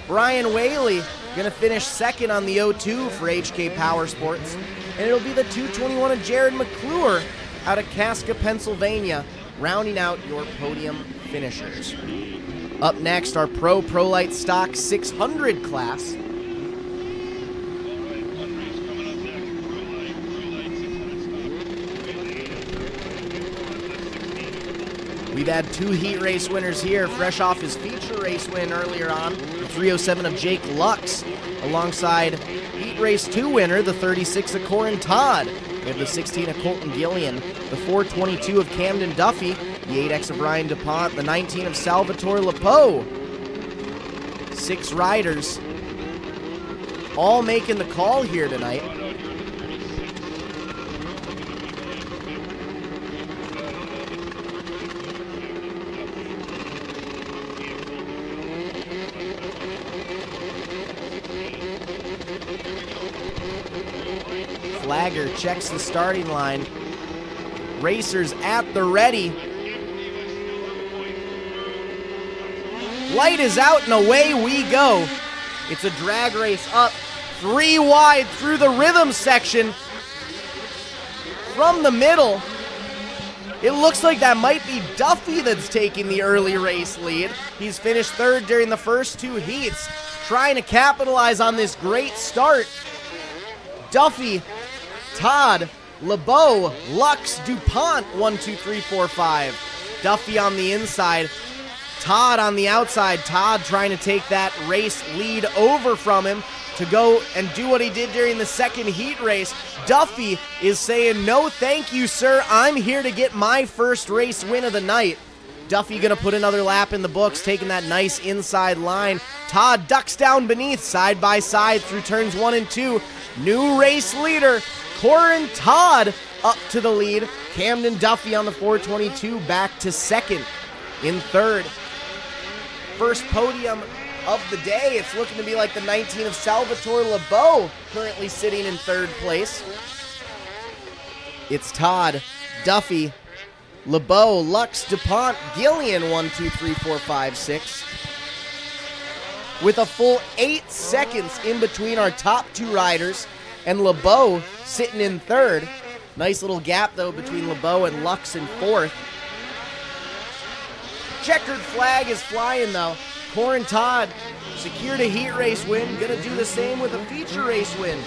Brian Whaley gonna finish second on the O2 for HK Power Sports, and it'll be the 221 of Jared McClure out of Casca, Pennsylvania, rounding out your podium finishers. Up next, our prolite stock 600 class. We've had 2 heat race winners here, fresh off his feature race win earlier on, the 307 of Jake Lux, alongside heat race 2 winner, the 36 of Corin Todd. We have the 16 of Colton Gillian, the 422 of Camden Duffy, the 8X of Ryan DuPont, the 19 of Salvatore Lepeau. 6 riders, all making the call here tonight. Flagger checks the starting line. Racers at the ready. Light is out and away we go. It's a drag race up 3 wide through the rhythm section. From the middle, it looks like that might be Duffy that's taking the early race lead. He's finished 3rd during the first 2 heats, trying to capitalize on this great start. Duffy, Todd, LeBeau, Lux, DuPont, 1, 2, 3, 4, 5. Duffy on the inside, Todd on the outside. Todd trying to take that race lead over from him to go and do what he did during the second heat race. Duffy is saying, no thank you, sir. I'm here to get my first race win of the night. Duffy gonna put another lap in the books, taking that nice inside line. Todd ducks down beneath, side by side through turns 1 and 2. New race leader, Corin Todd up to the lead. Camden Duffy on the 422 back to second. In third, first podium of the day. It's looking to be like the 19 of Salvatore Lebeau, currently sitting in third place. It's Todd, Duffy, LeBeau, Lux, DuPont, Gillian, 1, 2, 3, 4, 5, 6. With a full 8 seconds in between our top 2 riders, and LeBeau sitting in third. Nice little gap, though, between LeBeau and Lux in fourth. Checkered flag is flying, though. Corin Todd secured a heat race win. Gonna do the same with a feature race win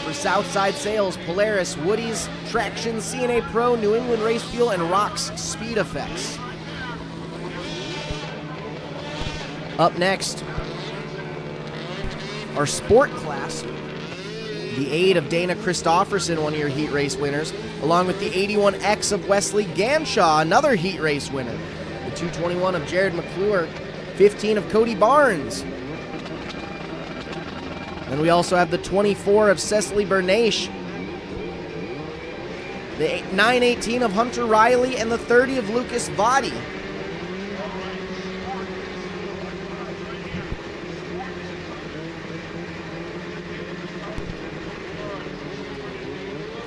for Southside Sales, Polaris, Woody's, Traction, CNA Pro, New England Race Fuel, and Rock's Speed Effects. Up next, our sport class. The 8 of Dana Christofferson, one of your heat race winners, along with the 81X of Wesley Ganshaw, another heat race winner. The 221 of Jared McClure, 15 of Cody Barnes. And we also have the 24 of Cecily Bernache, the 918 of Hunter Riley, and the 30 of Lucas Vadi.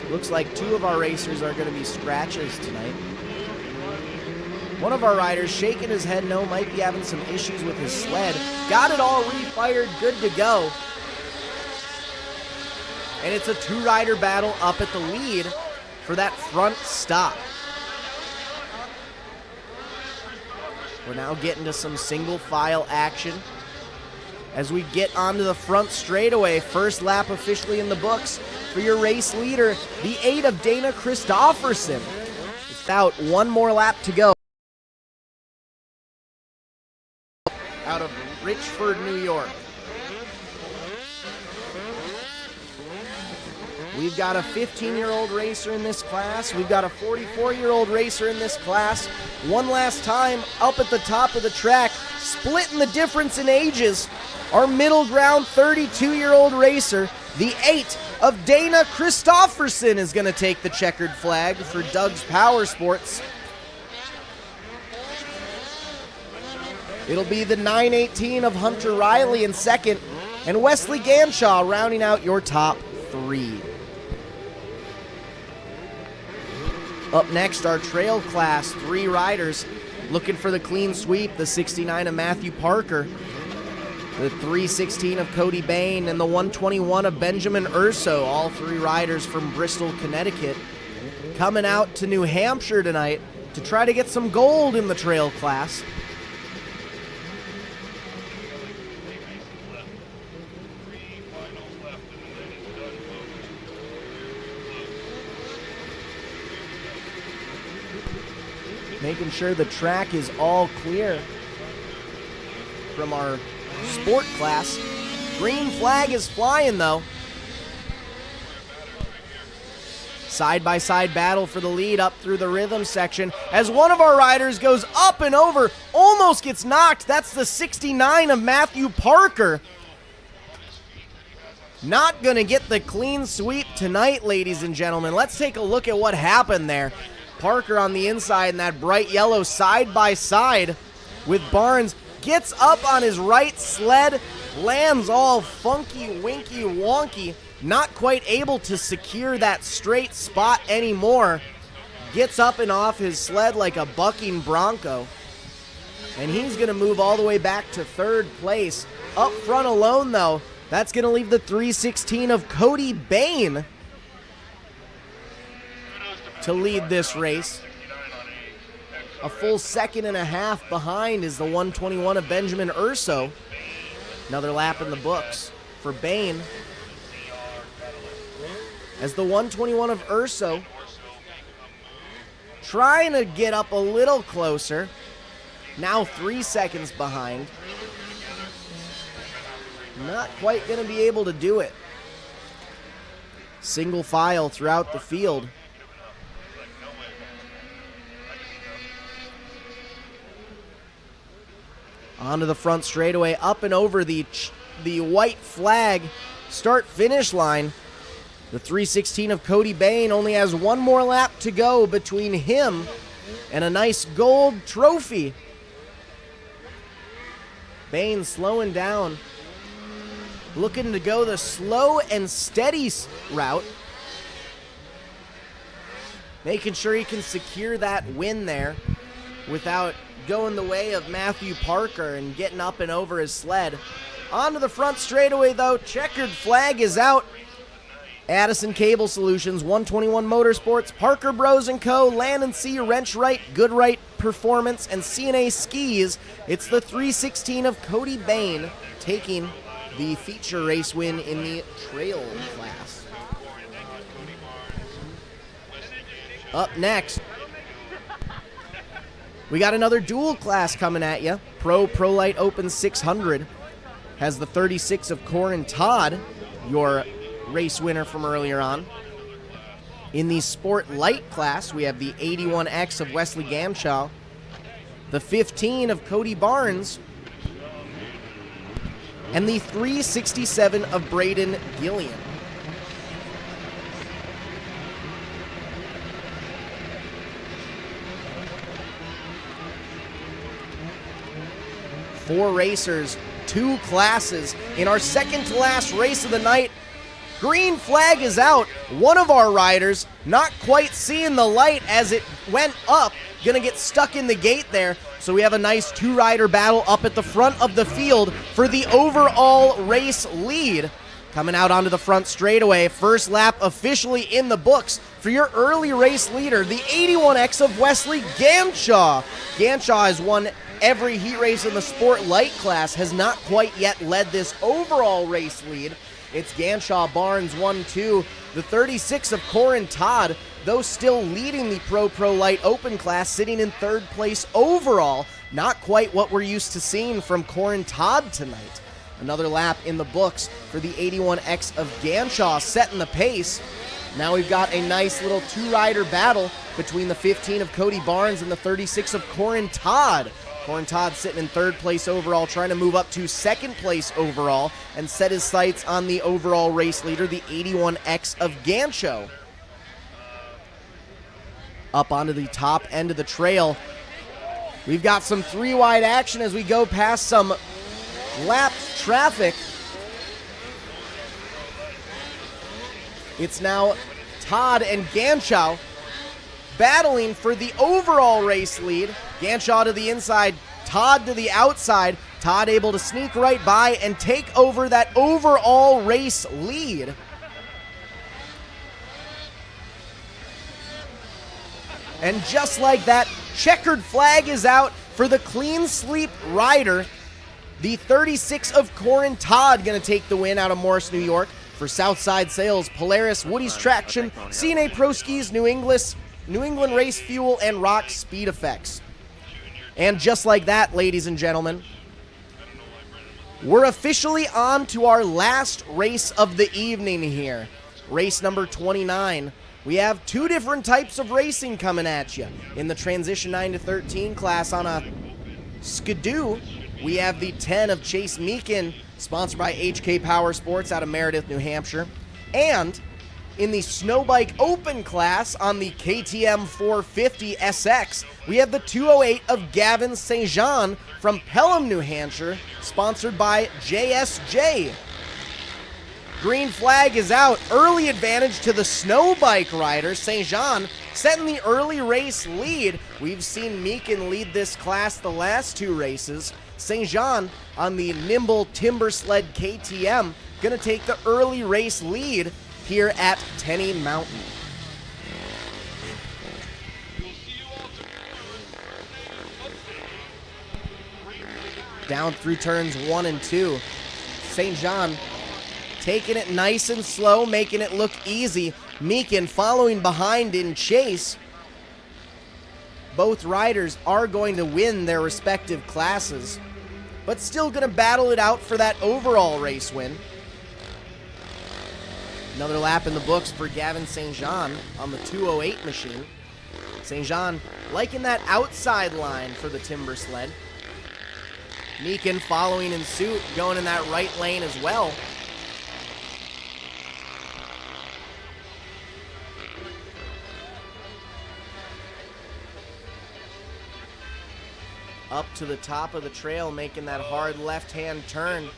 Looks like 2 of our racers are going to be scratches tonight. One of our riders shaking his head no, might be having some issues with his sled. Got it all refired, good to go. And it's a two-rider battle up at the lead for that front stop. We're now getting to some single file action as we get onto the front straightaway. First lap officially in the books for your race leader, the 8 of Dana Christofferson. Without one more lap to go. Out of Richford, New York. We've got a 15-year-old racer in this class. We've got a 44-year-old racer in this class. One last time, up at the top of the track, splitting the difference in ages. Our middle ground 32-year-old racer, the 8 of Dana Christofferson, is going to take the checkered flag for Doug's Power Sports. It'll be the 918 of Hunter Riley in second, and Wesley Ganshaw rounding out your top 3. Up next, our trail class, 3 riders looking for the clean sweep, the 69 of Matthew Parker, the 316 of Cody Bain, and the 121 of Benjamin Urso, all 3 riders from Bristol, Connecticut, coming out to New Hampshire tonight to try to get some gold in the trail class. Making sure the track is all clear from our sport class. Green flag is flying though. Side-by-side battle for the lead up through the rhythm section as one of our riders goes up and over, almost gets knocked. That's the 69 of Matthew Parker. Not gonna get the clean sweep tonight, ladies and gentlemen. Let's take a look at what happened there. Parker on the inside in that bright yellow side-by-side with Barnes. Gets up on his right sled, lands all funky, winky, wonky. Not quite able to secure that straight spot anymore. Gets up and off his sled like a bucking bronco. And he's going to move all the way back to 3rd place. Up front alone, though, that's going to leave the 316 of Cody Bain to lead this race. A full 2.5 seconds behind is the 121 of Benjamin Urso. Another lap in the books for Bain. As the 121 of Urso trying to get up a little closer. Now 3 seconds behind. Not quite going to be able to do it. Single file throughout the field. Onto the front straightaway, up and over the white flag start-finish line. The 316 of Cody Bain only has one more lap to go between him and a nice gold trophy. Bain slowing down, looking to go the slow and steady route, making sure he can secure that win there without going the way of Matthew Parker and getting up and over his sled. Onto the front straightaway, though. Checkered flag is out. Addison Cable Solutions, 121 Motorsports, Parker Bros & Co., Land & Sea, Wrench Right, Goodright Performance, and C&A Skis. It's the 316 of Cody Bain taking the feature race win in the trail class. Up next, we got another dual class coming at you. Prolite Open 600 has the 36 of Corin Todd, your race winner from earlier on. In the Sport Light class, we have the 81X of Wesley Ganshaw, the 15 of Cody Barnes, and the 367 of Braden Gillian. Four racers, two classes in our second to last race of the night. Green flag is out. One of our riders not quite seeing the light as it went up. Gonna get stuck in the gate there. So we have a nice two-rider battle up at the front of the field for the overall race lead. Coming out onto the front straightaway, first lap officially in the books for your early race leader, the 81X of Wesley Ganshaw. Ganshaw has won every heat race in the Sport Light class, has not quite yet led this overall race lead. It's Ganshaw, Barnes 1-2, the 36 of Corin Todd, though still leading the Pro Light Open class, sitting in third place overall. Not quite what we're used to seeing from Corin Todd tonight. Another lap in the books for the 81X of Ganshaw, setting the pace. Now we've got a nice little two-rider battle between the 15 of Cody Barnes and the 36 of Corin Todd. Corin Todd sitting in third place overall, trying to move up to second place overall and set his sights on the overall race leader, the 81X of Ganshaw. Up onto the top end of the trail. We've got some three-wide action as we go past some lapped traffic. It's now Todd and Ganshaw battling for the overall race lead. Ganshaw to the inside, Todd to the outside. Todd able to sneak right by and take over that overall race lead. And just like that, checkered flag is out for the clean sleep rider. The 36 of Corin Todd going to take the win out of Morris, New York. For Southside Sales, Polaris, Woody's Traction, CNA Pro Skis, New England Race Fuel, and Rock Speed Effects. And just like that, ladies and gentlemen, we're officially on to our last race of the evening here. Race number 29. We have two different types of racing coming at you. In the Transition 9 to 13 class on a Skidoo, we have the 10 of Chase Meekin, sponsored by HK Power Sports out of Meredith, New Hampshire. And in the Snowbike Open class on the KTM 450 SX, we have the 208 of Gavin St. Jean from Pelham, New Hampshire, sponsored by JSJ. Green flag is out. Early advantage to the Snowbike rider. St. Jean setting the early race lead. We've seen Meekin lead this class the last two races. St. Jean on the nimble Timber Sled KTM going to take the early race lead here at Tenney Mountain. Down through turns 1 and 2. St. Jean taking it nice and slow, making it look easy. Meekin following behind in chase. Both riders are going to win their respective classes, but still going to battle it out for that overall race win. Another lap in the books for Gavin St. Jean on the 208 machine. St. Jean liking that outside line for the Timber Sled. Meekin following in suit, going in that right lane as well. Up to the top of the trail, making that hard left-hand turn.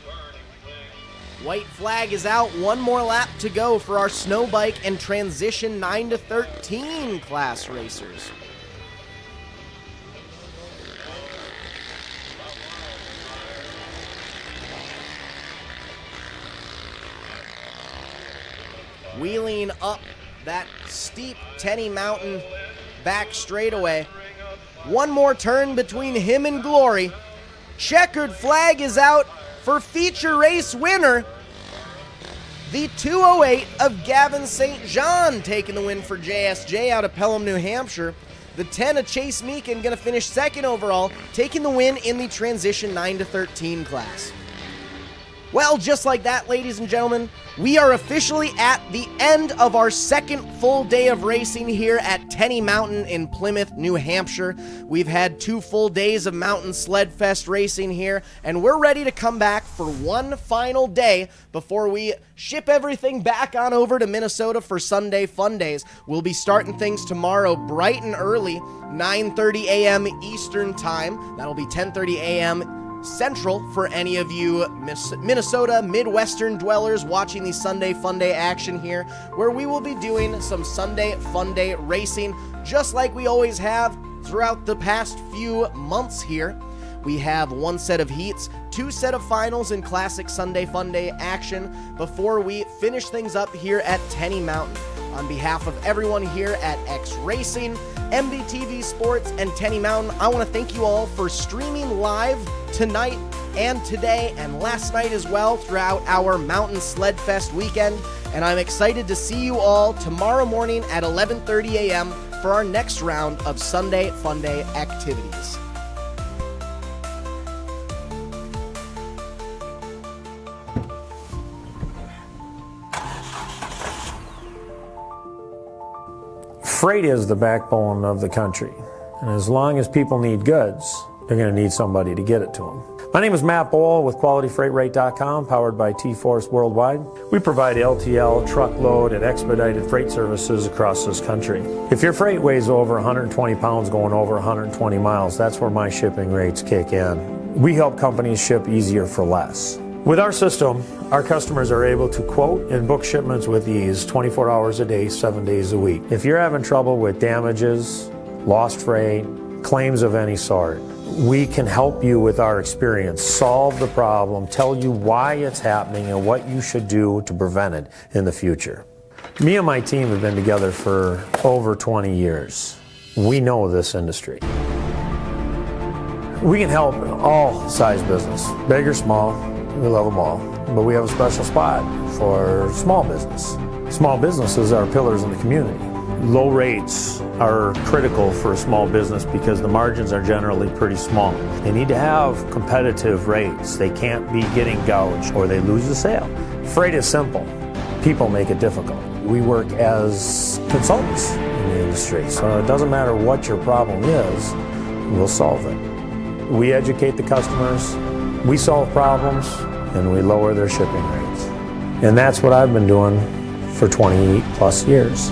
White flag is out. One more lap to go for our Snowbike and Transition 9 to 13 class racers. Wheeling up that steep Tenney Mountain back straightaway. One more turn between him and glory. Checkered flag is out for feature race winner, the 208 of Gavin St. Jean, taking the win for JSJ out of Pelham, New Hampshire. The 10 of Chase Meekin going to finish second overall, taking the win in the Transition 9 to 13 class. Well, just like that, ladies and gentlemen, we are officially at the end of our second full day of racing here at Tenney Mountain in Plymouth, New Hampshire. We've had 2 full days of Mountain Sled Fest racing here, and we're ready to come back for one final day before we ship everything back on over to Minnesota for Sunday Fundays. We'll be starting things tomorrow bright and early, 9:30 a.m. Eastern Time. That'll be 10:30 a.m. Central for any of you Minnesota Midwestern dwellers watching the Sunday Funday action here, where we will be doing some Sunday Funday racing, just like we always have throughout the past few months here. We have one set of heats, two set of finals in classic Sunday Funday action before we finish things up here at Tenney Mountain. On behalf of everyone here at X Racing, MBTV Sports, and Tenney Mountain, I want to thank you all for streaming live tonight and today and last night as well throughout our Mountain Sled Fest weekend. And I'm excited to see you all tomorrow morning at 11:30 a.m. for our next round of Sunday Funday activities. Freight is the backbone of the country, and as long as people need goods, they're going to need somebody to get it to them. My name is Matt Bohl with QualityFreightRate.com, powered by T-Force Worldwide. We provide LTL, truckload, and expedited freight services across this country. If your freight weighs over 120 pounds going over 120 miles, that's where my shipping rates kick in. We help companies ship easier for less. With our system, our customers are able to quote and book shipments with ease 24 hours a day, 7 days a week. If you're having trouble with damages, lost freight, claims of any sort, we can help you with our experience, solve the problem, tell you why it's happening and what you should do to prevent it in the future. Me and my team have been together for over 20 years. We know this industry. We can help all size business, big or small. We love them all, but we have a special spot for small business. Small businesses are pillars in the community. Low rates are critical for a small business because the margins are generally pretty small. They need to have competitive rates. They can't be getting gouged or they lose the sale. Freight is simple. People make it difficult. We work as consultants in the industry, so it doesn't matter what your problem is, we'll solve it. We educate the customers, we solve problems, and we lower their shipping rates. And that's what I've been doing for 20 plus years.